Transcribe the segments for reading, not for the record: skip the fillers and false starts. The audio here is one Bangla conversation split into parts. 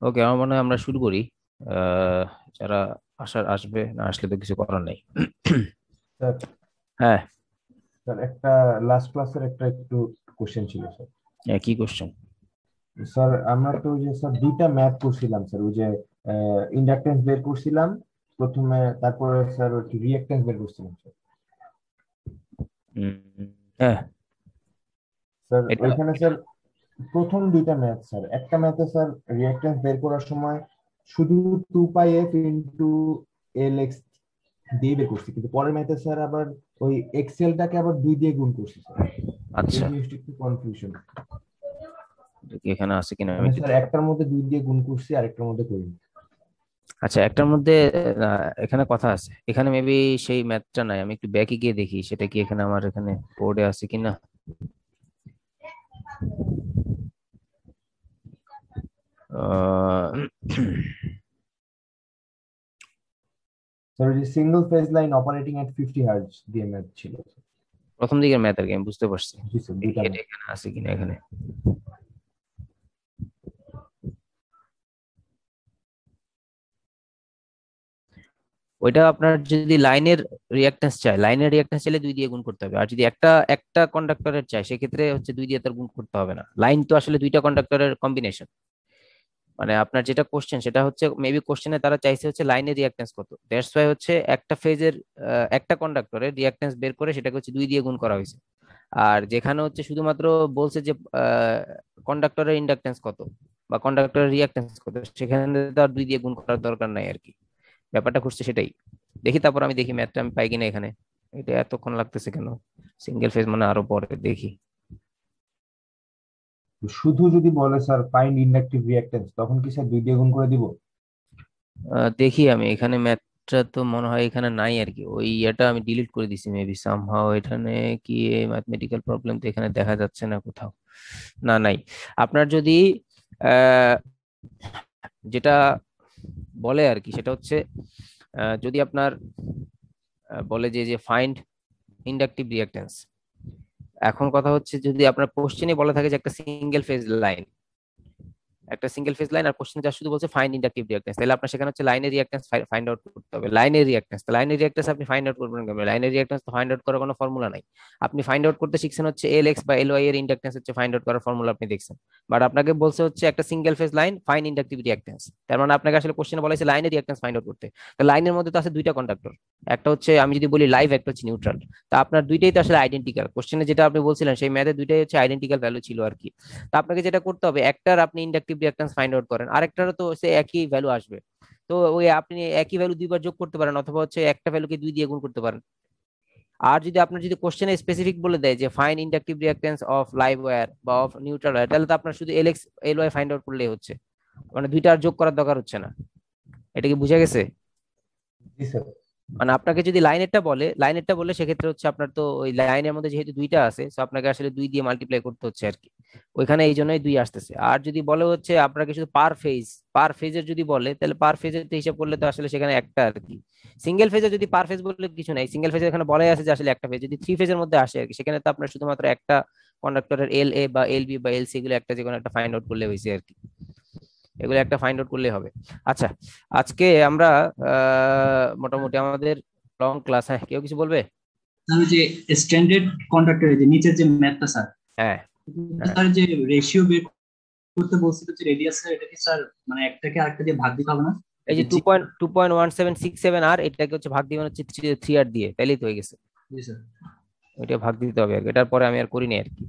ওকে, আমার মনে হয় আমরা শুরু করি। আহ, যারা আসবে, না আসলে তো কিছু করার নেই। স্যার, হ্যাঁ। স্যার একটা লাস্ট ক্লাসের একটা একটু কোশ্চেন ছিল স্যার। হ্যাঁ, কি কোশ্চেন? স্যার আমরা তো ওই যে স্যার দুইটা ম্যাথ করছিলাম স্যার, ওই যে ইন্ডাকটেন্স বের করছিলাম প্রথমে, তারপরে স্যার রিঅ্যাকটেন্স বের করছিলাম স্যার। হ্যাঁ, স্যার এটা ওইখানে স্যার প্রথম দুইটা ম্যাথ স্যার, একটা ম্যাথে স্যার রিঅ্যাকটেন্স বের করার সময় শুধু 2πf ইন্টু এল এক্স দিয়ে বের করছি, কিন্তু পরের ম্যাথে স্যার আবার ওই এক্সেলটাকে আবার 2 দিয়ে গুণ করছি স্যার। এই আচ্ছা, জিনিসটা একটু কনফিউশন। দেখি এখানে আছে কিনা, আমি মানে একটু স্যার check একটার মধ্যে 2 দিয়ে গুণ করছি, আরেকটার মধ্যে করিনি। আচ্ছা, একটার মধ্যে এখানে কথা আছে, এখানে মেবি সেই ম্যাথটা নাই। আমি একটু ব্যাকে গিয়ে দেখি সেটা কি এখানে আমার এখানে বোর্ডে আছে কিনা। আহ, স্যার ওই যে সিঙ্গেল ফেজ লাইন অপারেটিং এট 50 হার্টজ দিয়ে ম্যাথ ছিল। প্রথম দিকের ম্যাথ আর কি, আমি বুঝতে পারছি। জি স্যার, দেখি দুইটা এটা ম্যাথ। এখানে আছে কিনা এখানে। ওইটা আপনার যদি লাইনের রিঅ্যাকট্যান্স চাই, লাইনের রিঅ্যাকট্যান্স চাইলে 2 দিয়ে গুণ করতে হবে। আর যদি একটা একটা কন্ডাক্টরের চাই, সেক্ষেত্রে হচ্ছে 2 দিয়ে তার গুণ করতে হবে না। লাইন তো আসলে দুইটা কন্ডাক্টরের কম্বিনেশন। মানে আপনার যেটা কোশ্চেন সেটা হচ্ছে মেবি কোশ্চেনে তারা চাইছে হচ্ছে লাইনের রিঅ্যাকট্যান্স কত, দ্যাটস ওয়াই হচ্ছে একটা ফেজের একটা কন্ডাক্টরের রিঅ্যাকট্যান্স বের করে সেটাকে হচ্ছে 2 দিয়ে গুণ করা হয়েছে। আর যেখানে হচ্ছে শুধুমাত্র বলছে যে কন্ডাক্টরের ইন্ডাকট্যান্স কত বা কন্ডাক্টরের রিঅ্যাকট্যান্স কত, সেখানে তো আর 2 দিয়ে গুণ করার দরকার নাই আর কি। ব্যাপারটা খুঁজছে সেটাই। দেখি, তারপর আমি দেখি ম্যাথটা আমি পাই কিনা এখানে। এটা এতক্ষণ লাগতেছে কেন? সিঙ্গেল ফেজ মানে আরো পরে দেখি। শুধু যদি বলে স্যার ফাইন্ড ইন্ডাকটিভ রিঅ্যাকট্যান্স, তখন কি স্যার 2 দিয়ে গুণ করে দিব? দেখি আমি এখানে ম্যাথটা তো মনে হয় এখানে নাই আর কি। ওই এটা আমি ডিলিট করে দিছি মেবি সামহাও এখানে। কি ম্যাথমেটিক্যাল প্রবলেম তো এখানে দেখা যাচ্ছে না কোথাও। না, নাই। আপনার যদি আহ, যেটা বলে আর কি সেটা হচ্ছে যদি আপনার বলে যে যে ফাইন্ড ইন্ডাকটিভ রিঅ্যাকট্যান্স। এখন কথা হচ্ছে যদি আপনার কোশ্চেনে বলা থাকে যে একটা সিঙ্গেল ফেজ লাইন, একটা সিঙ্গেল ফেজ লাইন, আর কোশ্চেন যা শুধু বলছে ফাইন্ড ইন্ডাকটিভ রিঅ্যাকট্যান্স, তাহলে আপনার সেখানে হচ্ছে লাইনের রিঅ্যাকট্যান্স ফাইন্ড আউট করতে হবে। লাইনের রিঅ্যাকট্যান্স, লাইনের রিঅ্যাকট্যান্স আপনি ফাইন্ড আউট করবেন কেমন? লাইনের রিঅ্যাকট্যান্স তো ফাইন্ড আউট করার কোনো ফর্মুলা নাই। আপনি ফাইন্ড আউট করতে শিখছেন হচ্ছে এল এক্স বা এল ওয়াই এর ইন্ডাকট্যান্স হচ্ছে ফাইন্ড আউট করার ফর্মুলা আপনি দেখছেন। বাট আপনাকে বলছে হচ্ছে একটা single phase line find inductive reactance, তার মানে আপনাকে আসলে কোশ্চেনে বলা হয়েছে লাইনের রিঅ্যাকট্যান্স ফাইন্ড আউট করতে। তো লাইনের মধ্যে তো আছে দুইটা কন্ডাক্টর, একটা হচ্ছে আমি যদি বলি লাইভ, একটা হচ্ছে নিউট্রাল। তা আপনার দুইটাই তো আসলে আইডেন্টিক্যাল, কোশ্চেনে যেটা আপনি বলছিলেন সেই ম্যাথে দুইটাই হচ্ছে আইডেন্টিক্যাল ভ্যালু ছিল আর কি। তা আপনাকে যেটা করতে হবে, একটার আপনি ইন্ডাকটিভ রিঅ্যাকট্যান্স ফাইন্ড আউট করেন, আরেকটারও তো সে একই ভ্যালু আসবে। তো ওই আপনি একই ভ্যালু দুইবার যোগ করতে পারেন, অথবা হচ্ছে একটা ভ্যালুকে 2 দিয়ে গুণ করতে পারেন। আর যদি আপনার যদি কোশ্চেনে স্পেসিফিক বলে দেয় যে find inductive reactance of live wire বা অফ নিউট্রাল ওয়্যার, তাহলে তো আপনার শুধু L X L Y find out করলেই হচ্ছে। মানে দুইটা আর যোগ করার দরকার হচ্ছে না। এটা কি বুঝা গেছে? জি স্যার। মানে আপনাকে যদি লাইনেরটা বলে সেক্ষেত্রে হচ্ছে আপনার তো ওই লাইনের মধ্যে যেহেতু দুইটা আছে, তো আপনাকে আসলে 2 দিয়ে মাল্টিপ্লাই করতে হচ্ছে আর কি। ওইখানে এই জন্যই 2 আসতেছে। আর যদি বলে হচ্ছে আপনাকে শুধু পার ফেজের যদি বলে, তাহলে পার ফেজের হিসাব করলে তো আসলে সেখানে একটা আর কি। সিঙ্গেল ফেজে যদি পার ফেজ বললে কিছু নাই, সিঙ্গেল ফেজে এখানে বলাই আছে যে আসলে একটা ফেজ। যদি 3 ফেজের মধ্যে আসে আর কি, সেখানে তো আপনার শুধুমাত্র একটা কন্ডাক্টরের এল এ বা এল বি বা এল সি, এগুলো একটা যে কোনো একটা ফাইন্ড আউট করলে হয়েছে আর কি। এগুলো একটা ফাইন্ড আউট করলেই হবে। আচ্ছা, আজকে আমরা মোটামুটি আমাদের লং ক্লাস। হ্যাঁ, কেউ কিছু বলবে? তাহলে যে স্ট্যান্ডার্ড কন্ডাক্টরের যে নিচের যে ম্যাথটা স্যার, হ্যাঁ, হ্যাঁ। স্যার যে রেশিও বের করতে বলছিল যে রেডিয়াসের, এটা কি স্যার মানে একটাকে আরেকটা দিয়ে ভাগ দিতে হবে না? এই যে যে জি। 2.1767 আর এটাকে হচ্ছে ভাগ দিবেন হচ্ছে 3 আর দিয়ে, তাইলেই তো হয়ে গেছে। জি স্যার। ওইটা ভাগ দিতে হবে আর কি। এটার পরে আমি আর করিনি আর কি।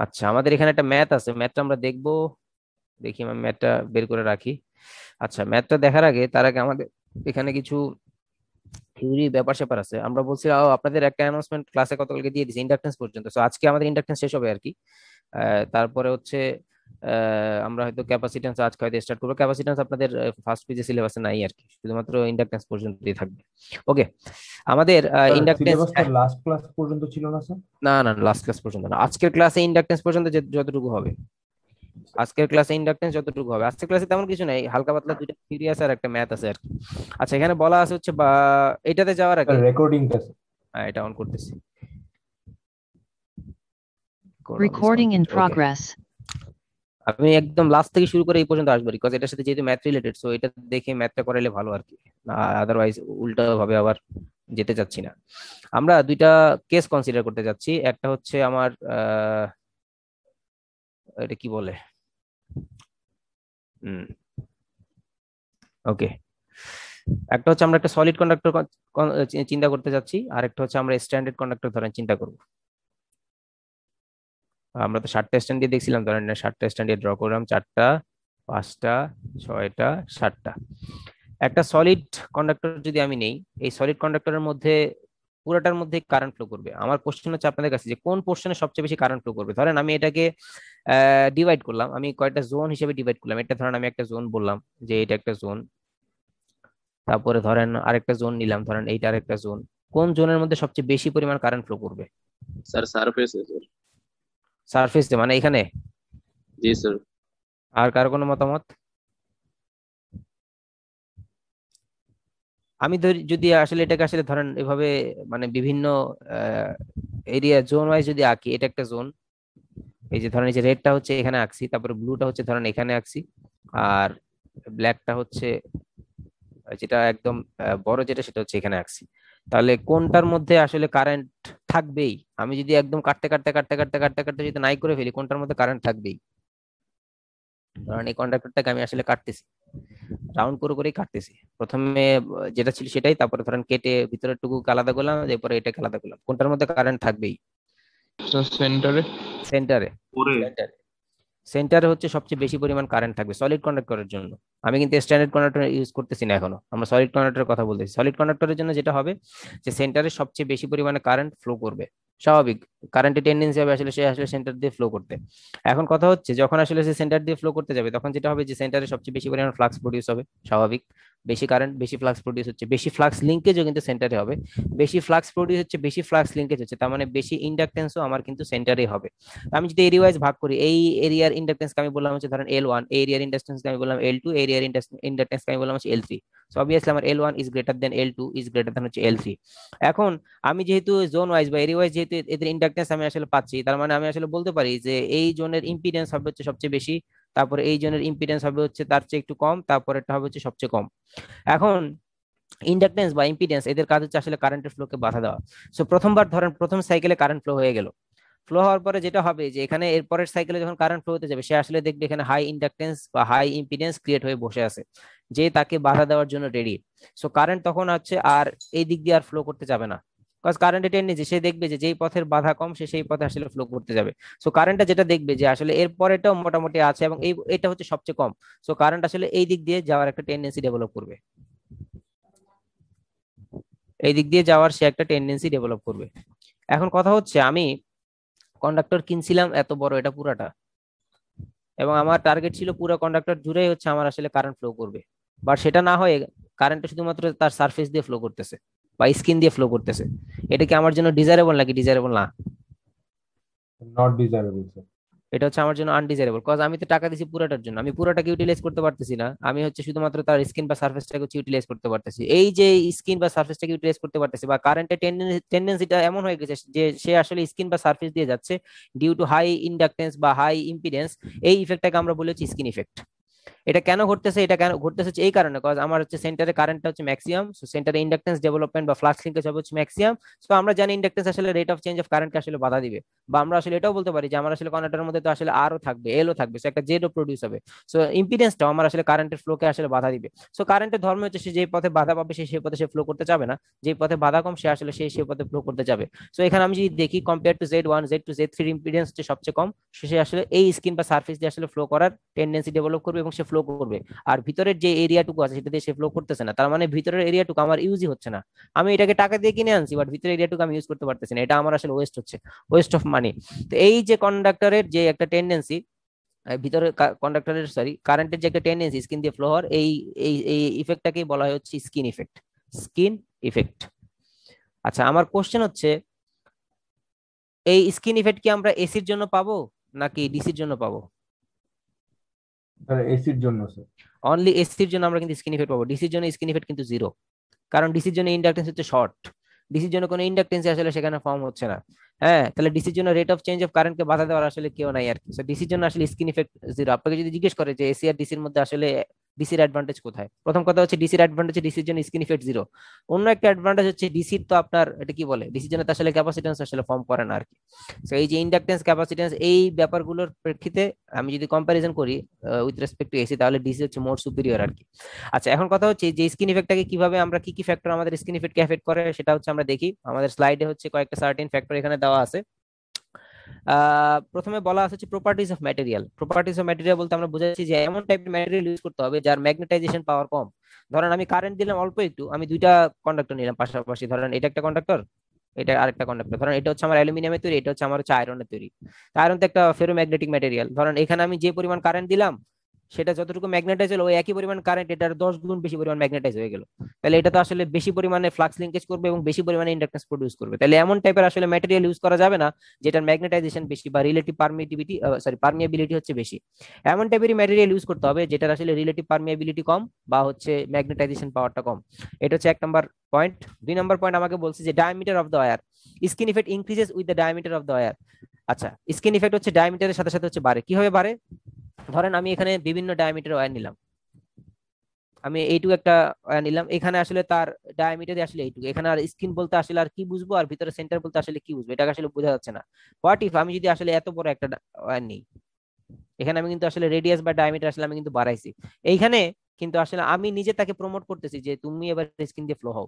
আচ্ছা, আমাদের এখানে একটা ম্যাথ আছে, ম্যাথটা আমরা দেখবো। দেখি আমি ম্যাথটা বের করে রাখি। আচ্ছা, ম্যাথটা দেখার আগে তার আগে আমাদের এখানে কিছু থিওরি ব্যাপার স্যাপার আছে। আমরা বলছি আপনাদের একটা অ্যানাউন্সমেন্ট ক্লাসে গতকালকে দিয়ে দিয়েছি ইন্ডাকটেন্স পর্যন্ত, তো আজকে আমাদের ইন্ডাকটেন্স শেষ হবে আর কি। তারপরে হচ্ছে আমরা হয়তো ক্যাপাসিট্যান্স আজকে হয়তো স্টার্ট করবো। ক্যাপাসিট্যান্স আপনাদের ফার্স্ট পেজে সিলেবাসে নাই আর কি, শুধুমাত্র ইন্ডাকটেন্স পর্যন্তই থাকবে। ওকে, আমাদের স্যার ইন্ডাকটেন্স। সিলেবাস তো লাস্ট ক্লাস পর্যন্ত ছিল না স্যার? না, না, লাস্ট ক্লাস পর্যন্ত না, আজকের ক্লাসে ইন্ডাকটেন্স পর্যন্ত যতটুকু হবে। আজকের ক্লাসে ইন্ডাকটেন্স যতটুকু হবে, আজকের ক্লাসে তেমন কিছু নাই, হালকা পাতলা দুইটা থিওরি আছে আর একটা ম্যাথ আছে আর কি। আচ্ছা, এখানে বলা আছে হচ্ছে বা এটাতে যাওয়ার আগে। স্যার রেকর্ডিংটা স্যার। এটা অন করতেছি। Recording in okay, progress. আমি একদম লাস্ট থেকে শুরু করে এই পর্যন্ত আসবো, বিকজ এটার সাথে যেহেতু ম্যাথ রিলেটেড, সো এটা দেখে ম্যাথটা করাইলে ভালো আর কি। আদারওয়াইজ উল্টা ভাবে আবার যেতে চাচ্ছি না। আমরা দুইটা কেস কনসিডার করতে যাচ্ছি। একটা হচ্ছে আমার এটা কি বলে, হুম, ওকে, একটা হচ্ছে আমরা একটা সলিড কন্ডাক্টর চিন্তা করতে যাচ্ছি, আর একটা হচ্ছে আমরা স্ট্যান্ডার্ড কন্ডাক্টর ধরেন চিন্তা করব। আমরা তো 7টা স্ট্যান্ড দিয়ে দেখছিলাম, ধরেন 7টা স্ট্যান্ড দিয়ে ড্র করলাম, 4টা, 5টা, 6টা, 7টা। একটা সলিড কন্ডাক্টর যদি আমি নেই, এই সলিড কন্ডাক্টরের মধ্যে পুরোটার মধ্যে কারেন্ট ফ্লো করবে। আমার কোশ্চেন হচ্ছে আপনাদের কাছে যে কোন পোর্শনে সবচেয়ে বেশি কারেন্ট ফ্লো করবে। ধরেন আমি এটাকে ডিভাইড করলাম, আমি কয়েকটা জোন হিসেবে ডিভাইড করলাম। এটা ধরেন আমি একটা জোন বললাম যে এটা একটা জোন, তারপরে ধরেন আরেকটা জোন নিলাম, ধরেন এইটা আরেকটা জোন। কোন জোনের মধ্যে সবচেয়ে বেশি পরিমাণ কারেন্ট ফ্লো করবে? স্যার সারফেস है सर। সারফেস মানে এখানে। जी सर। আর কারো কোনো মতামত? আমি যদি আসলে এটাকে আসলে ধরেন এভাবে মানে বিভিন্ন এরিয়া জোন ওয়াইজ যদি আঁকি, এটা একটা জোন, এই যে ধরেন এই যে রেডটা হচ্ছে এখানে আঁকছি, তারপরে ব্লুটা হচ্ছে ধরেন এখানে আঁকছি, আর ব্ল্যাকটা হচ্ছে যেটা একদম বড় যেটা সেটা হচ্ছে এখানে আঁকছি। তাহলে কোনটার মধ্যে আসলে কারেন্ট থাকবেই? আমি যদি একদম কাটতে কাটতে কাটতে কাটতে কাটতে কাটতে যদি নাই করে ফেলি, কোনটার মধ্যে কারেন্ট থাকবেই? ধরেন এই কন্ডাক্টরটাকে আমি আসলে কাটতেছি, রাউন্ড করে করেই কাটতেছি। প্রথমে যেটা ছিল সেটাই, তারপরে ধরেন কেটে ভিতরের টুকু আলাদা করলাম, এরপরে এটাকে আলাদা করলাম। কোনটার মধ্যে কারেন্ট থাকবেই? স্যার সেন্টারে। সেন্টারে। পরে সেন্টারে সেন্টারে হচ্ছে সবচেয়ে বেশি পরিমাণ কারেন্ট থাকবে সলিড কন্ডাক্টরের জন্য। আমি কিন্তু স্ট্যান্ডার্ড কন্ডাক্টর ইউজ করতেছি না এখনো, আমরা সলিড কন্ডাক্টরের কথা বলতেছি। সলিড কন্ডাক্টরের জন্য যেটা হবে যে সেন্টারে সবচেয়ে বেশি পরিমাণে কারেন্ট ফ্লো করবে, স্বাভাবিক। কারেন্টের টেন্ডেন্সি হবে আসলে সে আসলে সেন্টার দিয়ে ফ্লো করতে। এখন কথা হচ্ছে যখন আসলে সে সেন্টার দিয়ে ফ্লো করতে যাবে, তখন যেটা হবে যে সেন্টারে সবচেয়ে বেশি পরিমাণ ফ্লাক্স প্রডিউস হবে, স্বাভাবিক। বেশি কারেন্ট বেশি ফ্লাক্স প্রডিউস হচ্ছে, বেশি ফ্লাক্স লিঙ্কেজও কিন্তু সেন্টারে হবে। বেশি ফ্লাক্স প্রডিউস হচ্ছে, বেশি ফ্লাক্স লিঙ্কেজ হচ্ছে, তার মানে বেশি ইন্ডাকটেন্সও আমার কিন্তু সেন্টারে হবে। আমি যদি এরিয়া ওয়াইজ ভাগ করি, এই এরিয়ার ইন্ডাকটেন্সকে আমি বললাম হচ্ছে ধরেন L1, এরিয়ার ইন্ডাকটেন্সকে আমি বললাম L2, এরিয়ার ইন্ডাকটেন্সকে আমি বললাম হচ্ছে L3। সো অবভিয়াসলি আমার L1 is greater than L2 is greater than হচ্ছে L3। এখন আমি যেহেতু জোন ওয়াইজ বা এরিয়া ওয়াইজ যেহেতু এদের ইন্ডাকটেন্স আমি আসলে পাচ্ছি, তার মানে আমি আসলে বলতে পারি যে এই জোনের ইম্পিডেন্স হবে হচ্ছে সবচেয়ে বেশি, তারপরে এই জোনের ইম্পিডেন্স হবে হচ্ছে তার চেয়ে একটু কম, তারপরেটা হবে হচ্ছে সবচেয়ে কম। এখন ইন্ডাকটেন্স বা ইম্পিডেন্স এদের কাজ হচ্ছে আসলে কারেন্টের ফ্লোকে বাধা দেওয়া। সো প্রথমবার ধরেন প্রথম সাইকেলে কারেন্ট ফ্লো হয়ে গেল, ফ্লো হওয়ার পরে যেটা হবে যে এখানে এরপরের সাইকেলে যখন কারেন্ট ফ্লো হতে যাবে, সে আসলে দেখবে এখানে হাই ইন্ডাকটেন্স বা হাই ইম্পিডেন্স ক্রিয়েট হয়ে বসে আছে, যে তাকে বাধা দেওয়ার জন্য রেডি। সো কারেন্ট তখন হচ্ছে আর এই দিক দিয়ে আর ফ্লো করতে যাবে না, বিকজ কারেন্টের টেন্ডেন্সি সে দেখবে যে যেই পথের বাধা কম সে সেই পথে আসলে ফ্লো করতে যাবে। সো কারেন্টটা যেটা দেখবে যে আসলে এর পরেটাও মোটামুটি আছে এবং এটা হচ্ছে সবচেয়ে কম, সো কারেন্ট আসলে এই দিক দিয়ে যাওয়ার একটা টেন্ডেন্সি ডেভেলপ করবে, এই দিক দিয়ে যাওয়ার সে একটা টেন্ডেন্সি ডেভেলপ করবে। এখন কথা হচ্ছে আমি কন্ডাক্টর কিনছিলাম এত বড়, এটা পুরাটা, এবং আমার টার্গেট ছিল পুরো কন্ডাক্টর জুড়েই হচ্ছে আমার আসলে কারেন্ট ফ্লো করবে। বাট সেটা না হয়ে কারেন্টটা শুধুমাত্র তার সারফেস দিয়ে ফ্লো করতেছে বা স্কিন দিয়ে ফ্লো করতেছে। এটা কি আমার জন্য ডিজায়ারেবল নাকি ডিজায়ারেবল না? Not desirable sir. এটা হচ্ছে আমার জন্য আনডিজায়ারেবল, কজ আমি তো টাকা দিছি পুরোটার জন্য, আমি পুরোটাকে ইউটিলাইজ করতে পারতেছি না। আমি হচ্ছে শুধুমাত্র তার স্কিন বা সার্ফেসটাকে হচ্ছে ইউটিলাইজ করতে পারতেছি। এই যে স্কিন বা সার্ফেসটাকে ইউটিলাইজ করতে পারতেছি বা কারেন্টের টেন্ডেন্সিটা এমন হয়ে গেছে যে সে আসলে স্কিন বা সার্ফেস দিয়ে যাচ্ছে ডিউ টু হাই ইন্ডাকটেন্স বা হাই ইম্পিডেন্স। এই ইফেক্টটাকে আমরা বলেছি স্কিন ইফেক্ট। এটা কেন ঘটতেছে? এটা কেন ঘটতেছে এই কারণে, কজ আমার হচ্ছে সেন্টারে কারেন্টটা হচ্ছে ম্যাক্সিমাম, সো সেন্টারে ইন্ডাকটেন্স ডেভেলপমেন্ট বা ফ্লাক্স লিঙ্কেজ হবে হচ্ছে ম্যাক্সিমাম। সো আমরা জানি ইন্ডাকটেন্স আসলে রেট অফ চেঞ্জ অফ কারেন্টকে আসলে বাধা দিবে। বা আমরা আসলে এটাও বলতে পারি যে আমার আসলে কন্ডাক্টরের মধ্যে তো আসলে আরও থাকবে, এলও থাকবে, সো একটা জেডও প্রডিউস হবে। সো ইম্পিডেন্সটাও আমার আসলে কারেন্টের ফ্লোকে আসলে বাধা দিবে। সো কারেন্টের ধর্ম হচ্ছে সে যে পথে বাধা পাবে সে সেই পথে সে ফ্লো করতে যাবে না, যে পথে বাধা কম সে আসলে সেই পথে ফ্লো করতে যাবে। সো এখানে আমি যদি দেখি compare to Z1 Z2 Z3 impedance হচ্ছে সবচেয়ে কম, সে আসলে এই স্কিন বা সার্ফেস দিয়ে আসলে ফ্লো করার টেন্ডেন্সি ডেভেলপ করবে এবং সে ফ্লো করবে। আর ভিতরের যে এরিয়াটুকু আছে সেটা দিয়ে সে ফ্লো করতেছে না, তার মানে ভিতরের এরিয়াটুকু আমার ইউজই হচ্ছে না। আমি এটাকে টাকা দিয়ে কিনে আনছি, বাট ভিতরের এরিয়াটুকু আমি ইউজ করতে পারতেছি না, এটা আমার আসলে ওয়েস্ট হচ্ছে, ওয়েস্ট অফ মানি। তো এই যে কন্ডাক্টরের যে একটা টেন্ডেন্সি, ভিতরে কন্ডাক্টরের সরি কারেন্টের যে একটা টেন্ডেন্সি স্কিন দিয়ে ফ্লো হওয়ার, এই এই এই ইফেক্টটাকেই বলা হয় হচ্ছে স্কিন ইফেক্ট, স্কিন ইফেক্ট। আচ্ছা, আমার কোশ্চেন হচ্ছে এই স্কিন ইফেক্ট কি আমরা এসির জন্য পাবো নাকি ডিসির জন্য পাবো? স্যার এসির জন্য স্যার। অনলি এসির জন্য আমরা কিন্তু স্কিন ইফেক্ট পাবো, ডিসির জন্য স্কিন ইফেক্ট কিন্তু জিরো, কারণ ডিসির জন্য ইন্ডাকটেন্স হচ্ছে শর্ট। ডিসির জন্য কোনো ইন্ডাকটেন্স আসলে সেখানে ফর্ম হচ্ছে না। হ্যাঁ, তাহলে ডিসির জন্য রেট অফ চেঞ্জ অফ কারেন্টকে বাধা দেওয়ার আসলে কেউ নাই আর কি। ডিসির জন্য আসলে স্কিন ইফেক্ট জিরো। আপনাকে যদি জিজ্ঞেস করে যে এসি আর ডিসির মধ্যে আসলে ডিসির অ্যাডভান্টেজ কোথায়, প্রথম কথা হচ্ছে ডিসির অ্যাডভান্টেজ, ডিসির জন্য স্কিন ইফেক্ট জিরো। অন্য একটা অ্যাডভান্টেজ হচ্ছে ডিসির তো আপনার এটা কি বলে, ডিসির জন্য তো আসলে ক্যাপাসিটেন্স আসলে ফর্ম করে না আর কি। তো এই যে ইন্ডাকটেন্স, ক্যাপাসিটেন্স, এই ব্যাপারগুলোর প্রেক্ষিতে আমি যদি কম্পারিজন করি উইথ রেসপেক্ট টু এসি, তাহলে ডিসি হচ্ছে মোর সুপিরিয়র আর কি। আচ্ছা, এখন কথা হচ্ছে যে স্কিন ইফেক্টটাকে কিভাবে আমরা, কি কি ফ্যাক্টর আমাদের স্কিন ইফেক্টকে এফেক্ট করে সেটা হচ্ছে আমরা দেখি। আমাদের স্লাইডে হচ্ছে কয়েকটা সার্টেন ফ্যাক্টর এখানে দেওয়া আছে। প্রথমে বলা আছে হচ্ছে properties of material. Properties of material বলতে আমরা বুঝাচ্ছি যে এমন টাইপের ম্যাটেরিয়াল ইউজ করতে হবে যার ম্যাগনেটাইজেশন পাওয়ার কম। ধরেন আমি কারেন্ট দিলাম অল্প একটু, আমি দুইটা কন্ডাক্টর নিলাম পাশাপাশি, ধরেন এটা একটা কন্ডাক্টর, এটা আরেকটা কন্ডাক্টর। ধরেন এটা হচ্ছে আমার অ্যালুমিনিয়ামের তৈরি, এটা হচ্ছে আমার হচ্ছে আয়রনের তৈরি। আয়রন তো একটা ফেরোম্যাগনেটিক ম্যাটেরিয়াল। ধরেন এখানে আমি যে পরিমাণ কারেন্ট দিলাম সেটা যতটুকু ম্যাগনেটাইজ হলো, ওই একই পরিমাণ কারেন্ট এটার 10 গুণ বেশি পরিমাণ ম্যাগনেটাইজ হয়ে গেল। তাহলে এটা তো আসলে বেশি পরিমাণে ফ্লাক্স লিঙ্কেজ করবে এবং বেশি পরিমাণে ইন্ডাকটেন্স প্রডিউস করবে। তাহলে এমন টাইপের আসলে ম্যাটেরিয়াল ইউজ করা যাবে না যেটার ম্যাগনেটাইজেশন বেশি বা রিলেটিভ পারমিটিভিটি, সরি পারমিয়াবিলিটি হচ্ছে বেশি। এমন টাইপেরই ম্যাটেরিয়াল ইউজ করতে হবে যেটার আসলে রিলেটিভ পারমিয়াবিলিটি কম বা হচ্ছে ম্যাগনেটাইজেশন পাওয়ারটা কম। এটা হচ্ছে 1 নম্বর পয়েন্ট। 2 নম্বর পয়েন্ট আমাকে বলছে যে diameter of the wire, skin effect increases with the diameter of the wire. আচ্ছা, স্কিন ইফেক্ট হচ্ছে ডায়ামিটারের সাথে সাথে হচ্ছে বাড়ে। কিভাবে বাড়ে? ধরেন আমি এখানে বিভিন্ন ডায়ামিটার ওয়্যার নিলাম, আমি এইটুকু একটা ওয়্যার নিলাম, এখানে আসলে তার ডায়ামিটার আসলে এইটুকু। এখানে আর স্কিন বলতে আসলে আর কি বুঝবো, আর ভিতরে সেন্টার বলতে আসলে কি বুঝবো, এটাকে আসলে বোঝা যাচ্ছে না। হোয়াট ইফ আমি যদি আসলে এত বড় একটা ওয়্যার নিই, এখানে আমি কিন্তু আসলে রেডিয়াস বা ডায়ামিটার আসলে আমি কিন্তু বাড়াইছি এইখানে, কিন্তু আসলে আমি নিজে তাকে প্রমোট করতেছি যে তুমি এবার স্কিন দিয়ে ফ্লো হও।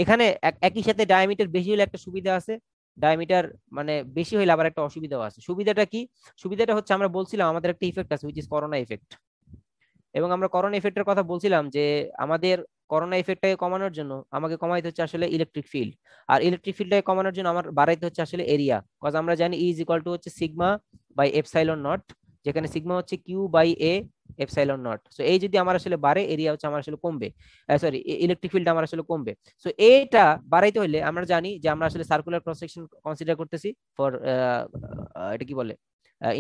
এখানে একই সাথে ডায়ামিটার বেশি হলে একটা সুবিধা আছে, ডায়ামিটার মানে বেশি হইলে আবার একটা অসুবিধাও আছে। সুবিধাটা কি? সুবিধাটা হচ্ছে আমরা বলছিলাম আমাদের একটা ইফেক্ট আছে, হুইচ ইজ করোনা ইফেক্ট। এবং আমরা করোনা ইফেক্টের কথা বলছিলাম যে আমাদের করোনা ইফেক্টটাকে কমানোর জন্য আমাকে কমাইতে হচ্ছে আসলে ইলেকট্রিক ফিল্ড, আর ইলেকট্রিক ফিল্ডটাকে কমানোর জন্য আমার বাড়াইতে হচ্ছে আসলে এরিয়া। কজ আমরা জানি ই ইজ ইকুয়াল টু হচ্ছে সিগমা বাই এপসাইলন নট, যেখানে সিগমা হচ্ছে Q by A epsilon naught. So এই যদি আমার আসলে বাড়ে, এরিয়া হচ্ছে আমার আসলে কমবে, সরি ইলেকট্রিক ফিল্ড আমার আসলে কমবে। সো এটা বাড়াইতে হলে আমরা জানি যে আমরা আসলে সার্কুলার ক্রস সেকশন কনসিডার করতেছি ফর এটা কি বলে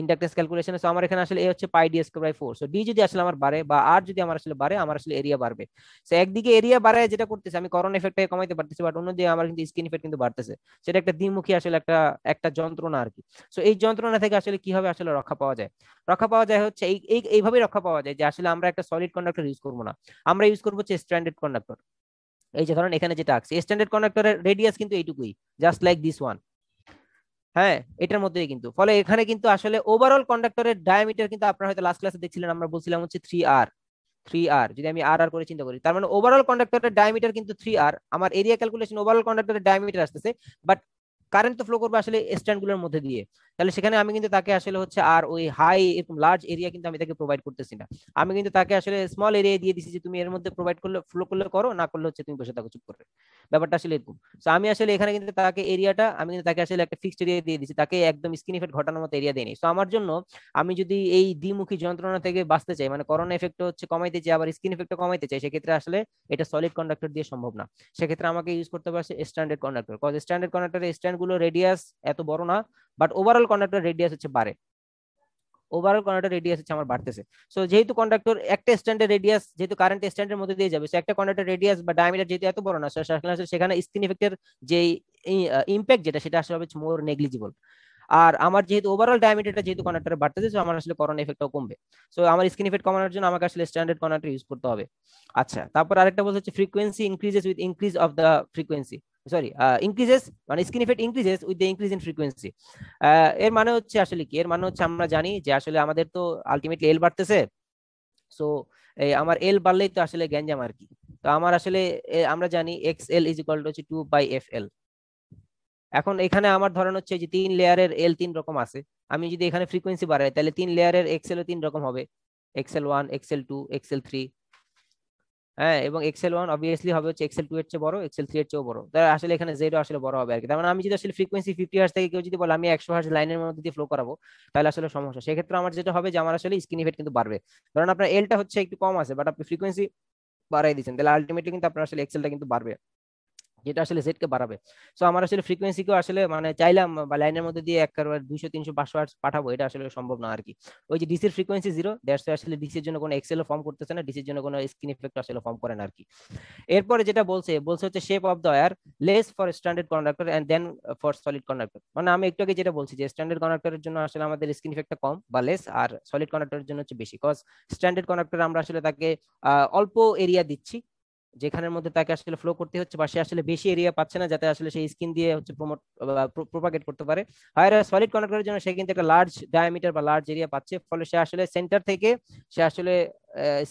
ইন্ডাকটেন্স ক্যালকুলেশনে। সো আমার এখানে আসলে এ হচ্ছে pi D square by 4। So D যদি আসলে আমার বাড়ে বা আর যদি আমার আসলে বাড়ে, আমার আসলে এরিয়া বাড়বে। সো একদিকে এরিয়া বাড়ায় যেটা করতেছে আমি করোনা ইফেক্টটাকে কমাইতে পারতেছি, বাট অন্যদিকে আমার কিন্তু স্কিন ইফেক্ট কিন্তু বাড়তেছে। সেটা একটা দ্বিমুখী আসলে একটা একটা যন্ত্রণা আর কি। সো এই যন্ত্রণা থেকে আসলে কিভাবে আসলে রক্ষা পাওয়া যায়? রক্ষা পাওয়া যায় হচ্ছে এইভাবে রক্ষা পাওয়া যায় যে আসলে আমরা একটা সলিড কন্ডাক্টর ইউজ করবো না, আমরা ইউজ করবো হচ্ছে স্ট্যান্ডার্ড কন্ডাক্টর। এই যে ধরেন এখানে যেটা আছে স্ট্যান্ডার্ড কন্ডাক্টরের রেডিয়াস কিন্তু এইটুকুই, জাস্ট লাইক দিস ওয়ান। হ্যাঁ, এটার মধ্যেই কিন্তু, ফলে এখানে কিন্তু আসলে ওভারঅল কন্ডাক্টরের ডায়ামিটার কিন্তু আপনারা হয়তো লাস্ট ক্লাসে দেখছিলেন, আমরা বলছিলাম হচ্ছে 3r। 3r যদি আমি আর আর করে চিন্তা করি, তার মানে ওভারঅল কন্ডাক্টরের ডায়ামিটার কিন্তু 3r। আমার এরিয়া ক্যালকুলেশন ওভারঅল কন্ডাক্টরের ডায়ামিটার আসতেছে, বাট কারেন্ট তো ফ্লো করবে আসলে স্ট্যান্ড গুলোর মধ্যে দিয়ে। তাহলে সেখানে আমি কিন্তু তাকে আসলে হচ্ছে আর ওই হাই এরকম লার্জ এরিয়া কিন্তু আমি তাকে প্রোভাইড করতেছি না, আমি কিন্তু তাকে আসলে স্মল এরিয়া দিয়ে দিচ্ছি যে তুমি এর মধ্যে প্রোভাইড করলে ফ্লো করলে করো, না করলে হচ্ছে তুমি বসে থাকো চুপ করে। ব্যাপারটা আসলে এরকম। তো আমি আসলে এখানে কিন্তু তাকে এরিয়াটা আমি কিন্তু তাকে আসলে একটা ফিক্সড এরিয়া দিয়ে দিচ্ছি, তাকে একদম স্কিন ইফেক্ট ঘটানোর মতো এরিয়া দেয়নি। তো আমার জন্য আমি যদি এই দ্বিমুখী যন্ত্রণা থেকে বাঁচতে চাই, মানে করোনা এফেক্ট হচ্ছে কমাইতে চাই আবার স্কিন এফেক্ট কমাইতে চাই, সেক্ষেত্রে আসলে এটা সলিড কন্ডাক্টর দিয়ে সম্ভব না। সেক্ষেত্রে আমাকে ইউজ করতে পারছে স্ট্যান্ডার্ড কন্ডাক্টর। কজ স্ট্যান্ডার্ড কন্ডাক্টরের স্ট্যান্ড গুলো রেডিয়াস এত বড় না, বাট ওভারঅল কন্ডাক্টর রেডিয়াস হচ্ছে বাড়ে, ওভারঅল কন্ডাক্টর রেডিয়াস হচ্ছে আমার বাড়তেছে। সো যেহেতু কন্ডাক্টর একটা স্ট্যান্ডার্ড রেডিয়াস, যেহেতু কারেন্ট স্ট্যান্ডের মধ্যে দিয়ে যাবে, সো একটা কন্ডাক্টর রেডিয়াস বা ডায়ামিটার যেহেতু এত বড় না, সেখানে স্কিন ইফেক্টের যে ইম্প্যাক্ট যেটা সেটা আসলে হচ্ছে মোর নেগলিজিবল। আর আমার যেহেতু ওভারঅল ডায়ামিটারটা যেহেতু কন্ডাক্টরে বাড়তেছে, সো আমার আসলে করোনা ইফেক্টটাও কমবে। সো আমার স্কিন ইফেক্ট কমানোর জন্য আমাকে আসলে স্ট্যান্ডার্ড কন্ডাক্টর ইউজ করতে হবে। আচ্ছা, তারপর আরেকটা বলতে হচ্ছে frequency increases with increase of the frequency, sorry increases মানে skin effect increases with the increase in frequency. এর মানে হচ্ছে আসলে কি? এর মানে হচ্ছে আমরা জানি যে আসলে আমাদের তো আলটিমেটলি এল বাড়তেছে। সো আমার এল বাড়লেই তো আসলে গ্যাঞ্জাম আর কি। তো আমার আসলে আমরা জানি X L is equal to হচ্ছে 2 পাই এফ এল। এখন এখানে আমার ধরেন হচ্ছে যে 3 লেয়ারের এল 3 রকম আছে, আমি যদি এখানে ফ্রিকোয়েন্সি বাড়াই তাহলে 3 লেয়ারের এক্সেল 3 রকম হবে, এক্সেল 1, এক্সেল 2, এক্সেল 3। হ্যাঁ, এবং এক্সেল 1 অবভিয়াসলি হবে হচ্ছে এক্সেল 2 এর চেয়ে বড়, এক্সেল 3 এর চেয়েও বড়। তাহলে আসলে এখানে জেড আসলে বড় হবে আর কি। তার মানে আমি যদি আসলে ফ্রিকোয়েন্সি 50 হার্টজ থেকে কেউ যদি বলে আমি 100 হার্টজ লাইনের মধ্যে দিয়ে ফ্লো করাবো, তাহলে আসলে সমস্যা। সেক্ষেত্রে আমার যেটা হবে যে আমার আসলে স্কিন ইফেক্ট কিন্তু বাড়বে। ধরেন আপনার এলটা হচ্ছে একটু কম আছে, বাট আপনি ফ্রিকোয়েন্সি বাড়াই দিচ্ছেন, তাহলে আলটিমেটলি কিন্তু আপনার আসলে এক্সেলটা কিন্তু বাড়বে। যেটা আসলে জেড কে বাড়াবে। সো আমার আসলে ফ্রিকোয়েন্সিকেও আসলে মানে চাইলাম বা লাইনের মধ্যে দিয়ে একবার 200 300 500 হার্টজ পাঠাবো, এটা আসলে সম্ভব না আর কি। ওই যে ডিসির ফ্রিকোয়েন্সি জিরো, দ্যাটস আসলে ডিসির জন্য কোনো এক্সেল ফর্ম করতেছে না, ডিসির জন্য কোনো স্ক্রিন ইফেক্ট আসলে ফর্ম করে না আর কি। এরপরে যেটা বলছে বলছে হচ্ছে shape of the wire less for standard conductor and then for solid conductor. মানে আমি একটু আগে যেটা বলছি যে স্ট্যান্ডার্ড কন্ডাক্টরের জন্য আসলে আমাদের স্ক্রিন ইফেক্টটা কম বা লেস, আর সলিড কন্ডাক্টরের জন্য হচ্ছে বেশি, কজ স্ট্যান্ডার্ড কন্ডাক্টর আমরা আসলে তাকে অল্প এরিয়া দিচ্ছি যেখানের মধ্যে তাকে আসলে ফ্লো করতে হচ্ছে, বা সে আসলে বেশি এরিয়া পাচ্ছে না যাতে আসলে সেই স্কিন দিয়ে হচ্ছে প্রোপাগেট করতে পারে। আর সলিড কন্ডাক্টরের জন্য সে কিন্তু একটা লার্জ ডায়ামিটার বা লার্জ এরিয়া পাচ্ছে, ফলে সে আসলে সেন্টার থেকে সে আসলে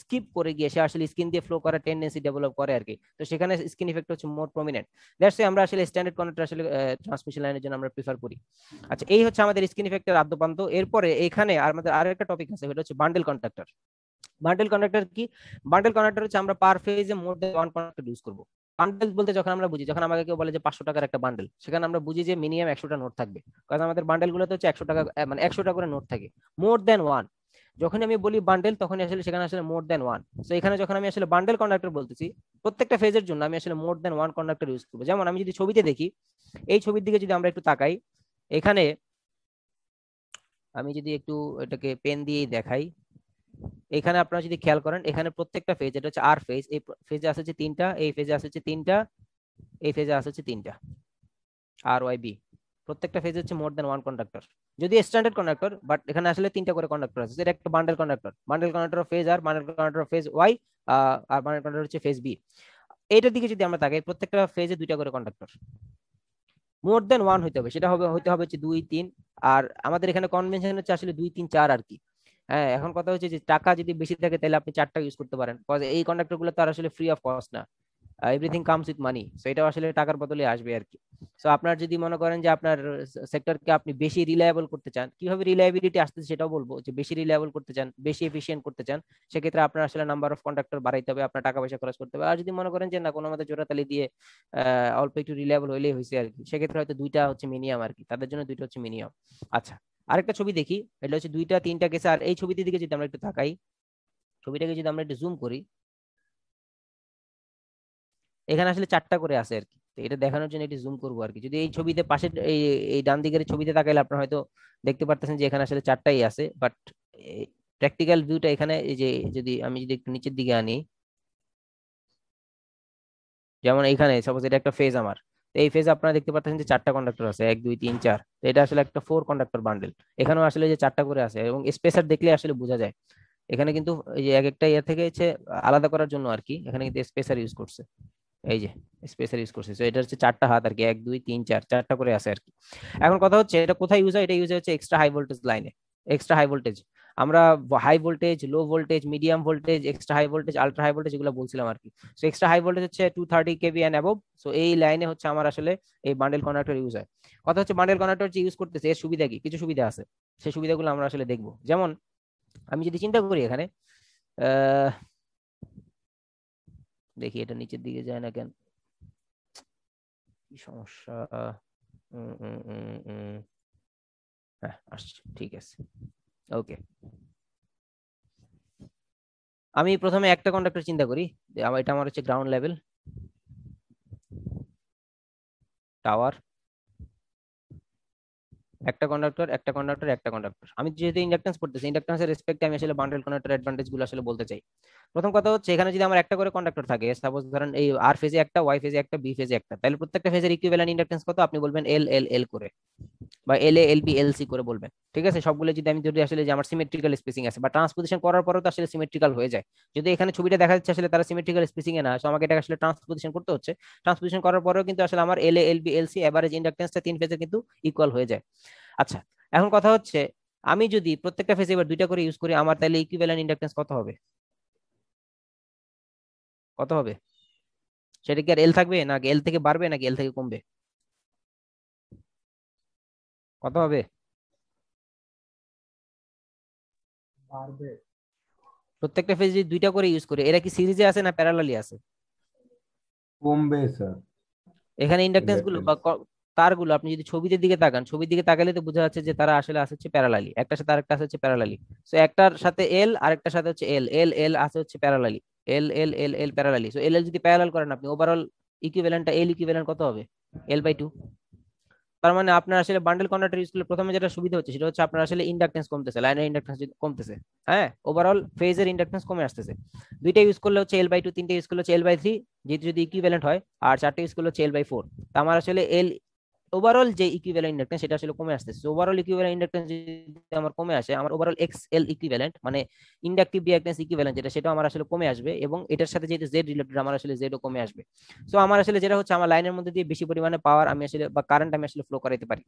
স্কিপ করে গিয়ে সে আসলে স্কিন দিয়ে ফ্লো করার টেন্ডেন্সি ডেভেলপ করে আর কি। তো সেখানে স্কিন ইফেক্ট হচ্ছে মোর প্রমিনেন্ট। দ্যাটস আমরা আসলে স্ট্যান্ডার্ড কন্ডাক্টর আসলে ট্রান্সমিশন লাইনের জন্য আমরা প্রিফার করি। আচ্ছা, এই হচ্ছে আমাদের স্কিন ইফেক্টের আদ্যপান্ত। এরপরে এখানে আমাদের আরেকটা টপিক আছে, সেটা হচ্ছে বান্ডেল কন্ডাক্টর। বান্ডেল কন্ডাক্টর কি? বান্ডেল কন্ডাক্টর হচ্ছে আমরা পার ফেজে মোর দেন ওয়ান কন্ডাক্টর ইউজ করব। বান্ডেল বলতে যখন আমরা বুঝি, যখন আমাকে কেউ বলে যে 500 টাকার একটা বান্ডেল, সেখানে আমরা বুঝি যে মিনিমাম 100টা নোট থাকবে, কারণ আমাদের বান্ডেল গুলোতে হচ্ছে 100 টাকা মানে 100টা করে নোট থাকে। মোর দেন ওয়ান যখন আমি বলি বান্ডেল, তখন আসলে সেখানে আসলে মোর দেন ওয়ান। তো এখানে যখন আমি আসলে বান্ডেল কন্ডাক্টর বলতেছি, প্রত্যেকটা ফেজের জন্য আমি আসলে মোর দেন ওয়ান কন্ডাক্টর ইউজ করবো। যেমন আমি যদি ছবিতে দেখি, এই ছবির দিকে যদি আমরা একটু তাকাই, এখানে আমি যদি একটু এটাকে পেন দিয়েই দেখাই, এখানে আপনারা যদি খেয়াল করেন, এখানে প্রত্যেকটা ফেজ, এটা হচ্ছে আর ফেজ, এই ফেজে আছে হচ্ছে 3টা, এই ফেজে আছে হচ্ছে 3টা, এই ফেজে আছে হচ্ছে 3টা, আর ওয়াই বি। প্রত্যেকটা ফেজ হচ্ছে মোর দেন ওয়ান কন্ডাক্টর, যদি স্ট্যান্ডার্ড কন্ডাক্টর, বাট এখানে আসলে 3টা করে কন্ডাক্টর আছে। এটা একটা bundle conductor, bundle conductor phase R, bundle conductor phase Y, আর বান্ডেল কন্ডাক্টর হচ্ছে ফেজ বি। এইটার দিকে যদি আমরা তাকাই, প্রত্যেকটা ফেজে 2টা করে কন্ডাক্টর। মোর দেন ওয়ান হইতে হবে, সেটা হইতে হবে হচ্ছে 2 3। আর আমাদের এখানে কনভেনশন হচ্ছে আসলে 2 3 4 আর কি। হ্যাঁ, এখন কথা হচ্ছে যে টাকা যদি বেশি থাকে তাহলে আপনি 4টা ইউজ করতে পারেন, এই কন্ডাক্টর গুলো তো আর আসলে ফ্রি অফ কস্ট না, everything comes with money. So এটা আসলে টাকার বদলে আসবে আর কি। সো আপনার যদি মনে করেন যে আপনার সেক্টরকে আপনি বেশি রিলায়েবল করতে চান, কিভাবে রিলায়েবিলিটি আসতেছে সেটাও বলবো, যে বেশি রিলায়েবল করতে চান, বেশি এফিশিয়েন্ট করতে চান, সেক্ষেত্রে আপনার আসলে নাম্বার অফ কন্ডাক্টর বাড়াইতে হবে, আপনার টাকা পয়সা খরচ করতে হবে। আর যদি মনে করেন যে না, কোনো মতে জোড়াতালি দিয়ে অল্প একটু রিলায়েবল হইলেই হয়েছে আর কি, সেক্ষেত্রে হয়তো 2টা হচ্ছে মিনিমাম আর কি, তাদের জন্য 2টা হচ্ছে মিনিমাম। আচ্ছা, আরেকটা ছবি দেখি, এটা হচ্ছে 2টা 3টা কেসে। আর এই ছবিটির দিকে যদি আমরা একটু তাকাই, ছবিটাকে যদি আমরা একটু জুম করি, এখানে আসলে 4টা করে আছে আর কি। তো এটা দেখানোর জন্য একটু জুম করবো আর কি। যদি এই ছবিতে পাশে এই এই ডান দিকের ছবিতে তাকাইলে আপনারা হয়তো দেখতে পারতেছেন যে এখানে আসলে 4টাই আছে, বাট প্র্যাকটিক্যাল ভিউটা এখানে এই যে, যদি আমি যদি একটু নিচের দিকে আনি, যেমন এখানে সাপোজ এটা একটা ফেজ আমার, তো এই ফেজে আপনারা দেখতে পাচ্ছেন যে 4টা কন্ডাক্টর আছে, 1 2 3 4। তো এটা আসলে একটা 4 কন্ডাক্টর বান্ডেল। এখানেও আসলে যে 4টা করে আছে, এবং স্পেসার দেখলে আসলে বোঝা যায় এখানে কিন্তু এই যে এক একটা ইয়ে থেকে হচ্ছে আলাদা করার জন্য আর কি, এখানে কিন্তু স্পেসার ইউজ করছে, এই যে স্পেসার ইউজ করছে। তো এটা হচ্ছে 4টা হাত আর কি, 1 2 3 4, 4টা করে আছে আর কি। এখন কথা হচ্ছে এটা কোথায় ইউজ হয়? এটা ইউজ হচ্ছে এক্সট্রা হাই ভোল্টেজ লাইনে। এক্সট্রা হাই ভোল্টেজ আমরা high voltage, low voltage, medium voltage, extra high voltage, ultra high voltage, এগুলো বলছিলাম আর কি। সো এক্সট্রা হাই ভোল্টেজ হচ্ছে 230 কেভি এন্ড অ্যাবভ। সো এই লাইনে হচ্ছে আমার আসলে এই বান্ডেল কন্ডাক্টর ইউজ হয়। কথা হচ্ছে বান্ডেল কন্ডাক্টর যে ইউজ করতেছে, এর সুবিধা কি? কিছু সুবিধা আছে, সেই সুবিধাগুলো আমরা আসলে দেখবো। যেমন আমি যদি চিন্তা করি এখানে, আহ দেখি এটা নিচের দিকে যায় না কেন, কি সমস্যা? উম, উম, উম, উম, হ্যাঁ আসছে, ঠিক আছে, ওকে। আমি প্রথমে একটা কন্ডাক্টর চিন্তা করি, এটা আমার হচ্ছে গ্রাউন্ড লেভেল টাওয়ার, একটা কন্ডাক্টর, একটা কন্ডাক্টর, একটা কন্ডাক্টর। আমি যেহেতু ইন্ডাকটেন্স পড়তেছি, ইন্ডাকটেন্সের রেসপেক্টে আমি আসলে বান্ডেল কন্ডাক্টর অ্যাডভান্টেজ গুলো আসলে বলতে চাই। প্রথম কথা হচ্ছে, এখানে যদি আমার একটা করে কন্ডাক্টর থাকে, সাপোজ ধরেন এই আর ফেজে একটা, ওয়াই ফেজে একটা, বি ফেজে একটা, তাহলে প্রত্যেকটা ফেজের ইকুইভ্যালেন্ট ইন্ডাকটেন্স কত? আপনি বলবেন এল এল এল করে, বা এল A L B L C করে বলবেন, ঠিক আছে? সবগুলো যদি আমি যদি আসলে যে আমার সিমেট্রিক্যাল স্পেসিং আছে, বা ট্রান্সপোজিশন করার পরেও তো আসলে সিমেট্রিক্যাল হয়ে যায়। যদি এখানে ছবিটা দেখা যাচ্ছে আসলে তারা সিমেট্রিক্যাল স্পেসিং এ না, তো আমাকে এটা আসলে ট্রান্সপোজিশন করতে হচ্ছে। ট্রান্সপোজিশন করার পরেও কিন্তু আসলে আমার L A L B L C average ইন্ডাকটেন্সটা 3 ফেজে কিন্তু ইকুয়াল হয়ে যায়। আচ্ছা, এখন কথা হচ্ছে, আমি যদি প্রত্যেকটা ফেজে এবার 2টা করে ইউজ করি, আমার তাহলে ইকুইভ্যালেন্ট ইন্ডাকটেন্স কত হবে? কত হবে? সেটা কি আর এল থাকবে, নাকি এল থেকে বাড়বে, নাকি এল থেকে কমবে? কত হবে? বাড়বে। প্রত্যেকটা ফেজ যদি 2টা করে ইউজ করি, এরা কি সিরিজে আছে না প্যারালালি আছে? কমবে স্যার। এখানে ইন্ডাকটেন্স গুলো বা ইন্ডাকটেন্স তারগুলো আপনি যদি ছবির দিকে তাকান, ছবির দিকে তাকালে তো বোঝা যাচ্ছে যে তারা আসলে আছে হচ্ছে প্যারালালি, একটার সাথে আরেকটা আছে হচ্ছে প্যারালালি। সো একটার সাথে এল, আরেকটার সাথে হচ্ছে এল এল এল আছে হচ্ছে প্যারালালি, এল এল এল এল প্যারালালি। সো এল এল যদি প্যারালাল করেন আপনি, ওভারঅল ইকুইভ্যালেন্টটা এল ইকুইভ্যালেন্ট কত হবে? L/2। তার মানে আপনার আসলে বান্ডেল কন্ডাক্টর ইউজ করলে প্রথমে যেটা সুবিধা হচ্ছে সেটা হচ্ছে আপনার আসলে ইন্ডাকটেন্স কমতেছে, লাইনের ইন্ডাকটেন্স কমতেছে। হ্যাঁ, ওভারঅল ফেজের ইন্ডাকটেন্স কমে আসতেছে। দুইটা ইউজ করলে হচ্ছে L/2, তিনটা ইউজ করলে হচ্ছে L/3, যেহেতু যদি ইকুইভ্যালেন্ট হয়, আর চারটা ইউজ করলে হচ্ছে L/4। তো আমার আসলে ওভারঅল যে ইকুইভ্যালেন্ট ইন্ডাকটেন্স সেটা আসলে কমে আসতেছে। ওভারঅল ইকুইভ্যালেন্ট ইন্ডাকটেন্স যদি আমার কমে আসে, আমার ওভারঅল XL ইকুইভ্যালেন্ট মানে ইন্ডাকটিভ রিঅ্যাকট্যান্স ইকুইভ্যালেন্ট যেটা, সেটা আমার আসলে কমে আসবে, এবং এটার সাথে যেহেতু জেড রিলেটেড আমার আসলে জেডও কমে আসবে। সো আমার আসলে যেটা হচ্ছে আমার লাইনের মধ্যে দিয়ে বেশি পরিমাণে পাওয়ার আমি আসলে বা কারেন্ট আমি আসলে ফ্লো করাইতে পারি।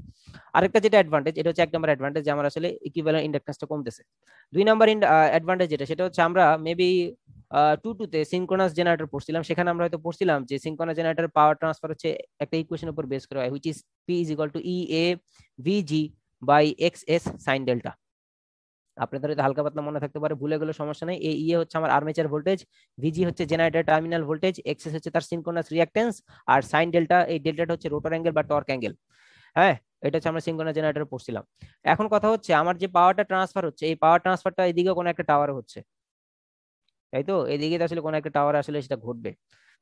আরেকটা যেটা অ্যাডভান্টেজ, এটা হচ্ছে এক নম্বর অ্যাডভান্টেজ যে আমার আসলে ইকুইভ্যালেন্ট ইন্ডাকটেন্সটা কমতেছে। দুই নম্বর অ্যাডভান্টেজ যেটা, সেটা হচ্ছে আমরা মেবি 2-2 তে সিনক্রোনাস জেনারেটর পড়ছিলাম, সেখানে আমরা হয়তো পড়ছিলাম যে সিনক্রোনাস জেনারেটর পাওয়ার ট্রান্সফার হচ্ছে একটা ইকুয়েশনের উপর বেস করে হয়, which is P is equal to EA VG by XS sin delta. আপনাদের হয়তো হালকা পাতলা মনে থাকতে পারে, ভুলে গেলে সমস্যা নেই। এই ইএ হচ্ছে আমার আর্মেচার ভোল্টেজ, ভিজি হচ্ছে জেনারেটর টার্মিনাল ভোল্টেজ, এক্সএস হচ্ছে তার সিনক্রোনাস রিঅ্যাকট্যান্স, আর সাইন ডেল্টা, এই ডেল্টাটা হচ্ছে রোটর অ্যাঙ্গেল বা টর্ক অ্যাঙ্গেল। হ্যাঁ, এটা হচ্ছে আমরা সিনক্রোনাস জেনারেটর পড়ছিলাম। এখন কথা হচ্ছে আমার যে পাওয়ারটা ট্রান্সফার হচ্ছে, এই পাওয়ার ট্রান্সফারটা এদিকে কোনো একটা টাওয়ারে হচ্ছে, তাই তো? এদিকে তো আসলে কোনো একটা টাওয়ারে আসলে সেটা ঘটবে।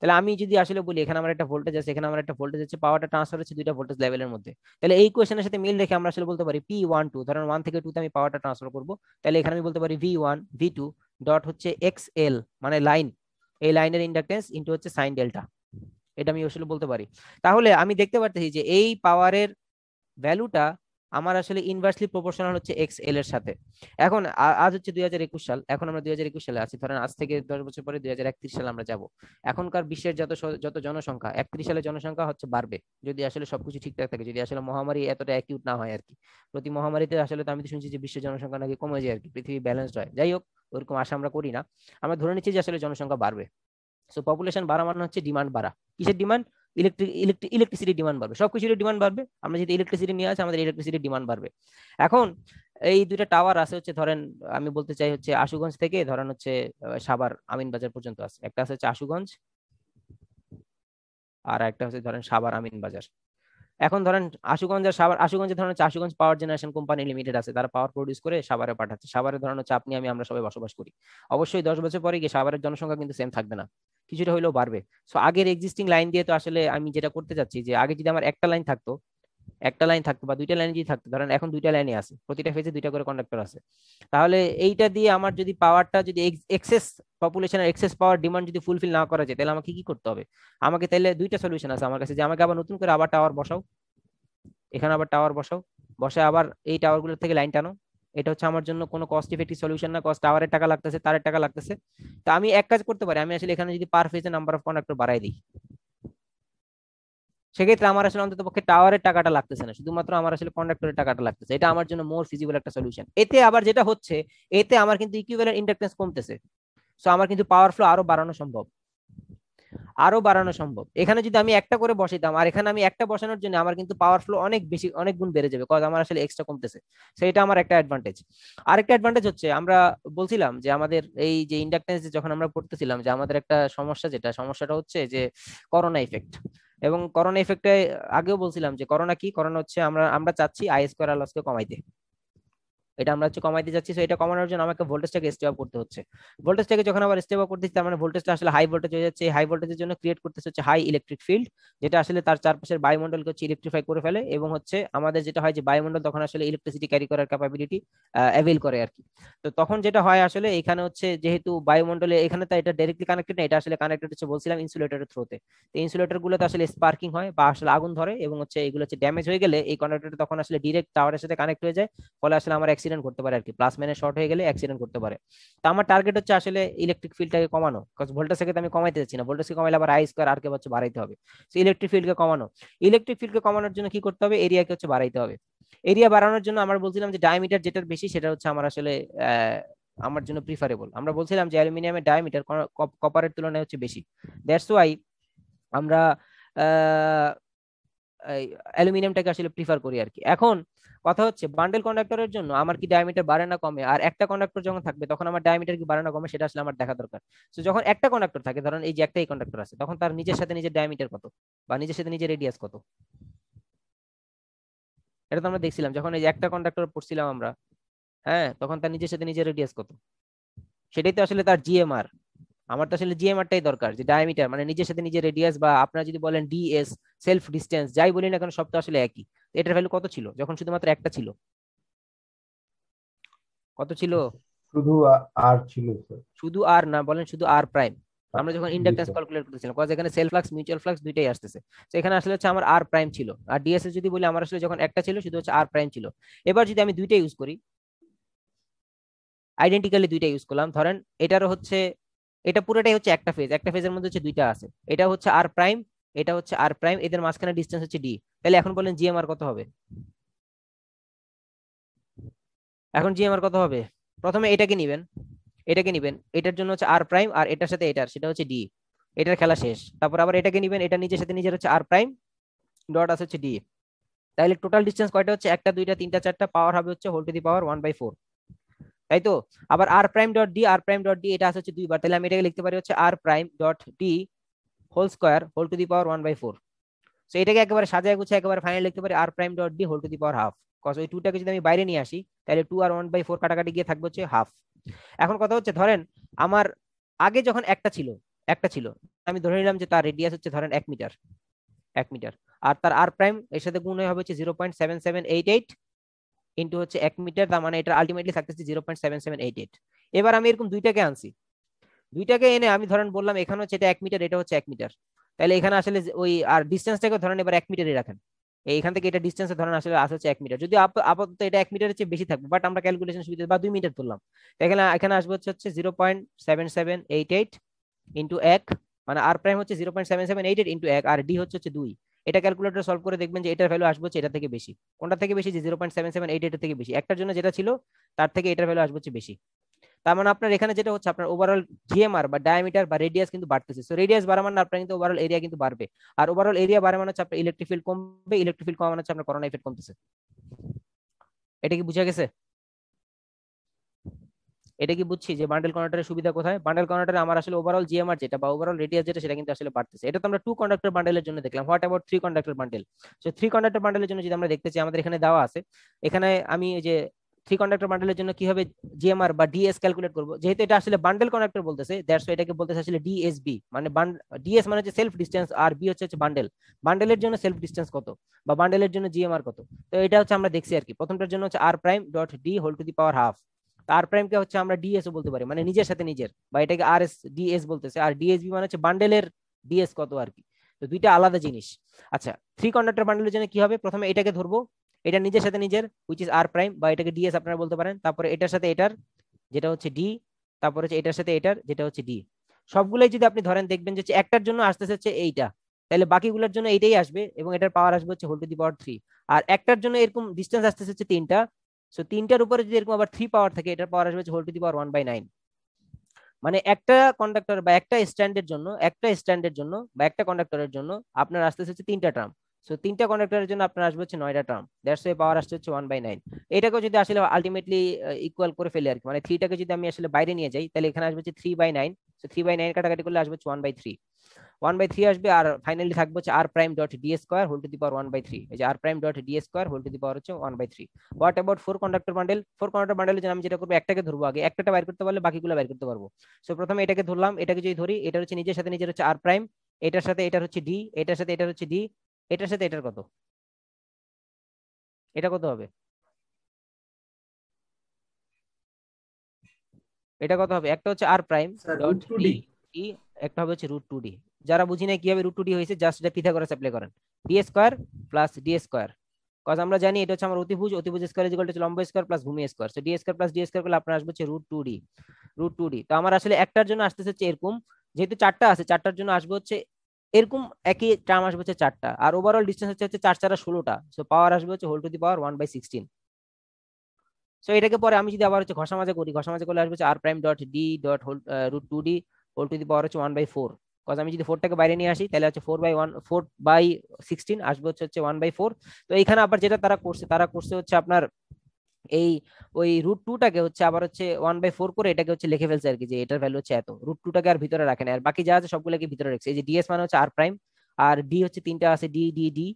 তাহলে আমি যদি আসলে বলি এখানে আমার একটা ভোল্টেজ আছে, এখানে আমার একটা ভোল্টেজ আছে, পাওয়ারটা ট্রান্সফার হচ্ছে দুইটা ভোল্টেজ লেভেলের মধ্যে, তাহলে এই কোয়েশনের সাথে মিল রেখে আমরা আসলে বলতে পারি P1 2, ধরেন 1 থেকে 2 তে আমি পাওয়ারটা ট্রান্সফার করব, তাহলে এখানে আমি বলতে পারি V1 V2 ডট হচ্ছে XL মানে লাইন, এই লাইনের ইন্ডাকটেন্স ইনটু হচ্ছে সাইন ডেল্টা। এটা আমি আসলে বলতে পারি। তাহলে আমি দেখতে পারতেছি যে এই পাওয়ারের ভ্যালুটা আমার আসলে ইনভার্সলি প্রপোর্শনাল হচ্ছে XL এর সাথে। এখন আজ হচ্ছে 2021 সাল, এখন আমরা 2021 সালে আছি, ধরেন আজ থেকে 10 বছর পরে 2031 সালে আমরা যাব। এখনকার বিশ্বের যত জনসংখ্যা, 31 সালে জনসংখ্যা হচ্ছে বাড়বে, যদি আসলে সবকিছু ঠিকঠাক থাকে, যদি আসলে মহামারী এতটা অ্যাকিউট না হয় আর কি। প্রতি মহামারীতে আসলে তো আমি তো শুনছি যে বিশ্বের জনসংখ্যা নাকি কমে যায় আর কি, পৃথিবী ব্যালেন্সড হয়। যাই হোক, ওরকম আশা আমরা করি না, আমরা ধরে নিচ্ছি যে আসলে জনসংখ্যা বাড়বে। সো পপুলেশন বাড়া মানে হচ্ছে ডিমান্ড বাড়া। কিসের ডিমান্ড? ইলেকট্রিসিটি ডিমান্ড বাড়বে, সবকিছুর ডিমান্ড বাড়বে। আমরা যদি ইলেকট্রিসিটি নিয়ে আসি, আমাদের ইলেকট্রিসিটি ডিমান্ড বাড়বে। এখন এই দুইটা টাওয়ার আছে হচ্ছে, ধরেন আমি বলতে চাই হচ্ছে আশুগঞ্জ থেকে ধরেন হচ্ছে সাভার আমিনবাজার পর্যন্ত আছে, একটা আছে হচ্ছে আশুগঞ্জ, আর একটা হচ্ছে ধরেন সাভার আমিনবাজার। এখন ধরেন আশুগঞ্জ আর সাভার, আশুগঞ্জে ধরেন হচ্ছে আশুগঞ্জ পাওয়ার জেনারেশন কোম্পানি লিমিটেড আছে, তারা পাওয়ার প্রডিউস করে সাভারে পাঠাচ্ছে। সাভারে ধরেন হচ্ছে আপনি আমি আমরা সবাই বসবাস করি। অবশ্যই 10 বছর পরে গিয়ে সাভারের জনসংখ্যা কিন্তু সেম থাকবে না, কিছুটা হলেও বাড়বে। সো আগের এক্সিস্টিং লাইন দিয়ে তো আসলে আমি যেটা করতে চাচ্ছি যে আগে যদি আমার একটা লাইন থাকতো বা দুইটা লাইন যদি থাকতো, ধরেন এখন দুইটা লাইনে আছে, প্রতিটা ফেজে দুইটা করে কন্ডাক্টর আছে, তাহলে এইটা দিয়ে আমার যদি পাওয়ারটা যদি এক্সেস পপুলেশনের এক্সেস পাওয়ার ডিমান্ড যদি ফুলফিল না করা যায়, তাহলে আমাকে কি করতে হবে? আমাকে তাহলে দুইটা সলিউশন আছে আমার কাছে, যে আমাকে আবার নতুন করে আবার টাওয়ার বসাও, এখানে আবার টাওয়ার বসাও, বসে আবার এই টাওয়ার গুলো থেকে লাইন টানো। এটা হচ্ছে আমার জন্য কোনো কস্ট ইফেক্টিভ সলিউশন না, কস্ট টাওয়ারের টাকা লাগতেছে, তারের টাকা লাগতেছে। তো আমি এক কাজ করতে পারি, আমি আসলে এখানে যদি পার ফেজে নাম্বার অফ কন্ডাক্টর বাড়াই দিই, সেক্ষেত্রে আমার আসলে অন্তত পক্ষে টাওয়ারের টাকাটা লাগতেছে না, শুধুমাত্র আমার আসলে কন্ডাক্টরের টাকাটা লাগতেছে। এটা আমার জন্য মোর ফিজিবল একটা সলিউশন। এতে আবার যেটা হচ্ছে, এতে আমার কিন্তু ইকুইভ্যালেন্ট ইন্ডাকটেন্স কমতেছে, সো আমার কিন্তু পাওয়ার ফ্লো আরো বাড়ানো সম্ভব, আরো বাড়ানো সম্ভব। এখানে যদি আমি একটা করে বসাইতাম, আর এখানে আমি একটা বসানোর জন্য আমার কিন্তু পাওয়ার ফ্লো অনেক বেশি, অনেক গুণ বেড়ে যাবে, কারণ আমার আসলে এক্সট্রা কমতেছে। সেটা আমার একটা অ্যাডভান্টেজ। আরেকটা অ্যাডভান্টেজ হচ্ছে, আমরা বলছিলাম যে আমাদের এই যে ইন্ডাকটেন্স যখন আমরা পড়তেছিলাম, যে আমাদের একটা সমস্যা, যেটা সমস্যাটা হচ্ছে যে করোনা ইফেক্ট। এবং করোনা ইফেক্টে আগেও বলছিলাম যে করোনা কি, করোনা হচ্ছে আমরা আমরা চাচ্ছি আই স্কোয়ার আর লসকে কমাইতে, এটা আমরা হচ্ছে কমাইতে যাচ্ছি। সো এটা কমানোর জন্য আমাকে ভোল্টেজটাকে স্টেপ আপ করতে হচ্ছে। ভোল্টেজটাকে যখন আবার স্টেপ আপ করতেছি, তার মানে ভোল্টেজটা আসলে হাই ভোল্টেজ হয়ে যাচ্ছে। হাই ভোল্টেজের জন্য ক্রিয়েট করতেছে হচ্ছে হাই ইলেকট্রিক ফিল্ড, যেটা আসলে তার চারপাশের বায়ুমণ্ডলকে হচ্ছে ইলেকট্রিফাই করে ফেলে, এবং হচ্ছে আমাদের যেটা হয় যে বায়ুমণ্ডল তখন আসলে ইলেকট্রিসিটি ক্যারি করার ক্যাপাবিলিটি অ্যাভেল করে আর কি। তো তখন যেটা হয় আসলে এখানে হচ্ছে, যেহেতু বায়ুমণ্ডলে এখানে তো এটা ডাইরেক্টলি কানেক্টেড না, এটা আসলে কানেক্টেড হচ্ছে বলছিলাম ইনসুলেটরের থ্রুতে। তো ইনসুলেটর গুলোতে আসলে স্পার্কিং হয় বা আসলে আগুন ধরে, এবং হচ্ছে এগুলো হচ্ছে ড্যামেজ হয়ে গেলে এই কন্ডাক্টরটা তখন আসলে ডিরেক্ট টাওয়ারের সাথে কানেক্ট হয়ে যায়, ফলে আসলে আমার অ্যাক্সিডেন্ট করতে পারে আর কি, প্লাস মাইনাস শর্ট হয়ে গেলে অ্যাক্সিডেন্ট করতে পারে। তো আমার টার্গেট হচ্ছে আসলে ইলেকট্রিক ফিল্ডটাকে কমানো, কারণ ভোল্টেজকে তো আমি কমাইতে যাচ্ছি না, ভোল্টেজকে কমাইলে আবার আই স্কয়ার আর কে হচ্ছে বাড়াইতে হবে। তো ইলেকট্রিক ফিল্ডকে কমানো, ইলেকট্রিক ফিল্ডকে কমানোর জন্য কি করতে হবে? এরিয়াকে হচ্ছে বাড়াইতে হবে। এরিয়া বাড়ানোর জন্য আমরা বলছিলাম যে ডায়ামিটার যেটার বেশি সেটা হচ্ছে আমার আসলে আমার জন্য প্রিফারেবল। আমরা বলছিলাম যে অ্যালুমিনিয়ামের ডায়ামিটার কপারের তুলনায় হচ্ছে বেশি, দ্যাটস ওয়াই আমরা অ্যালুমিনিয়ামটাকে আসলে প্রিফার করি আর কি। এখন কথা হচ্ছে বান্ডেল কন্ডাক্টরের জন্য আমার কি ডায়ামিটার বাড়ে না কমে? আর একটা কন্ডাক্টর যখন থাকবে তখন আমার ডায়ামিটার কি বাড়ে না কমে, সেটা আসলে আমার দেখা দরকার। তো যখন একটা কন্ডাক্টর থাকে, ধরেন এই যে একটাই কন্ডাক্টর আছে, তখন তার নিজের সাথে নিজের ডায়ামিটার কত, বা নিজের সাথে নিজের রেডিয়াস কত? এটা তো আমরা দেখছিলাম যখন এই যে একটা কন্ডাক্টর পড়ছিলাম আমরা, হ্যাঁ, তখন তার নিজের সাথে নিজের রেডিয়াস কত, সেটাই তো আসলে তার জিএমআর। আমার তো আসলে জিএমআরটাই দরকার, যে ডায়ামিটার মানে নিজের সাথে নিজের রেডিয়াস, বা আপনারা যদি বলেন ডিএস সেলফ ডিস্টেন্স, যাই বলি না কেন সব তো আসলে একই। এটার ভ্যালু কত ছিল যখন শুধুমাত্র একটা ছিল? কত ছিল? শুধু আর ছিল স্যার। শুধু আর না, বলেন শুধু আর প্রাইম। আমরা যখন জি ইন্ডাকটেন্স স্যার। ক্যালকুলেট করতেছিলাম, কজ এখানে সেলফ ফ্লাক্স মিউচুয়াল ফ্লাক্স দুইটাই আসতেছে। তো এখানে আসলে হচ্ছে আমার আর প্রাইম ছিল। আর ডিএস এ যদি বলি, আমার আসলে যখন একটা ছিল শুধু হচ্ছে আর প্রাইম ছিল। এবার যদি আমি দুইটা ইউজ করি, আইডেন্টিক্যালি দুইটা ইউজ করলাম, ধরেন এটারও হচ্ছে, এটা পুরোটাই হচ্ছে একটা ফেজ, একটা ফেজের মধ্যে হচ্ছে দুইটা আছে, এটা হচ্ছে আর প্রাইম, এটা হচ্ছে আর প্রাইম, এদের মাঝখানে ডিসটেন্স হচ্ছে ডি। তাহলে এখন বলেন জিএমআর কত হবে? এখন জিএমআর কত হবে? প্রথমে এটাকে নিবেন, এটাকে নিবেন, এটার জন্য হচ্ছে আর প্রাইম, আর এটার সাথে এটার সেটা হচ্ছে ডি। এটার খেলা শেষ। তারপর আবার এটাকে নিবেন, এটা নিজের সাথে নিজের হচ্ছে আর প্রাইম, ডট আছে হচ্ছে ডি। তাহলে টোটাল ডিসটেন্স কয়টা হচ্ছে? একটা, দুইটা, তিনটা, চারটা, পাওয়ার হবে হচ্ছে হোল টু দি পাওয়ার 1/4। তাই তো? আবার আর প্রাইম ডট ডি, আর প্রাইম ডট ডি এটা আছে হচ্ছে দুইবার, তাহলে আমি এটাকে লিখতে পারি হচ্ছে R prime dot D whole square whole to the power 1/4। So এটাকে একেবারে সাজায় গুছিয়ে একেবারে ফাইনাল লিখতে পারি R prime dot D whole to the power half. Cause ওই টুটাকে যদি আমি বাইরে নিয়ে আসি, তাহলে 2 আর 1/4 কাটাকাটি গিয়ে থাকবে হচ্ছে হাফ। এখন কথা হচ্ছে, ধরেন আমার আগে যখন একটা ছিল, আমি ধরে নিলাম যে তার রেডিয়াস হচ্ছে ধরেন 1 মিটার, 1 মিটার, আর তার আর প্রাইম এর সাথে গুণ হয়ে হবে হচ্ছে 0.7788 ইন্টু হচ্ছে 1 মিটার, তার মানে এটা আলটিমেটলি থাকতেছে 0.7788। এবার আমি এরকম দুইটাকে আনছি, দুইটাকে এনে আমি ধরেন বললাম এখানে হচ্ছে এটা 1 মিটার, এটা হচ্ছে 1 মিটার, তাহলে এখানে আসলে ওই আর ডিস্টেন্সটাকে ধরেন এবার 1 মিটারই রাখেন। এইখান থেকে এটা ডিস্টেন্স ধরেন আসলে আসে হচ্ছে 1 মিটার, যদি আপাতত এটা 1 মিটারের চেয়ে বেশি থাকবে, বাট আমরা ক্যালকুলেশন সুবিধা বা 2 মিটার ধরলাম। এখানে এখানে আসবে হচ্ছে 0.7788 ইন্টু 1, মানে আর প্রাইম হচ্ছে 0.7788 ইন্টু 1, আর ডি হচ্ছে 2। এটা ক্যালকুলেটর সলভ করে দেখবেন যে এটার ভ্যালু আসবে হচ্ছে এটা থেকে বেশি। কোনটা থেকে বেশি? যে 0.7788 থেকে বেশি, একটার জন্য যেটা ছিল তার থেকে এটার ভ্যালু আসবে হচ্ছে বেশি। তার মানে আপনার এখানে যেটা হচ্ছে, আপনার ওভারঅল জিএমআর বা ডায়ামিটার বা রেডিয়াস কিন্তু বাড়তেছে। সো রেডিয়াস বাড়া মানে আপনার কিন্তু ওভারঅল এরিয়া কিন্তু বাড়বে, আর ওভারঅল এরিয়া বাড়া মানে হচ্ছে আপনার ইলেকট্রিক ফিল্ড কমবে, ইলেকট্রিক ফিল্ড কমা মানে হচ্ছে আপনার করোনা ইফেক্ট কমতেছে। এটা কি বুঝা গেছে? এটা কি বুঝছি যে বান্ডেল কন্ডাক্টরের সুবিধা কোথায়? বান্ডেল কন্ডাক্টরে আমার আসলে ওভারঅল জিএমআর যেটা বা ওভারঅল রেডিয়াস যেটা, সেটা কিন্তু আসলে বাড়তেছে। এটা তো আমরা 2 কন্ডাক্টর বান্ডেলের জন্য দেখলাম। What about 3 conductor bundle? So 3 conductor বান্ডেলের জন্য যদি আমরা দেখতে চাই, আমাদের এখানে দেওয়া আছে, এখানে আমি এই যে 3 কন্ডাক্টর বান্ডেলের জন্য কি হবে জিএমআর বা ডিএস ক্যালকুলেট করব, যেহেতু এটা আসলে বান্ডেল কন্ডাক্টর বলতেছে, দ্যাটস ওয়াই এটাকে বলতেছে আসলে ডিএসবি, মানে ডিএস মানে হচ্ছে সেলফ ডিসটেন্স, আর বি হচ্ছে বান্ডেল। বান্ডেলের জন্য সেলফ ডিসটেন্স কত বা বান্ডেলের জন্য জিএমআর কত, তো এটা হচ্ছে আমরা দেখছি আর কি। প্রথমটার জন্য হচ্ছে R prime dot D whole to the power half. R প্রাইমকে হচ্ছে আমরা ডিএস ও বলতে পারি, মানে নিজের সাথে নিজের, বা এটাকে আর এস ডিএস বলতেছে, আর ডিএসবি মানে হচ্ছে বান্ডেলের ডিএস কত আর কি। তো দুইটা আলাদা জিনিস। আচ্ছা, 3 কন্ডাক্টর বান্ডেলের জন্য কি হবে? প্রথমে এটাকে ধরবো, এটা নিজের সাথে নিজের হুইচ ইজ আর প্রাইম, বা এটাকে ডিএস আপনারা বলতে পারেন। তারপরে এটার সাথে এটার যেটা হচ্ছে ডি, তারপরে হচ্ছে এটার সাথে এটার যেটা হচ্ছে ডি। সবগুলোই যদি আপনি ধরেন দেখবেন যে একটার জন্য আসতেছে হচ্ছে এইটা, তাহলে বাকিগুলোর জন্য এইটাই আসবে, এবং এটার পাওয়ার আসবে হচ্ছে হোল টু দি পাওয়ার 3। আর একটার জন্য এরকম ডিস্টেন্স আসতেছে হচ্ছে 3টা, সো 3টার উপরে যদি এরকম আবার 3 পাওয়ার থাকে, এটার পাওয়ার আসবে হচ্ছে হোল টু দি পাওয়ার 1/9। মানে একটা কন্ডাক্টর বা একটা স্ট্যান্ডের জন্য, বা একটা কন্ডাক্টরের জন্য আপনার আসতেছে হচ্ছে 3টা টার্ম। সো 3টা কন্ডাক্টরের জন্য আপনার আসবে হচ্ছে 9টা টার্ম, দ্যাটস ওয়াই পাওয়ার আসছে হচ্ছে 1/9। এটাকেও যদি আসলে আলটিমেটলি ইকুয়াল করে ফেলে আর কি, মানে 3টাকে যদি আমি আসলে বাইরে নিয়ে যাই, তাহলে এখানে আসবে হচ্ছে 3/9। সো 3/9 কাটাকাটি করলে আসবে হচ্ছে 1/3, 1/3 আসবে। আর ফাইনালি থাকবে হচ্ছে R prime dot D square whole to the power 1/3। এই যে R prime dot D square whole to the power হচ্ছে 1/3। What about 4 conductor bundle? 4 conductor বান্ডেলের জন্য আমি যেটা করবো, একটাকে ধরবো আগে, একটাটা বাইর করতে পারলে বাকিগুলো বাইর করতে পারবো। সো প্রথমে এটাকে ধরলাম, এটাকে যদি ধরি, এটা হচ্ছে নিজের সাথে নিজের হচ্ছে আর প্রাইম, এটার সাথে এটার হচ্ছে ডি, এটার সাথে এটার হচ্ছে ডি, এটার সাথে এটার কত, এটা কত হবে? এটা কত হবে? একটা হচ্ছে R prime sir dot root two D, D. একটা হবে হচ্ছে √2d। যারা বুঝি না কিভাবে √2d হয়েছে, জাস্ট এটা পিথাগোরাস অ্যাপ্লাই করেন, D square plus D square. Cause আমরা জানি এটা হচ্ছে আমার অতিভুজ, অতিভুজ স্কয়ার ইজ ইকুয়াল টু লম্ব স্কয়ার প্লাস ভূমি square. So D square plus D square করলে আপনার আসবে হচ্ছে √2d। তো আমার আসলে একটার জন্য আসতেছে হচ্ছে এরকম, যেহেতু চারটা আছে, চারটার জন্য আসবে হচ্ছে এরকম একই টার্ম আসবে হচ্ছে চারটা, আর ওভারঅল ডিসটেন্স হচ্ছে 4×4=16টা। সো পাওয়ার আসবে হচ্ছে whole to the power 1/16। So এটাকে পরে আমি যদি আবার হচ্ছে ঘষামাজা করি, ঘষামাজা করলে আসবে হচ্ছে R prime dot D dot whole √2d whole to the power হচ্ছে 1/4। কজ আমি যদি 4টাকে বাইরে নিয়ে আসি, তাহলে হচ্ছে 4/16 আসবে হচ্ছে 1/4। তো এইখানে আবার যেটা তারা করছে হচ্ছে আপনার এই ওই √2টাকে হচ্ছে আবার হচ্ছে 1/4 করে এটাকে হচ্ছে লিখে ফেলছে আর কি, যে এটার ভ্যালু হচ্ছে এত। √2টাকে আর ভিতরে রাখেন, আর বাকি যা আছে সবগুলোকে ভিতরে রাখছে। এই যে ডিএস মানে হচ্ছে আর প্রাইম, আর ডি হচ্ছে 3টা আছে, D D D,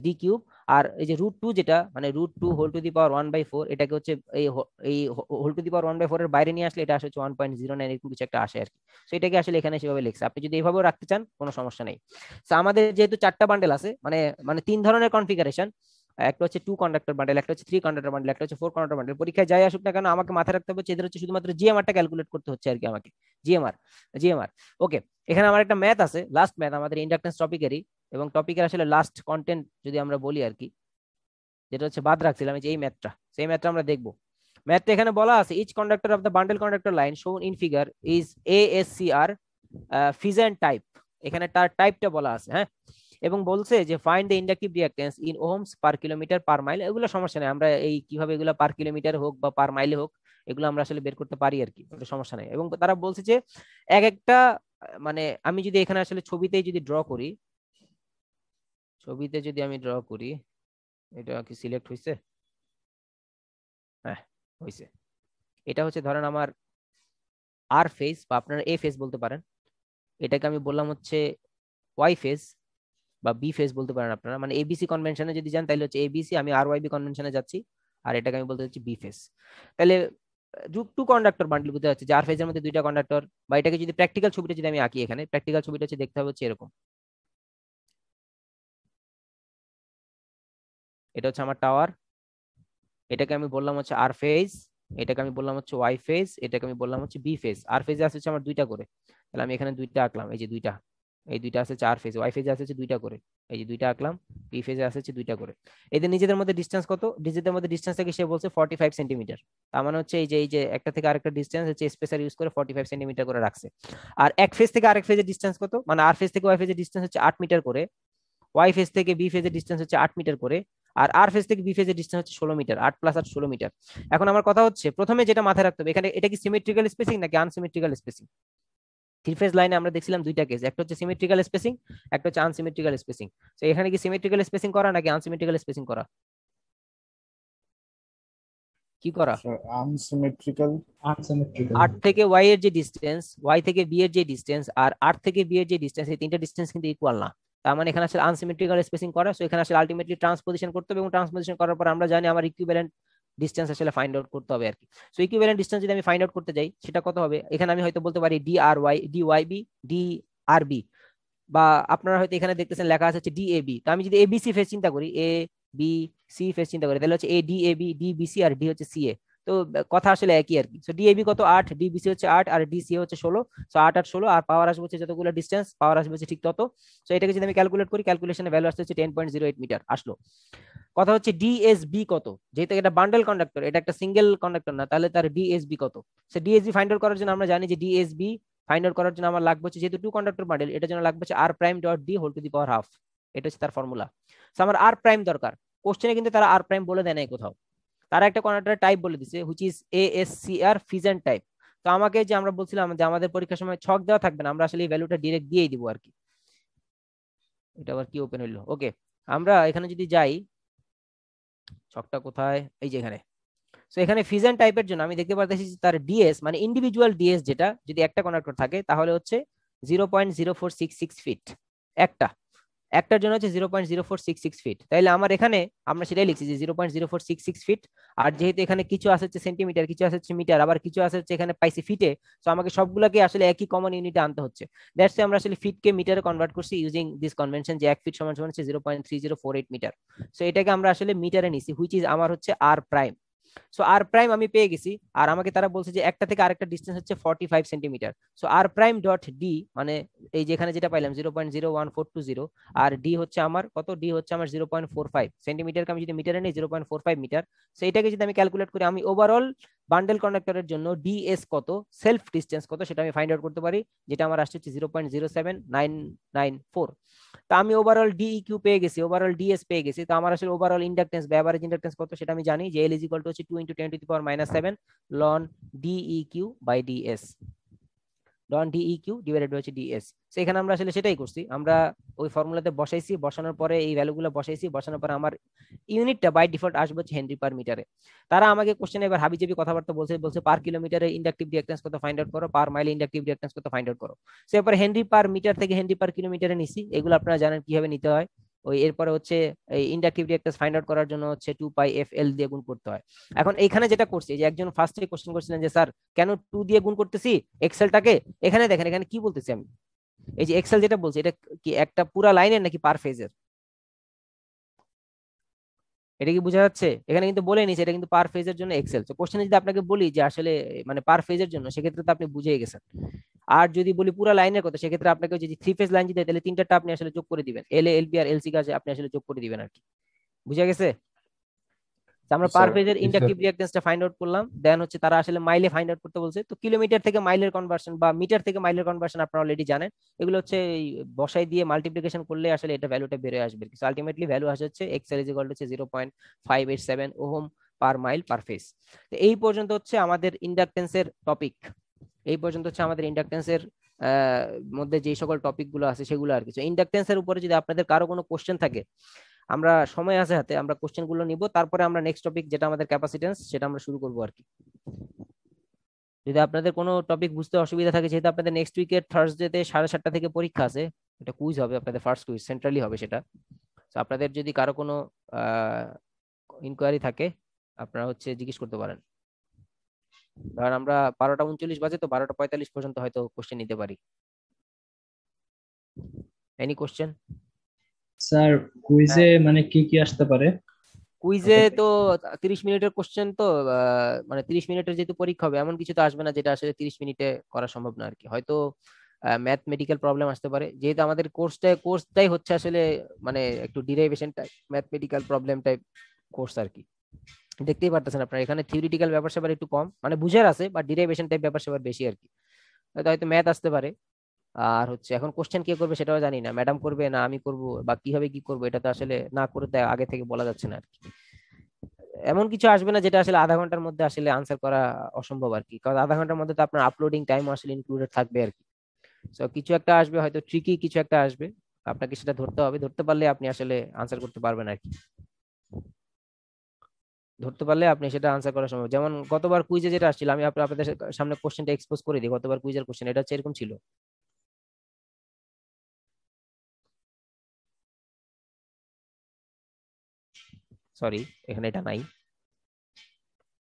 D cube. আর এই যে √2 যেটা মানে √2 হোল টু দি পাওয়ার 1/4, এটাকে হচ্ছে এই হোল টু দি পাওয়ার 1/4 এর বাইরে নিয়ে আসলে এটা আসে হচ্ছে 1.09 এরকম কিছু একটা আসে আর কি। তো এটাকে আসলে এখানে সেভাবে লিখছে, আপনি যদি এইভাবেও রাখতে চান কোনো সমস্যা নেই। তো আমাদের যেহেতু 4টা বান্ডেল আছে, মানে মানে 3 ধরনের কনফিগারেশন, একটা হচ্ছে 2 কন্ডাক্টর বান্ডেল, একটা হচ্ছে 3 কন্ডাক্টর বান্ডেল, একটা হচ্ছে 4 কন্ডাক্টর বান্ডেল। পরীক্ষায় যাই আসুক না কেন আমাকে মাথায় রাখতে হবে এদের হচ্ছে শুধুমাত্র জিএমআরটা ক্যালকুলেট করতে হচ্ছে আর কি আমাকে, জিএমআর জিএমআর। ওকে, এখানে আমার একটা ম্যাথ আছে, লাস্ট ম্যাথ আমাদের ইন্ডাকটেন্স টপিকেরই, এবং টপিকের আসলে লাস্ট কন্টেন্ট যদি আমরা বলি আর কি, যেটা হচ্ছে বাদ রাখছিলাম যে এই ম্যাথটা, সেই ম্যাথটা আমরা দেখবো। ম্যাথটা এখানে বলা আছে each conductor of the bundle conductor line shown in figure is ASCR pheasant type, এখানে তার টাইপটা বলা আছে। হ্যাঁ, এবং বলছে যে find the inductive reactance in ohms per kilometre per mile. এগুলো সমস্যা নেই, আমরা এই কিভাবে এগুলো পার কিলোমিটার হোক বা পার মাইলে হোক এগুলো আমরা আসলে বের করতে পারি আর কি, ওটা সমস্যা নেই। এবং তারা বলছে যে এক একটা মানে আমি যদি এখানে আসলে ছবিতে যদি ড্র করি, ছবিতে যদি আমি ড্র করি, এটা কি সিলেক্ট হয়েছে? হ্যাঁ হয়েছে। এটা হচ্ছে ধরেন আমার আর ফেজ বা আপনারা এ ফেজ বলতে পারেন, এটাকে আমি বললাম হচ্ছে ওয়াই ফেজ বা বি ফেজ বলতে পারেন আপনারা, মানে এবিসি কনভেনশনে যদি যান তাহলে হচ্ছে এবিসি, আমি আর ওয়াইবি কনভেনশনে যাচ্ছি, আর এটাকে আমি বলতে চাচ্ছি বি ফেজ। তাহলে টু কন্ডাক্টর বান্ডেল বুঝতে যাচ্ছে যে আর ফেজের মধ্যে 2টা কন্ডাক্টর, বা এটাকে যদি প্র্যাকটিক্যাল ছবিটা যদি আমি আঁকি, এখানে প্র্যাকটিক্যাল ছবিটা হচ্ছে দেখতে হবে হচ্ছে এরকম, এটা হচ্ছে আমার টাওয়ার, এটাকে আমি বললাম হচ্ছে আর ফেজ, এটাকে আমি বললাম হচ্ছে ওয়াই ফেজ, এটাকে আমি বললাম হচ্ছে বি ফেজ। আর ফেজে আছে হচ্ছে আমার 2টা করে, তাহলে আমি এখানে 2টা আঁকলাম, এই যে 2টা, এই 2টা আছে চার ফেজ, ওয়াই ফেজে আছে হচ্ছে 2টা করে, এই যে 2টা আঁকলাম, বি ফেজে আছে হচ্ছে 2টা করে। এদের নিজেদের মধ্যে ডিস্টেন্স কত? নিজেদের মধ্যে ডিস্টেন্স থেকে সে বলছে 45 সেন্টিমিটার। তার মানে হচ্ছে এই যে একটা থেকে আরেকটা ডিস্টেন্স হচ্ছে স্পেসার ইউজ করে 45 সেন্টিমিটার করে রাখছে। আর এক ফেজ থেকে আরেক ফেজের ডিস্টেন্স কত, মানে আর ফেজ থেকে ওয়াই ফেজের ডিস্টেন্স হচ্ছে 8 মিটার করে, ওয়াই ফেজ থেকে বি ফেজের ডিস্টেন্স হচ্ছে 8 মিটার করে, আর আর ফেজ থেকে বি ফেজের ডিস্টেন্স হচ্ছে 16 মিটার, 8 + 8 16 মিটার। এখন আমার কথা হচ্ছে প্রথমে যেটা মাথায় রাখতে হবে এখানে, এটা কি সিমেট্রিক্যাল স্পেসিং নাকি আনসিমেট্রিক্যাল স্পেসিং? থ্রি ফেজ লাইনে আমরা দেখছিলাম 2টা কেস, একটা হচ্ছে সিমেট্রিক্যাল স্পেসিং, একটা হচ্ছে আনসিমেট্রিক্যাল স্পেসিং। তো এখানে কি সিমেট্রিক্যাল স্পেসিং করা নাকি আনসিমেট্রিক্যাল স্পেসিং করা? কি করা? আনসিমেট্রিক্যাল। আনসিমেট্রিক্যাল। 8 থেকে ওয়াই এর যে ডিস্টেন্স, ওয়াই থেকে বি এর যে ডিস্টেন্স, আর 8 থেকে বি এর যে ডিস্টেন্স, এই 3টা ডিস্টেন্স কিন্তু ইকুয়াল না। তার মানে এখানে আসলে আনসিমেট্রিক্যাল স্পেসিং করা, সো এখানে আসলে আলটিমেটলি ট্রান্সপোজিশন করতে হবে, এবং ট্রান্সপোজিশন করার পর আমরা জানি আমার ইকুইভ্যালেন্ট ডিস্টেন্স আসলে ফাইন্ড আউট করতে হবে আর কি। সো ইকুইভ্যালেন্ট ডিস্টেন্স যদি আমি ফাইন্ড আউট করতে যাই সেটা কত হবে, এখানে আমি হয়তো বলতে পারি D R Y, D Y B, D R B, বা আপনারা হয়তো এখানে দেখতেছেন লেখা আছে ডি এ বি। তো আমি যদি এবিসি ফেজ চিন্তা করি, এ বি সি ফেজ চিন্তা করি, তাহলে হচ্ছে A D A B, D B C, আর ডি হচ্ছে সি এ। তো কথা আসলে একই আর কি। সো ডিএবি কত 8, ডিবিসি হচ্ছে 8, আর ডিসি হচ্ছে 16। সো 8 8 16, আর পাওয়ার আসবে হচ্ছে যতগুলো ডিস্টেন্স, পাওয়ার আসবে হচ্ছে ঠিক তত। সো এটাকে যদি আমি ক্যালকুলেট করি, ক্যালকুলেশনে ভ্যালু আসছে হচ্ছে 10.08 মিটার আসলো। কথা হচ্ছে ডিএসবি কত, যেহেতু এটা বান্ডেল কন্ডাক্টর, এটা একটা সিঙ্গেল কন্ডাক্টর না, তাহলে তার ডিএসবি কত? সো ডিএসবি ফাইন্ড আউট করার জন্য আমরা জানি যে ডিএসবি ফাইন্ড আউট করার জন্য আমার লাগবে হচ্ছে, যেহেতু 2 কন্ডাক্টর বান্ডেল, এটার জন্য লাগবে হচ্ছে R prime dot D whole to the power half. এটা হচ্ছে তার ফর্মুলা। সো আমার আর প্রাইম দরকার, কোশ্চেনে কিন্তু তারা আর প্রাইম বলে দেয় নাই কোথাও, তারা একটা কন্ডাক্টরের টাইপ বলে দিছে which is ASCR pheasant type. তো আমাকে যে আমরা বলছিলাম যে আমাদের পরীক্ষার সময় ছক দেওয়া থাকবে না, আমরা আসলে এই ভ্যালুটা ডিরেক্ট দিয়েই দিব আর কি। এটা আবার কি ওপেন হইলো? ওকে, আমরা এখানে যদি যাই, ছকটা কোথায়, এই যে এখানে। সো এখানে ফিজেন্ট টাইপের জন্য আমি দেখতে পাচ্ছি তার ডিএস মানে ইন্ডিভিজুয়াল ডিএস যেটা যদি একটা কন্ডাক্টর থাকে তাহলে হচ্ছে 0.0466 ফিট, একটা একটার জন্য হচ্ছে 0.0466 ফিট। তাইলে আমার এখানে আমরা সেটাই লিখছি যে 0.0466 ফিট। আর যেহেতু এখানে কিছু আছে হচ্ছে সেন্টিমিটার, কিছু আছে হচ্ছে মিটার, আবার কিছু আছে হচ্ছে এখানে পাইছি ফিটে, তো আমাকে সবগুলোকে আসলে একই কমন ইউনিটে আনতে হচ্ছে। দ্যাটস আমরা আসলে ফিটকে মিটারে কনভার্ট করছি ইউজিং দিস কনভেনশন যে 1 ফিট সমান সমান হচ্ছে 0.3048 মিটার। সো এটাকে আমরা আসলে মিটারে নিছি, হুইচ ইজ আমার হচ্ছে আর প্রাইম। সো আর প্রাইম আমি পেয়ে গেছি, আর আমাকে তারা বলছে যে একটা থেকে আরেকটা ডিস্টেন্স হচ্ছে 45 সেন্টিমিটার। সো আর প্রাইম ডট ডি মানে এই যেখানে যেটা পাইলাম 0.01420, আর ডি হচ্ছে আমার কত, ডি হচ্ছে আমার 0.45 সেন্টিমিটারকে আমি যদি মিটারে নিই 0.45 মিটার। সো এটাকে যদি আমি ক্যালকুলেট করি, আমি ওভারঅল বান্ডেল কন্ডাক্টরের জন্য ডিএস কত, সেলফ ডিস্টেন্স কত, সেটা আমি ফাইন্ড আউট করতে পারি, যেটা আমার আসছে হচ্ছে 0.07994। তো আমি ওভারঅল ডিইকিউ পেয়ে গেছি, ওভারঅল ডিএস পেয়ে গেছি। তো আমার আসলে ওভারঅল ইন্ডাকটেন্স বা এভারেজ ইন্ডাকটেন্স কত সেটা আমি জানি যে এল ইজ ইকুয়াল টু হচ্ছে 2 × 10⁻⁷ ln DEQ by DS, ln DEQ divided হচ্ছে ডিএস। সো এখানে আমরা আসলে সেটাই করছি, আমরা ওই ফর্মুলাতে বসাইছি, বসানোর পরে এই ভ্যালুগুলো বসাইছি, বসানোর পরে আমার ইউনিটটা বাই ডিফল্ট আসবে হচ্ছে হেনরি পার মিটারে। তারা আমাকে কোশ্চেনে এবার হাবিজাবি কথাবার্তা বলছে পার কিলোমিটারে ইন্ডাকটিভ রিঅ্যাকট্যান্স কত ফাইন্ড আউট করো, পার মাইলে ইন্ডাকটিভ রিঅ্যাকট্যান্স কত ফাইন্ড আউট করো। সো এরপর হেনরি পার মিটার থেকে হেনরি পার কিলোমিটারে নিছি, এগুলো আপনারা জানেন কিভাবে নিতে হয়, ওই এরপরে হচ্ছে এই ইন্ডাকটিভ রিঅ্যাক্ট্যান্স ফাইন্ড আউট করার জন্য হচ্ছে 2πfl দিয়ে গুণ করতে হয়। এখন এইখানে যেটা করছে, যে একজন ফার্স্টে কোশ্চেন করছিলেন যে স্যার কেন 2 দিয়ে গুণ করতেছি এক্সেলটাকে, এখানে দেখেন এখানে কি বলতেছি আমি, এই যে এক্সেল যেটা বলছে এটা কি একটা পুরা লাইনের নাকি পার ফেজের, এটা কি বোঝা যাচ্ছে? এখানে কিন্তু বলে নিছে এটা কিন্তু পার ফেজের জন্য এক্সেল। তো কোশ্চেনে যদি আপনাকে বলি যে আসলে মানে পার ফেজের জন্য, সেক্ষেত্রে তো আপনি বুঝেই গেছেন। আর যদি বলি পুরো লাইনের কথা, সেক্ষেত্রে আপনাকে যদি 3 ফেজ লাইন যদি দেয়, তাহলে তিনটা আপনি আসলে যোগ করে দিবেন, এল A L B R L C কাজে আপনি আসলে যোগ করে দিবেন আর কি। বুঝা গেছে? তো আমরা পার স্যার ফেজের জি স্যার ইন্ডাকটিভ রিঅ্যাকট্যান্সটা ফাইন্ড আউট করলাম, দেন হচ্ছে তারা আসলে মাইলে ফাইন্ড আউট করতে বলছে। তো কিলোমিটার থেকে মাইলের কনভার্সন বা মিটার থেকে মাইলের কনভার্সন আপনারা অলরেডি জানেন, এগুলো হচ্ছে এই বসাই দিয়ে মাল্টিপ্লিকেশন করলে আসলে এটা ভ্যালুটা বের হয়ে আসবে। সো আলটিমেটলি ভ্যালু আসে হচ্ছে XL is equal two 0.587 ohm per mile per phase. তো এই পর্যন্ত হচ্ছে আমাদের ইন্ডাকটেন্সের টপিক, এই পর্যন্ত হচ্ছে আমাদের ইন্ডাকটেন্সের মধ্যে যে সকল টপিক গুলো আছে সেগুলো আর কিছু। ইন্ডাকটেন্সের উপরে যদি আপনাদের কারো কোনো কোশ্চেন থাকে, আমরা সময় আছে হাতে, আমরা কোশ্চেন গুলো নিব, তারপরে আমরা নেক্সট টপিক যেটা আমাদের ক্যাপাসিটেন্স সেটা আমরা শুরু করবো আর কি। যদি আপনাদের কোনো টপিক বুঝতে অসুবিধা থাকে, যেহেতু আপনাদের নেক্সট উইকের থার্সডেতে 7:30 থেকে পরীক্ষা আছে, এটা কুইজ হবে আপনাদের, ফার্স্ট কুইজ সেন্ট্রালি হবে সেটা। তো আপনাদের যদি কারো কোনো ইনকোয়ারি থাকে আপনারা হচ্ছে জিজ্ঞেস করতে পারেন। কারণ আমরা 12টা 39 বাজে, তো 12টা 45 পর্যন্ত হয়তো কোশ্চেন নিতে পারি। Any question? স্যার কুইজে মানে কি কি আসতে পারে? কুইজে তো 30 মিনিটের কোশ্চেন, তো মানে 30 মিনিটের যেহেতু পরীক্ষা হবে, এমন কিছু তো আসবে না যেটা আসলে 30 মিনিটে করা সম্ভব না আর কি। হয়তো ম্যাথমেটিক্যাল প্রবলেম আসতে পারে, যেহেতু আমাদের কোর্সটাই হচ্ছে আসলে মানে একটু derivation type mathematical problem type course আর কি। দেখতেই পারতেছেন আপনারা এখানে থিওরিটিক্যাল ব্যাপার স্যাপার একটু কম, মানে বুঝার আছে, বা ডিরাইভেশন টাইপ ব্যাপার স্যাপার বেশি আর কি। হয়তো ম্যাথ আসতে পারে। আর হচ্ছে এখন কোশ্চেন কে করবে সেটাও জানি না, ম্যাডাম করবে না আমি করব, বা কিভাবে কি করবো এটা তো আসলে না করে দেয় আগে থেকে বলা যাচ্ছে না আর কি। এমন কিছু আসবে না যেটা আসলে আধা ঘন্টার মধ্যে আসলে আনসার করা অসম্ভব আর কি, কারণ আধা ঘন্টার মধ্যে তো আপনার আপলোডিং টাইম আসলে ইনক্লুডেড থাকবে আর কি। তো কিছু একটা আসবে, হয়তো ট্রিকি কিছু একটা আসবে, আপনাকে সেটা ধরতে হবে, ধরতে পারলে আপনি আসলে আনসার করতে পারবেন আর কি। ধরতে পারলে আপনি সেটা আনসার করা সম্ভব। যেমন গতবার কুইজে যেটা আসছিল, আমি আপনাদের সামনে কোশ্চেনটা এক্সপোজ করে দিই, গতবার কুইজের কোশ্চেন এটা হচ্ছে এরকম ছিল। সরি, এখানে এটা নাই।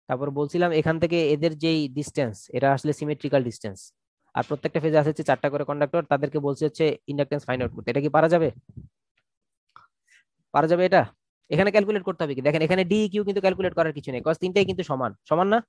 তারপর বলছিলাম এখান থেকে এদের যেই ডিস্টেন্স, এটা আসলে সিমেট্রিক্যাল ডিস্টেন্স, আর প্রত্যেকটা ফেজে আছে হচ্ছে 4টা করে কন্ডাক্টর, তাদেরকে বলছে হচ্ছে ইন্ডাকটেন্স ফাইন্ড আউট করতে। এটা কি পারা যাবে? পারা যাবে এটা? এখানে ক্যালকুলেট করতে হবে কি, দেখেন এখানে ডি কিউ কিন্তু ক্যালকুলেট করার কিছু নেই, কজ তিনটাই কিন্তু সমান সমান না।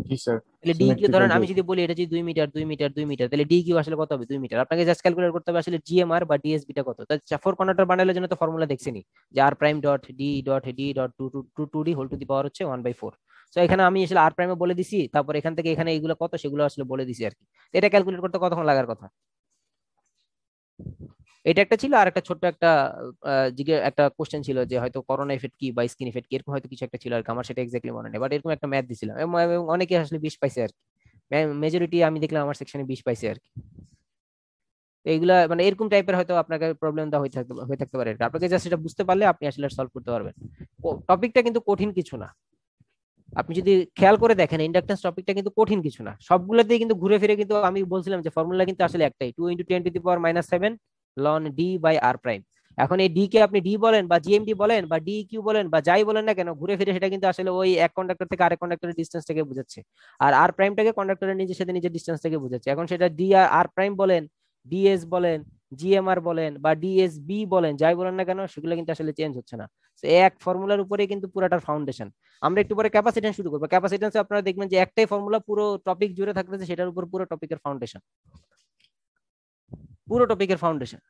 জি স্যার তাহলে ডি কিউ সিমেট্রিক্যাল ধরেন আমি যদি বলি এটা যদি 2 মিটার 2 মিটার 2 মিটার, তাহলে ডি কিউ আসলে কত হবে? 2 মিটার। আপনাকে জাস্ট ক্যালকুলেট করতে হবে আসলে জিএমআর বা ডিএসবি টা কত। তাই 4 কন্ডাক্টর বান্ডেলের জন্য তো ফর্মুলা দেখছেনি, যে R prime dot D dot D dot two two two D whole to the power হচ্ছে 1/4। তো এখানে আমি আসলে আর প্রাইমে বলে দিছি, তারপর এখান থেকে এখানে এগুলো কত সেগুলো আসলে বলে দিছি আর কি। তো এটা ক্যালকুলেট করতে কতক্ষণ লাগার কথা? এটা একটা ছিল, আর একটা ছোট্ট একটা একটা কোশ্চেন ছিল যে হয়তো করোনা ইফেক্ট কি বা স্কিন ইফেক্ট কি, এরকম হয়তো কিছু একটা ছিল আর কি, আমার সেটা এক্স্যাক্টলি মনে নেই, বাট এরকম একটা ম্যাথ দিছিলাম এবং অনেকে আসলে 20 পাইছে আর কি। মেজরিটি আমি দেখলাম আমার সেকশনে 20 পাইছে আর কি। তো এইগুলা মানে এরকম টাইপের হয়তো আপনাকে প্রবলেম দা হয়ে থাকতে পারে আর কি। আপনাকে জাস্ট এটা বুঝতে পারলে আপনি আসলে সলভ করতে পারবেন। টপিকটা কিন্তু কঠিন কিছু না, আপনি যদি খেয়াল করে দেখেন ইন্ডাকটেন্স টপিকটা কিন্তু কঠিন কিছু না, সবগুলোতেই কিন্তু ঘুরে ফিরে কিন্তু আমি বলছিলাম যে ফর্মুলা কিন্তু আসলে একটাই, 2 × 10⁻⁷ লন ডি বাই আর প্রাইম। এখন এই ডি কে আপনি ডি বলেন বা জিএমডি বলেন বা ডি কিউ বলেন বা যাই বলেন না কেন, ঘুরে ফিরে সেটা কিন্তু আসলে ওই এক কন্ডাক্টর থেকে আরেক কন্ডাক্টরের ডিস্টেন্স থেকে বোঝাচ্ছে, আর আর প্রাইমটাকে কন্ডাক্টরের নিজের সাথে নিজের ডিস্টেন্স থেকে বোঝাচ্ছে। এখন সেটা ডি আর আর প্রাইম বলেন, ডিএস বলেন, জিএমআর বলেন বা ডিএসবি বলেন, যাই বলেন না কেন সেগুলো কিন্তু আসলে চেঞ্জ হচ্ছে না। এক ফর্মুলার উপরে কিন্তু পুরাটার ফাউন্ডেশন। আমরা একটু পরে ক্যাপাসিটেন্স শুরু করবো, ক্যাপাসিটেন্সে আপনারা দেখবেন যে একটাই ফর্মুলা পুরো টপিক জুড়ে থাকতেছে, সেটার উপর পুরো টপিকের ফাউন্ডেশন, পুরো টপিকের ফাউন্ডেশন।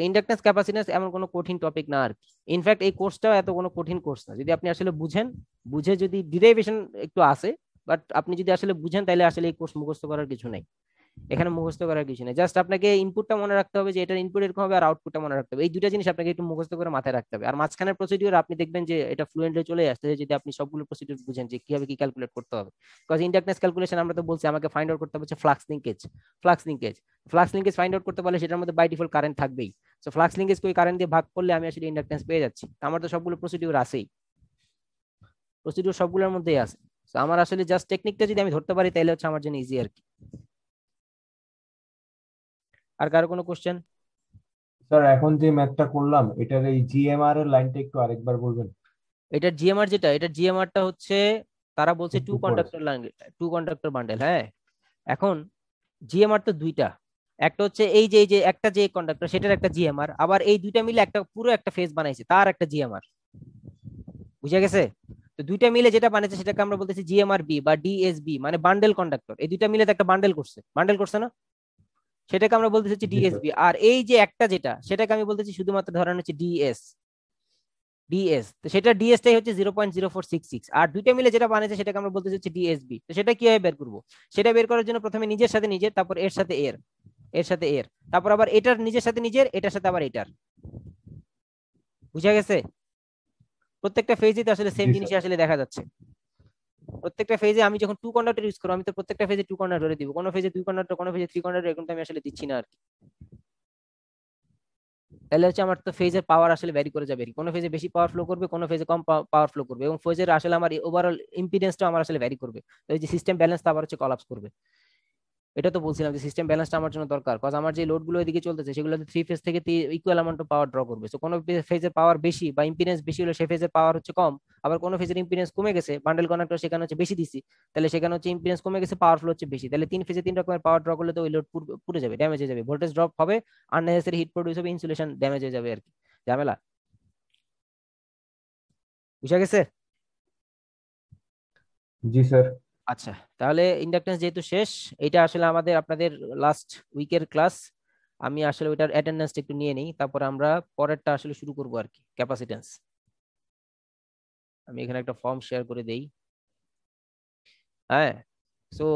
ইন্ডাকটেন্স ক্যাপাসিটেন্স এমন কোনো কঠিন টপিক না আর কি। ইনফ্যাক্ট এই কোর্সটাও এত কোনো কঠিন কোর্স না, যদি আপনি আসলে বুঝেন, বুঝে যদি ডিরাইভেশন একটু আসে, বাট আপনি যদি আসলে বুঝেন তাহলে আসলে এই কোর্স মুখস্থ করার কিছু নেই। এখানে মুখস্থ করার কিছু নেই, জাস্ট আপনাকে ইনপুটটা মনে রাখতে হবে যে এটার ইনপুট এরকম হবে, আর আউটপুটটা মনে রাখতে হবে। এই দুইটা জিনিস আপনাকে একটু মুখস্থ করে মাথায় রাখতে হবে। আর মাঝখানের প্রসিডিউর আপনি দেখবেন যে এটা ফ্লুয়েন্টলি চলে আসছে যদি আপনি সবগুলো প্রসিডিউর বুঝেন যে কিভাবে কি ক্যালকুলেট করতে হবে। বিকজ ইন্ডাকটেন্স ক্যালকুলেশন আমরা তো বলছি আমাকে ফাইন্ড আউট করতে হবে flux linkage. Flux linkage flux linkage find out করতে পারলে সেটার মধ্যে বাই ডিফল্ট কারেন্ট থাকবেই। সো ফ্লাক্স লিঙ্কেজ ওই কারেন্ট দিয়ে ভাগ করলে আমি আসলে ইন্ডাকটেন্স পেয়ে যাচ্ছি। আমার তো সবগুলো প্রসিডিউর আছেই, প্রসিডিউর সবগুলোর মধ্যেই আছে। তো আমার আসলে জাস্ট টেকনিকটা যদি আমি ধরতে পারি তাহলে হচ্ছে আমার জন্য ইজি আর কি। আর কারো কোনো কোশ্চেন? স্যার এখন যে ম্যাথটা করলাম এটার এই জিএমআর এর লাইনটা একটু আরেকবার বলবেন এটার জিএমআর এটার জিএমআরটা হচ্ছে তারা বলছে একটু পরে। Two conductor bundle. হ্যাঁ, এখন জিএমআর তো দুইটা, একটা হচ্ছে এই যে একটা যে কন্ডাক্টর সেটার একটা জিএমআর, আবার এই দুইটা মিলে একটা পুরো একটা ফেজ বানাইছে তার একটা জিএমআর। বুঝা গেছে? তো দুইটা মিলে যেটা বানাইছে সেটাকে আমরা বলতেছি জিএমআর বি বা ডিএসবি, মানে বান্ডেল কন্ডাক্টর। এই দুইটা মিলে তো একটা বান্ডেল করছে না, সেটাকে আমরা বলতেছি হচ্ছে জি স্যার। ডিএসবি। আর এই যে একটা যেটা সেটাকে আমি বলতেছি শুধুমাত্র ধরেন হচ্ছে ডিএস। তো সেটা ডিএসটাই হচ্ছে 0.0466, আর দুইটা মিলে যেটা বানাইছে সেটাকে আমরা বলতেছি হচ্ছে ডিএসবি। তো সেটা কিভাবে বের করবো? সেটা বের করার জন্য প্রথমে নিজের সাথে নিজের, তারপর এর সাথে এর, তারপর আবার এটার নিজের সাথে নিজের, এটার সাথে আবার এটার। বুঝা গেছে? প্রত্যেকটা ফেজে তো আসলে সেম জি স্যার। জিনিসই আসলে দেখা যাচ্ছে। প্রত্যেকটা ফেজে আমি যখন টু কন্ডাক্টর ইউজ করবো, আমি তো প্রত্যেকটা ফেজে টু কন্ডাক্টর দিব, কোনো ফেজে দুই কন্ডাক্টর, কোনো ফেজে থ্রি কন্ডাক্টর, এরকম আমি আসলে দিচ্ছি না আর কি। তাহলে হচ্ছে আমার তো ফেজের পাওয়ার আসলে ভ্যারি করে যাবে, কোনো ফেজে বেশি পাওয়ার ফ্লো করবে, কোনো ফেজে কম পাওয়ার ফ্লো করবে, এবং ফেজের আসলে আমার ওভারঅল ইম্পিডেন্সটা আমার আসলে ভ্যারি করবে। তো এই যে সিস্টেম ব্যালেন্সটা আবার হচ্ছে কলাপস করবে। এটা তো বলছিলাম যে সিস্টেম ব্যালেন্সটা আমার জন্য দরকার, কজ আমার যে লোড গুলো এদিকে চলতেছে সেগুলো থ্রি ফেজ থেকে equal amount of power draw করবে। তো কোনো ফেজের পাওয়ার বেশি বা ইম্পিডেন্স বেশি হলে সেই ফেজের পাওয়ার হচ্ছে কম, আবার কোনো ফেজের ইম্পিডেন্স কমে গেছে, বান্ডেল কানেক্টর সেখানে হচ্ছে বেশি দিছি, তাহলে সেখানে হচ্ছে ইম্পিডেন্স কমে গেছে, পাওয়ার ফ্লো হচ্ছে বেশি, তাহলে তিন ফেজে তিন রকমের পাওয়ার ড্র করলে তো ওই লোড পুড়ে যাবে, ড্যামেজ হয়ে যাবে, ভোল্টেজ ড্রপ হবে, আননেসেসারি হিট প্রডিউস হবে, ইনসুলেশন ড্যামেজ হয়ে যাবে আর কি, ঝামেলা। বুঝা গেছে? জি স্যার। আচ্ছা, তাহলে ইন্ডাকটেন্স যেহেতু শেষ, এটা আসলে আমাদের আপনাদের লাস্ট উইকের ক্লাস, আমি আসলে ওইটার অ্যাটেন্ডেন্সটা একটু নিয়ে নিই, তারপর আমরা পরেরটা আসলে শুরু করবো আর কি, ক্যাপাসিটেন্স। আমি এখানে একটা ফর্ম শেয়ার করে দেই। হ্যাঁ, সো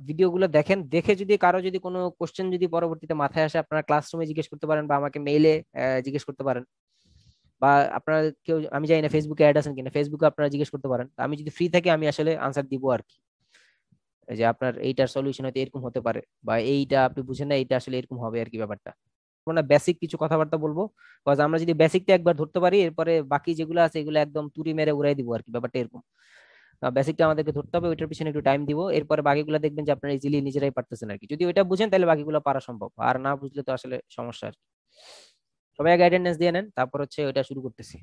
ভিডিওগুলো দেখেন, দেখে যদি কারো যদি কোনো কোশ্চেন যদি পরবর্তীতে মাথায় আসে, আপনারা ক্লাসরুমে জিজ্ঞেস করতে পারেন বা আমাকে মেইলে জিজ্ঞেস করতে পারেন, বা আপনারা কেউ, আমি জানি না ফেসবুকে অ্যাড আছেন কিনা, ফেসবুকে আপনারা জিজ্ঞেস করতে পারেন, আমি যদি ফ্রি থাকি আমি আসলে আনসার দিব আর কি। এই যে আপনার এইটার সলিউশন হয়তো এরকম হতে পারে, বা এইটা আপনি বুঝেন না, এইটা আসলে এরকম হবে আর কি ব্যাপারটা। আমরা বেসিক কিছু কথাবার্তা বলবো, বিকজ আমরা যদি বেসিকটা একবার ধরতে পারি, এরপরে বাকি যেগুলো আছে এগুলো একদম তুড়ি মেরে উড়াই দিব আর কি, ব্যাপারটা এরকম। বেসিকটা আমাদেরকে ধরতে হবে, ওইটার পিছনে একটু টাইম দিব, এরপরে বাকিগুলো দেখবেন যে আপনারা ইজিলি নিজেরাই পারতেছেন আর কি। যদি ওইটা বুঝেন তাহলে বাকিগুলো পারা সম্ভব, আর না বুঝলে তো আসলে সমস্যা আর কি। সবাই আগে অ্যাটেন্ডেন্স দিয়ে নেন, তারপর হচ্ছে ওইটা শুরু করতেছি।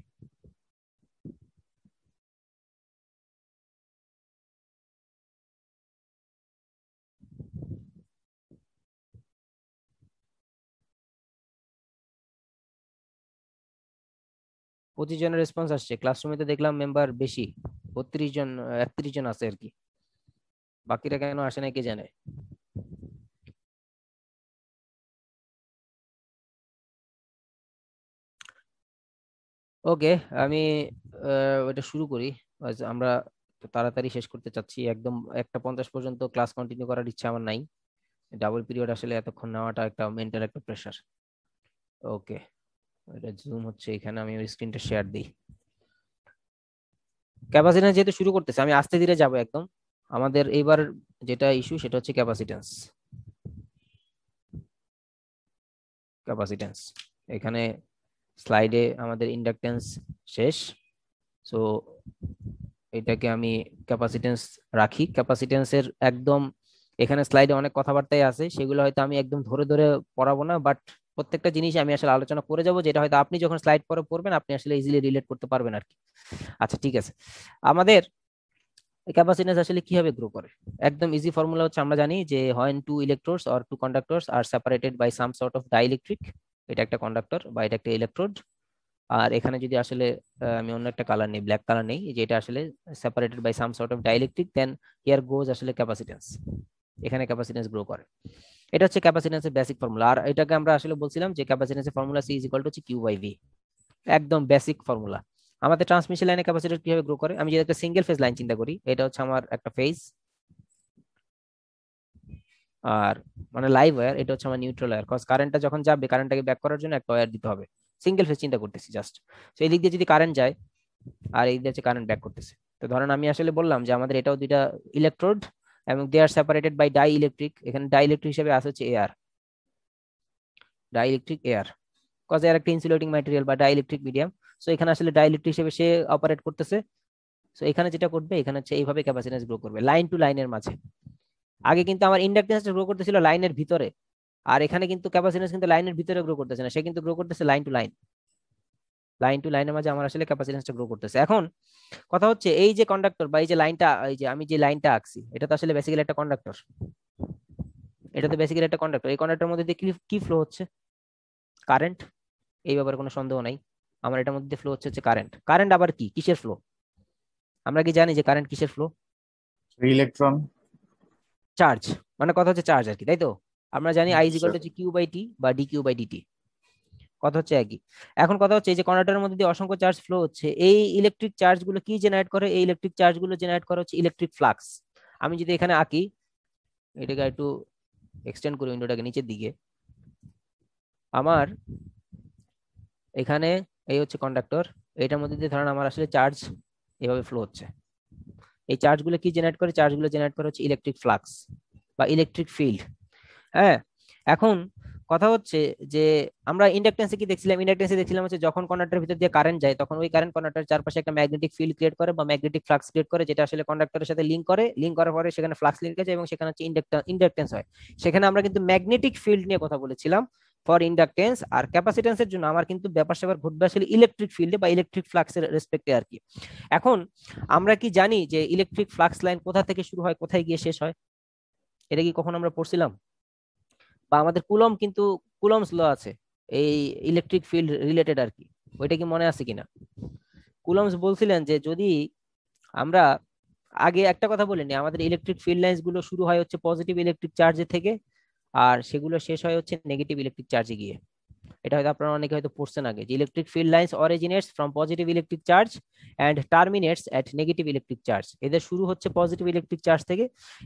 পঁচিশ জনের রেসপন্স আসছে, ক্লাসরুমে তো দেখলাম মেম্বার বেশি, 32 জন, 31 জন আছে আর কি, বাকিরা কেন আসে না কে জানে। ওকে, আমি ওটা শুরু করি। আমরা তো তাড়াতাড়ি শেষ করতে চাচ্ছি, একদম 1:50 পর্যন্ত ক্লাস কন্টিনিউ করার ইচ্ছা আমার নাই, ডাবল পিরিয়ড আসলে এতক্ষণ নেওয়াটা একটা মেন্টাল একটা প্রেশার। ওকে, এটা জুম হচ্ছে, এখানে আমি ওই স্ক্রিনটা শেয়ার দিই। ক্যাপাসিট্যান্স যেহেতু শুরু করতেছে, আমি আস্তে ধীরে যাব একদম। আমাদের এইবার যেটা ইস্যু সেটা হচ্ছে ক্যাপাসিট্যান্স। এখানে স্লাইডে আমাদের ইন্ডাকটেন্স শেষ, সো এটাকে আমি ক্যাপাসিটেন্স রাখি। ক্যাপাসিটেন্সের একদম এখানে স্লাইডে অনেক কথাবার্তাই আছে, সেগুলো হয়তো আমি একদম ধরে ধরে পড়াবো না, বাট প্রত্যেকটা জিনিস আমি আসলে আলোচনা করে যাব, যেটা হয়তো আপনি যখন স্লাইড পরে পড়বেন আপনি আসলে ইজিলি রিলেট করতে পারবেন আর কি। আচ্ছা ঠিক আছে, আমাদের ক্যাপাসিটেন্স আসলে কিভাবে গ্রো করে? একদম ইজি ফর্মুলা হচ্ছে, আমরা জানি যে হয় two electrodes or two conductors are separated by some sort of dielectric, এটা একটা কন্ডাক্টর বা এটা একটা ইলেকট্রোড। আর এখানে যদি আসলে আমি অন্য একটা কালার নেই, ব্ল্যাক কালার নেই, যে এটা আসলে separated by some sort of dielectric, then here goes আসলে ক্যাপাসিটেন্স, এখানে ক্যাপাসিটেন্স গ্রো করে। এটা হচ্ছে ক্যাপাসিটেন্সের বেসিক ফর্মুলা। আর এটাকে আমরা আসলে বলছিলাম যে ক্যাপাসিটেন্সের formula C is equal to Q by V, একদম বেসিক ফর্মুলা। আমাদের ট্রান্সমিশন লাইনে ক্যাপাসিটর কিভাবে গ্রো করে, আমি যদি একটা সিঙ্গেল ফেজ লাইন চিন্তা করি, এটা হচ্ছে আমার একটা ফেজ, আর মানে লাইভ ওয়্যার, এটা হচ্ছে আমার নিউট্রাল ওয়্যার, কজ কারেন্টটা যখন যাবে কারেন্টটাকে ব্যাক করার জন্য একটা ওয়্যার দিতে হবে। সিঙ্গেল ফেজ চিন্তা করতেছি জাস্ট, তো এই দিক দিয়ে যদি কারেন্ট যায় আর এই দিকে হচ্ছে কারেন্ট ব্যাক করতেছে, তো ধরেন আমি আসলে বললাম যে আমাদের এটাও দুইটা ইলেকট্রোড এবং দে আর সেপারেটেড বাই ডাই ইলেকট্রিক। এখানে ডাই ইলেকট্রিক হিসেবে আছে হচ্ছে air, die electric air, cause air একটা ইনসুলেটিং ম্যাটেরিয়াল বা ডাই ইলেকট্রিক মিডিয়াম। সো এখানে আসলে ডাই ইলেকট্রিক হিসেবে সে অপারেট করতেছে। সো এখানে যেটা করবে, এখানে হচ্ছে এইভাবে ক্যাপাসিট্যান্স গ্রো করবে লাইন টু লাইনের মাঝে। আগে কিন্তু আমার ইন্ডাকটেন্সটা গ্রো করতেছিল লাইনের ভিতরে, আর এখানে কিন্তু ক্যাপাসিট্যান্স কিন্তু লাইনের ভিতরে গ্রো করতেছে না, সে কিন্তু গ্রো করতেছে line to line, line to লাইনের মাঝে আমার আসলে ক্যাপাসিট্যান্সটা গ্রো করতেছে। এখন কথা হচ্ছে এই যে কন্ডাক্টর বা এই যে লাইনটা, এই যে আমি যে লাইনটা আঁকছি, এটা তো আসলে বেসিক্যালি একটা কন্ডাক্টর, এটা তো বেসিক্যালি একটা কন্ডাক্টর। এই কন্ডাক্টরের মধ্যে দিয়ে কি ফ্লো হচ্ছে? কারেন্ট। এই ব্যাপারে কোনো সন্দেহ নাই, আমার এটার মধ্যে ফ্লো হচ্ছে কারেন্ট। কারেন্ট আবার কি, কিসের ফ্লো? আমরা কি জানি যে কারেন্ট কিসের ফ্লো? ইলেকট্রন। চার্জ, মানে কথা হচ্ছে চার্জ আর কি, তাই তো? আমরা জানি I is sir equal to Q by T বা ডি কিউ বাই ডিটি, কথা হচ্ছে একই। এখন কথা হচ্ছে এই যে কন্ডাক্টরের মধ্যে দিয়ে অসংখ্য চার্জ ফ্লো হচ্ছে, এই ইলেকট্রিক চার্জ গুলো কি জেনারেট করে? এই ইলেকট্রিক চার্জ গুলো জেনারেট করে হচ্ছে ইলেকট্রিক ফ্লাক্স। আমি যদি এখানে আঁকি, এটাকে একটু এক্সটেন্ড করি উইন্ডোটাকে নিচের দিকে, আমার এখানে এই হচ্ছে কন্ডাক্টর, এটার মধ্যে দিয়ে ধরেন আমার আসলে চার্জ এভাবে ফ্লো হচ্ছে। এই চার্জগুলো কি জেনারেট করে? চার্জগুলো জেনারেট করে হচ্ছে ইলেকট্রিক ফ্লাক্স বা ইলেকট্রিক ফিল্ড। হ্যাঁ, এখন কথা হচ্ছে যে আমরা ইন্ডাকটেন্সে কি দেখছিলাম? ইন্ডাকটেন্সে দেখছিলাম হচ্ছে যখন কন্ডাক্টরের ভিতর দিয়ে কারেন্ট যায়, তখন ওই কারেন্ট কন্ডাক্টরের চারপাশে একটা ম্যাগনেটিক ফিল্ড ক্রিয়েট করে বা ম্যাগনেটিক ফ্লাক্স ক্রিয়েট করে, যেটা আসলে কন্ডাক্টরের সাথে লিংক করে, লিংক করার পরে সেখানে ফ্লাক্স লিংক আছে এবং সেখানে হচ্ছে ইন্ডাকটেন্স হয়। সেখানে আমরা কিন্তু ম্যাগনেটিক ফিল্ড নিয়ে কথা বলেছিলাম ফর ইন্ডাকটেন্স, আর ক্যাপাসিটেন্সের জন্য আমার কিন্তু ব্যাপার স্যাপার ঘটবে আসলে ইলেকট্রিক ফিল্ডে বা ইলেকট্রিক ফ্লাক্সের রেসপেক্টে আর কি। এখন আমরা কি জানি যে ইলেকট্রিক ফ্লাক্স লাইন কোথা থেকে শুরু হয়, কোথায় গিয়ে শেষ হয়? এটা কি কখন আমরা পড়ছিলাম? বা আমাদের কুলম কিন্তু কুলমস ল আছে এই ইলেকট্রিক ফিল্ড রিলেটেড আর কি, ওইটা কি মনে আছে কিনা? কুলমস বলছিলেন যে যদি আমরা আগে একটা কথা বলিনি, আমাদের ইলেকট্রিক ফিল্ড লাইন্স গুলো শুরু হয় হচ্ছে পজিটিভ ইলেকট্রিক চার্জে থেকে, আর সেগুলো শেষ হয় হচ্ছে নেগেটিভ ইলেকট্রিক চার্জে গিয়ে। এটা হয়তো আপনারা অনেকে হয়তো পড়ছেন আগে, যে electric field lines originates from positive electric charge and terminates at negative electric charge. এদের শুরু হচ্ছে পজিটিভ ইলেকট্রিক চার্জ থেকে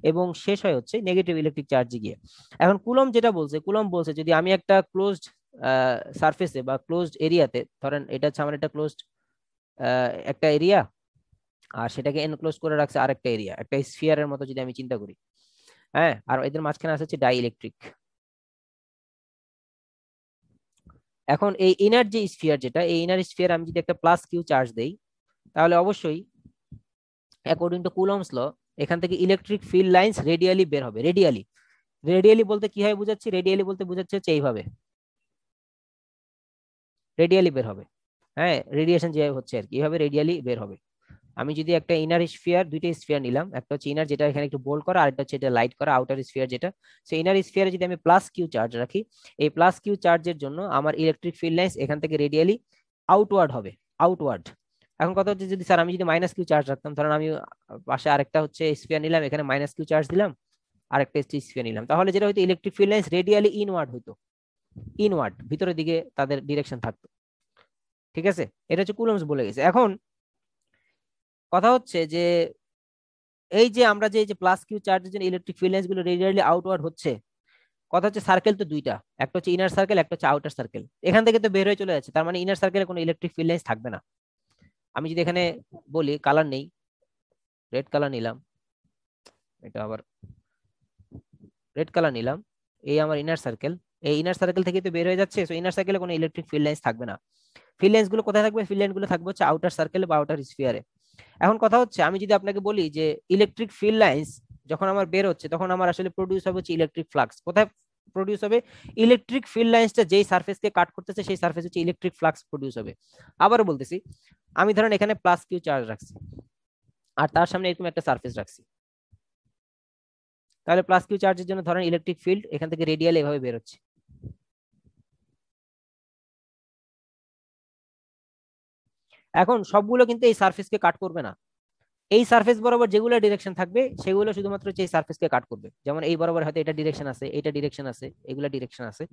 এবং শেষ হয় হচ্ছে নেগেটিভ ইলেকট্রিক চার্জে গিয়ে। এখন কুলম যেটা বলছে, কুলম বলছে যদি আমি একটা ক্লোজড সারফেসে বা ক্লোজড এরিয়াতে, ধরেন এটা হচ্ছে আমার একটা ক্লোজড একটা এরিয়া, আর সেটাকে এনক্লোজ করে রাখছে আরেকটা এরিয়া, একটা স্ফিয়ারের মতো যদি আমি চিন্তা করি, হ্যাঁ, আর এদের মাঝখানে আছে হচ্ছে ডাই ইলেকট্রিক। এখন এই ইনার যে স্ফিয়ার, যেটা এই ইনার স্ফিয়ার আমি যদি একটা প্লাস কিউ চার্জ দেই, তাহলে অবশ্যই অ্যাকর্ডিং টু কুলমস ল এখান থেকে ইলেকট্রিক ফিল্ড লাইন্স রেডিয়ালি বের হবে। রেডিয়ালি, রেডিয়ালি বলতে কি হয় বুঝাচ্ছি? রেডিয়ালি বলতে বুঝাচ্ছে হচ্ছে এইভাবে রেডিয়ালি বের হবে। হ্যাঁ, রেডিয়েশন যেভাবে হচ্ছে আর কি, এইভাবে রেডিয়ালি বের হবে। আমি যদি একটা ইনার স্ফিয়ার, দুইটা স্ফিয়ার নিলাম, একটা হচ্ছে ইনার যেটা এখানে একটু বোল্ড করা, আর একটা হচ্ছে এটা লাইট করা আউটার স্ফিয়ার যেটা। সো ইনার স্ফিয়ারে যদি আমি প্লাস কিউ চার্জ রাখি, এই প্লাস কিউ চার্জের জন্য আমার ইলেকট্রিক ফিল্ড লাইন্স এখান থেকে রেডিয়ালি আউটওয়ার্ড হবে, আউটওয়ার্ড। এখন কথা হচ্ছে যদি স্যার আমি যদি মাইনাস কিউ চার্জ রাখতাম, ধরেন আমি পাশে আরেকটা হচ্ছে স্ফিয়ার নিলাম, এখানে মাইনাস কিউ চার্জ দিলাম, আরেকটা স্ফিয়ার নিলাম, তাহলে যেটা হয়তো electric field lines radially inward হইতো, ইনওয়ার্ড ভিতরের দিকে তাদের ডিরেকশন থাকতো। ঠিক আছে, এটা হচ্ছে কুলমস বলে গেছে। এখন কথা হচ্ছে যে এই যে আমরা যে প্লাস কিউ চার্জের জন্য ইলেকট্রিক ফিল্ড লাইন্স গুলো রেডিয়ালি আউটওয়ার্ড হচ্ছে, কথা হচ্ছে সার্কেল তো দুইটা, একটা হচ্ছে ইনার সার্কেল, একটা হচ্ছে আউটার সার্কেল। এখান থেকে তো বের হয়ে চলে যাচ্ছে, তার মানে ইনার সার্কেলে কোনো ইলেকট্রিক ফিল্ড লাইন্স থাকবে না। আমি যদি এখানে বলি কালার নেই, রেড কালার নিলাম, এটা আবার রেড কালার নিলাম, এই আমার ইনার সার্কেল, এই ইনার সার্কেল থেকে তো বের হয়ে যাচ্ছে, সো ইনার সার্কেলে কোনো ইলেকট্রিক ফিল্ড লাইন্স থাকবে না। ফিল্ড লাইন্স গুলো কোথায় থাকবে? ফিল্ড লাইন গুলো থাকবে হচ্ছে আউটার সার্কেল বা আউটার স্ফিয়ারে। এখন কথা হচ্ছে আমি যদি আপনাকে বলি যে ইলেকট্রিক ফিল্ড লাইন্স যখন আমার বের হচ্ছে, তখন আমার আসলে প্রডিউস হবে হচ্ছে ইলেকট্রিক ফ্লাক্স। কোথায় প্রডিউস হবে? ইলেকট্রিক ফিল্ড লাইন্সটা যেই সারফেসকে কাট করতেছে সেই সারফেস হচ্ছে ইলেকট্রিক ফ্লাক্স প্রডিউস হবে। আবারও বলতেছি, আমি ধরেন এখানে প্লাস কিউ চার্জ রাখছি আর তার সামনে এরকম একটা সারফেস রাখছি, তাহলে প্লাস কিউ চার্জের জন্য ধরেন ইলেকট্রিক ফিল্ড এখান থেকে রেডিয়াল এভাবে বের হচ্ছে। এখন সবগুলো কিন্তু এই সারফেসকে কাট করবে না, এই সারফেস বরাবর যেগুলো ডিরেকশন থাকবে সেগুলো শুধুমাত্র এই সারফেসকে কাট করবে। যেমন এই বরাবর হয়তো এটা ডিরেকশন আছে, এটা ডিরেকশন আছে, এগুলা ডিরেকশন আছে,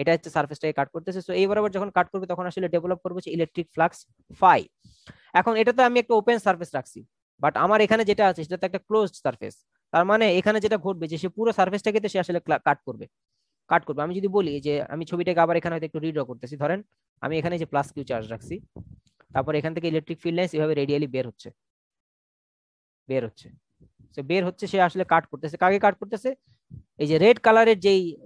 এটা হচ্ছে সারফেসটাকে কাট করতেছে। সো এই বরাবর যখন কাট করবে তখন আসলে ডেভেলপ করবে ইলেকট্রিক ফ্লাক্স ফাই। এখন এটা তো আমি একটা ওপেন সারফেস রাখছি, বাট আমার এখানে যেটা আছে সেটা তো একটা ক্লোজড সারফেস, তার মানে এখানে যেটা ঘটবে যে সে পুরো সারফেসটাকে তো সে আসলে কাট করবে, কাট করবে। আমি যদি বলি যে আমি ছবিটাকে আবার এখানে হয়তো একটু রিড্র করতেছি, ধরেন আমি এখানে যে প্লাস কিউ চার্জ রাখছি, তারপর এখান থেকে ইলেকট্রিক ফিল্ড লাইন্স এভাবে রেডিয়ালি বের হচ্ছে, বের হচ্ছে, সো বের হচ্ছে, সে আসলে কাট করতেছে। কাকে কাট করতেছে? এই যে রেড কালারের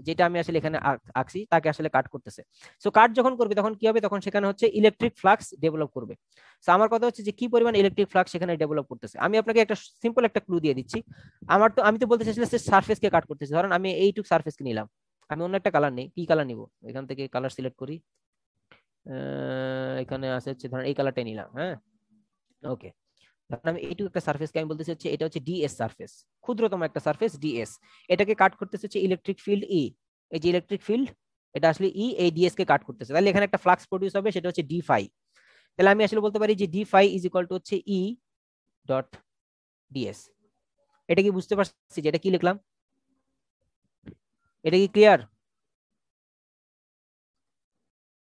যেটা আমি আসলে এখানে আঁকছি তাকে আসলে কাট করতেছে। সো কাট যখন করবে তখন কি হবে? তখন সেখানে হচ্ছে ইলেকট্রিক ফ্লাক্স ডেভেলপ করবে। সো আমার কথা হচ্ছে যে কি পরিমাণ ইলেকট্রিক ফ্লাক্স সেখানে ডেভেলপ করতেছে। আমি আপনাকে একটা সিম্পল একটা ক্লু দিয়ে দিচ্ছি। আমি তো বলতে চাইছিলাম যে সারফেসকে কাট করতেছে, ধরেন আমি এইটুক সারফেসকে নিলাম, আমি অন্য একটা কালার নেই, কি কালার নিব, এখান থেকে কালার সিলেক্ট করি, এখানে আছে হচ্ছে ধরেন এই কালারটাই নিলাম। হ্যাঁ, ওকে। এখন আমি এইটুকু একটা সারফেসকে আমি বলতেছি হচ্ছে এটা হচ্ছে ডিএস সারফেস, ক্ষুদ্রতম একটা সারফেস ডিএস। এটাকে কাট করতেছে হচ্ছে ইলেকট্রিক ফিল্ড ই, এই যে ইলেকট্রিক ফিল্ড এটা আসলে ই এই ডিএস কে কাট করতেছে, তাহলে এখানে একটা ফ্লাক্স প্রডিউস হবে, সেটা হচ্ছে ডি ফাই। তাহলে আমি আসলে বলতে পারি যে D phi is equal to হচ্ছে ই ডট ডিএস। এটা কি বুঝতে পারছি যে এটা কি লিখলাম? এটা কি ক্লিয়ার?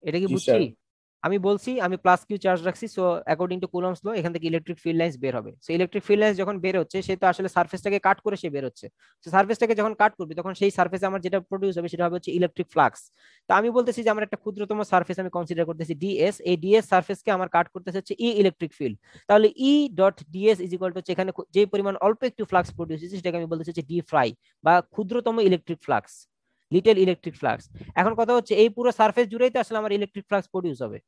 এটা কি জি বুঝছি? স্যার। আমি বলছি আমি প্লাস কিউ চার্জ রাখছি, so according to Coulomb's law এখান থেকে ইলেকট্রিক ফিল্ড লাইন্স বের হবে। সো ইলেকট্রিক ফিল্ড লাইন্স যখন বের হচ্ছে সে তো আসলে সারফেসটাকে কাট করে সে বের হচ্ছে। সো সারফেসটাকে যখন কাট করবে তখন সেই সারফেসে আমার যেটা প্রডিউস হবে সেটা হবে হচ্ছে ইলেকট্রিক ফ্লাক্স। তো আমি বলতেছি যে আমার একটা ক্ষুদ্রতম সারফেস আমি কনসিডার করতেছি ডিএস, এই ডিএস সারফেসকে আমার কাট করতেছে হচ্ছে ই ইলেকট্রিক ফিল্ড। তাহলে ই dot DS is equal to হচ্ছে এখানে যে পরিমাণ অল্প একটু ফ্লাক্স প্রডিউস হচ্ছে সেটাকে আমি বলতেছি হচ্ছে ডি ফ্রাই বা ক্ষুদ্রতম electric flux, little electric flux. এখন কথা হচ্ছে এই পুরো সারফেস জুড়েই তো আসলে আমার ইলেকট্রিক ফ্লাক্স প্রডিউস হবে।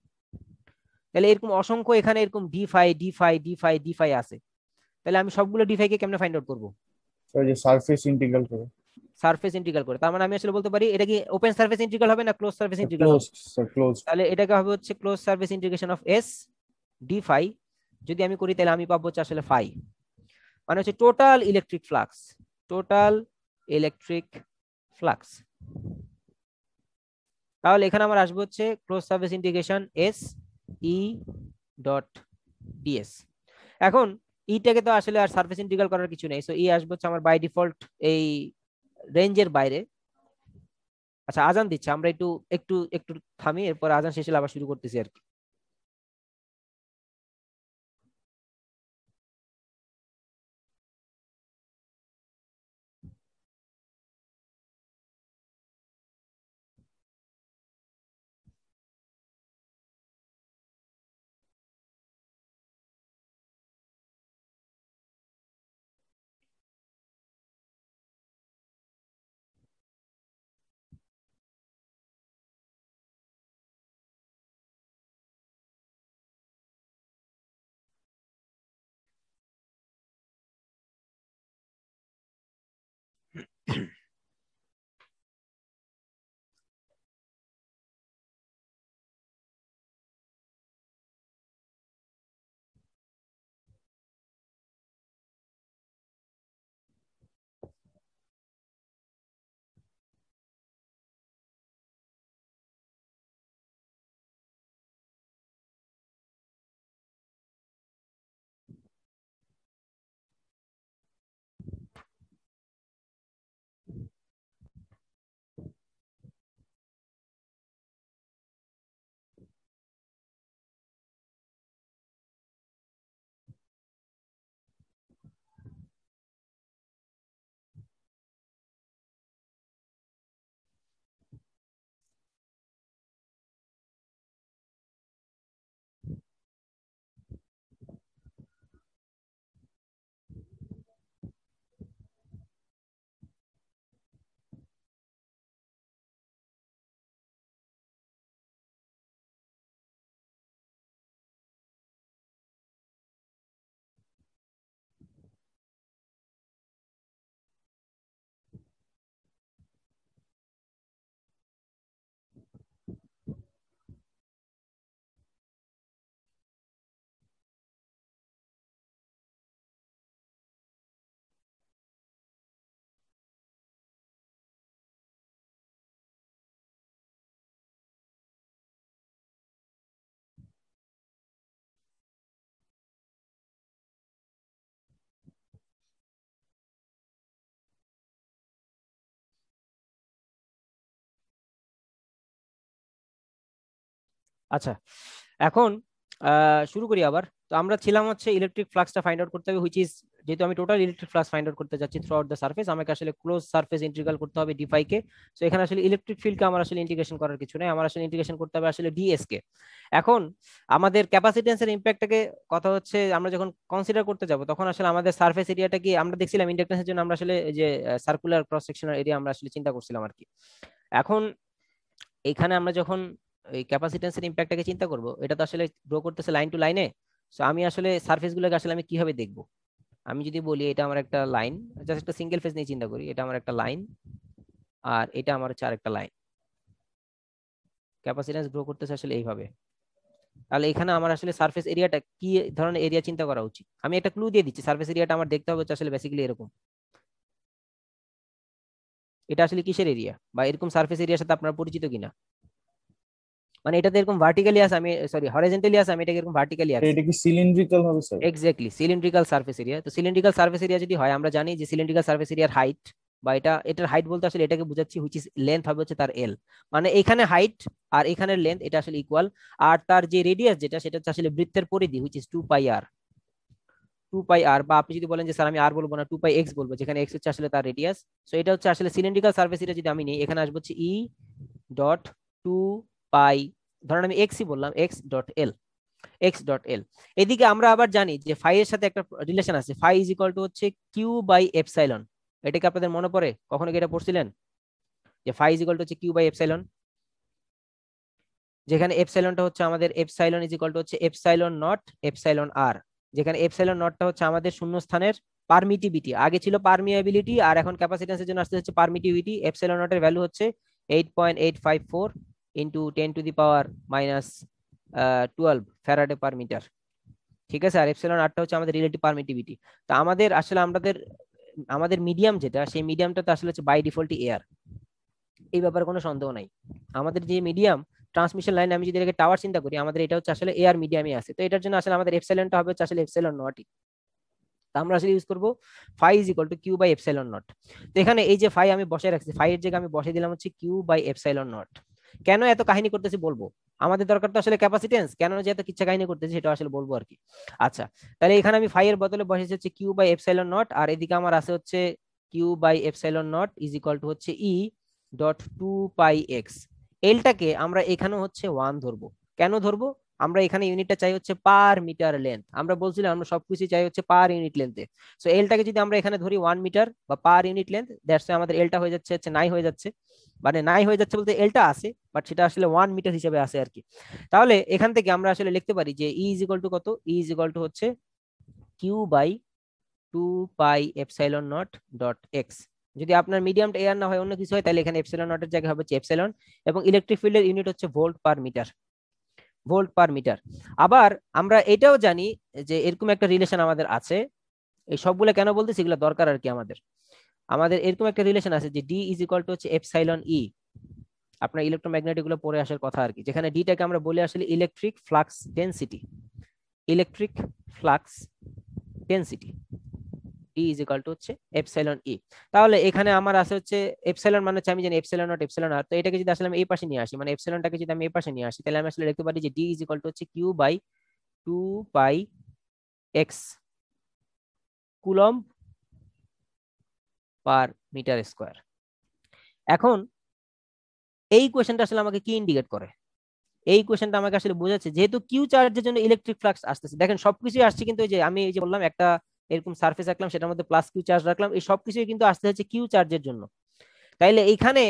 তাহলে এরকম অসংখ্য এখানে এরকম D phi D phi D phi D phi আছে, তাহলে আমি সবগুলো ডি ফাই কে কেমনে ফাইন্ড আউট করব? স্যার যে সারফেস ইন্টিগ্রাল করে। সারফেস ইন্টিগ্রাল করে। তার মানে আমি আসলে বলতে পারি এটা কি ওপেন সারফেস ইন্টিগ্রাল হবে না ক্লোজ সারফেস ইন্টিগ্রাল ক্লোজ হবে? Sir, close. তাহলে এটাকে হবে হচ্ছে close surface integration of S D phi. যদি আমি করি তাহলে আমি পাবো হচ্ছে আসলে ফাই, মানে হচ্ছে total electric flux, total electric flux. তাহলে এখানে আমার আসবে হচ্ছে close surface integration S E dot DS. এখন ইটাকে তো আসলে আর সারফেস ইন্টিগ্রাল করার কিছু নেই, সো ই আসবে হচ্ছে আমার বাই ডিফল্ট এই রেঞ্জের বাইরে। আচ্ছা আজান দিচ্ছে, আমরা একটু একটু একটু থামি, এরপর আজান শেষে আবার শুরু করতেছি আর কি। আচ্ছা এখন শুরু করি আবার। তো আমরা ছিলাম হচ্ছে ইলেকট্রিক ফ্লাক্সটা ফাইন্ড আউট করতে হবে, হুইচ ইজ যেহেতু আমি total electric flux find out করতে যাচ্ছি থ্রু আউট দ্য সারফেস, আমাকে আসলে ক্লোজ সারফেস ইন্টিগ্রাল করতে হবে ডিফাই কে। সো এখানে আসলে ইলেকট্রিক ফিল্ডকে আমার আসলে ইন্টিগ্রেশন করার কিছু নেই, আমার আসলে ইন্টিগ্রেশন করতে হবে আসলে ডিএস কে। এখন আমাদের ক্যাপাসিটেন্সের ইম্প্যাক্টটাকে কথা হচ্ছে আমরা যখন কনসিডার করতে যাব তখন আসলে আমাদের সারফেস এরিয়াটা কি আমরা দেখছিলাম ইন্ডাকটেন্সের জন্য আমরা আসলে যে সার্কুলার ক্রস সেকশনাল এরিয়া আমরা আসলে চিন্তা করছিলাম আর কি। এখন এখানে আমরা যখন এই ক্যাপাসিটেন্সের ইম্প্যাক্টটাকে চিন্তা করব, এটা তো আসলে গ্রো করতেছে লাইন টু লাইনে। সো আমি আসলে সারফেস গুলোকে আসলে আমি কিভাবে দেখব? আমি যদি বলি এটা আমার একটা লাইন, জাস্ট একটা সিঙ্গেল ফেজ নিয়ে চিন্তা করি, এটা আমার একটা লাইন, আর এটা আমার হচ্ছে আরেকটা লাইন। ক্যাপাসিট্যান্স গ্রো করতেছে আসলে এইভাবে। তাহলে এখানে আমার আসলে সারফেস এরিয়াটা কি ধরনের এরিয়া চিন্তা করা উচিত? আমি একটা ক্লু দিয়ে দিচ্ছি, সারফেস এরিয়াটা আমার দেখতে হবে হচ্ছে আসলে বেসিক্যালি এরকম। এটা আসলে কিসের এরিয়া বা এরকম সারফেস এরিয়ার সাথে আপনারা পরিচিত কিনা? মানে এটাতে এরকম ভার্টিক্যালি আছে, আমি সরি হরিজন্টালি আছে, আমি এটাকে এরকম ভার্টিক্যালি আছি। এটা কি সিলিন্ড্রিক্যাল হবে sir? Exactly, cylindrical surface area. তো সিলিন্ড্রিক্যাল সারফেস এরিয়া যদি হয়, আমরা জানি যে সিলিন্ড্রিক্যাল সারফেস এরিয়ার হাইট বা এটার হাইট বলতে আসলে এটাকে বোঝাচ্ছি, হুইচ ইজ লেন্থ হবে হচ্ছে তার এল, মানে এখানে হাইট আর এখানের লেন্থ এটা আসলে ইকুয়াল। আর তার যে রেডিয়াস যেটা, সেটা হচ্ছে আসলে বৃত্তের পরিধি, হুইচ ইজ 2πr। 2πr, বা আপনি যদি বলেন যে স্যার আমি আর বলবো না, 2πx বলবো, যেখানে x হচ্ছে আসলে তার রেডিয়াস। সো এটা হচ্ছে আসলে সিলিন্ড্রিক্যাল সারফেস এরিয়া। যদি আমি নিই, এখানে আসবো হচ্ছে ই ডট 2π, ধরেন আমি এক্সই বললাম, x.l। এদিকে আমরা আবার জানি যে ফাই এর সাথে একটা রিলেশন আছে, ফাই ইজ ইকুয়াল টু হচ্ছে কিউ বাই এপসাইলন। এটা কি আপনাদের মনে পড়ে? কখনো কি এটা পড়ছিলেন যে ফাই ইজ ইকুয়াল টু হচ্ছে কিউ বাই এপসাইলন? যেখানে এপসাইলনটা হচ্ছে আমাদের, এপসাইলন ইজ ইকুয়াল টু হচ্ছে এপসাইলন নট এপসাইলন আর, যেখানে এপসাইলন নটটা হচ্ছে আমাদের শূন্যস্থানের পারমিটিভিটি, আগে ছিল পারমিয়াবিলিটি আর এখন ক্যাপাসিট্যান্সের জন্য আসতে হচ্ছে পারমিটিভিটি। এপসাইলন নটের ভ্যালু হচ্ছে 8.854 ইন্টু 10⁻⁻12 ফ্যারাডে পার মিটার। ঠিক আছে, আর এপসিলন আরটা হচ্ছে আমাদের রিলেটিভ পারমিটিভিটি। তো আমাদের আসলে আমাদের মিডিয়াম যেটা, সেই মিডিয়ামটা তো আসলে হচ্ছে বাই ডিফল্ট এয়ার, এই ব্যাপারে কোনো সন্দেহ নাই। আমাদের যে মিডিয়াম ট্রান্সমিশন লাইন, আমি যদি এটাকে টাওয়ার চিন্তা করি, আমাদের এটা হচ্ছে আসলে এয়ার মিডিয়ামে আছে। তো এটার জন্য আসলে আমাদের এপসিলনটা হবে হচ্ছে আসলে এপসিলন নট। তো আমরা আসলে ইউজ করবো phi is equal to Q by epsilon naught. তো এখানে এই যে ফাই আমি বসে রাখছি, ফাই এর জায়গায় আমি বসে দিলাম হচ্ছে কিউ বাই এপসাইলন নট। কেন এত কাহিনী করতেছি বলবো, আমাদের দরকার তো আসলে ক্যাপাসিটেন্স, কেন যে এত কিচ্ছা কাহিনী করতেছি সেটা আসলে বলবো আর কি। আচ্ছা, তাহলে এখানে আমি ফাই এর বদলে বসেছি হচ্ছে কিউ বাই এপসাইলন নট, আর এদিকে আমার আছে হচ্ছে Q by epsilon naught is equal to হচ্ছে ই ডট 2πx। এলটাকে আমরা এখানে হচ্ছে 1 ধরবো। কেন ধরবো? আমরা এখানে ইউনিটটা চাই হচ্ছে পার মিটার লেন্থ, আমরা বলছিলাম আমরা সবকিছু চাই হচ্ছে পার ইউনিট লেন্থে। সো এলটাকে যদি আমরা এখানে ধরি 1 মিটার বা পার ইউনিট লেন্থ, দ্যাটস আমাদের এলটা হয়ে যাচ্ছে হচ্ছে 9 হয়ে যাচ্ছে, মানে 9 হয়ে যাচ্ছে বলতে এলটা আছে বাট সেটা আসলে 1 মিটার হিসেবে আছে আর কি। তাহলে এখান থেকে আমরা আসলে লিখতে পারি যে ই ইজ ইকুয়াল টু কত, ই ইজ ইকুয়াল টু হচ্ছে কিউ বাই 2π⁻0 ডট এক্স। যদি আপনার মিডিয়ামটা এয়ার না হয়, অন্য কিছু হয়, তাহলে এখানে এপসিলন নটের জায়গায় হবে এপসিলন, এবং ইলেকট্রিক ফিল্ডের ইউনিট হচ্ছে volt per metre, volt per metre. আবার আমরা এটাও জানি যে এরকম একটা রিলেশন আমাদের আছে, এই সবগুলো কেন বলতেছি, এগুলো দরকার আর কি আমাদের। আমাদের এরকম একটা রিলেশন আছে যে ডি ইজ ইকুয়াল টু হচ্ছে এপসাইলন ই, আপনার ইলেকট্রোম্যাগনেটিক গুলো পড়ে আসার কথা আর কি, যেখানে ডিটাকে আমরা বলে আসলে electric flux density, electric flux density, D is equal to হচ্ছে এপসাইলন ই। তাহলে এখানে আমার আছে হচ্ছে এপসাইলন মানে হচ্ছে আমি জানি এপসাইলন নট এপসাইলন আর, তো এটাকে যদি আসলে আমি এই পাশে নিয়ে আসি, মানে এপসাইলনটাকে যদি আমি এই পাশে নিয়ে আসি, তাহলে আমি আসলে লিখতে পারি যে ডি ইজ ইকুয়াল টু হচ্ছে Q by 2πx coulomb per metre square. এখন এই কোয়েশ্চেনটা আসলে আমাকে কি ইন্ডিকেট করে? এই কোয়েশ্চেনটা আমাকে আসলে বোঝাচ্ছে যেহেতু কিউ চার্জের জন্য ইলেকট্রিক ফ্লাক্স আসতেছে, দেখেন সবকিছুই আসছে কিন্তু এই যে আমি এই যে বললাম একটা এরকম সারফেস রাখলাম, সেটার মধ্যে প্লাস কিউ চার্জ রাখলাম, এই সবকিছুই কিন্তু আসতে হচ্ছে কিউ চার্জের জন্য। তাইলে এইখানে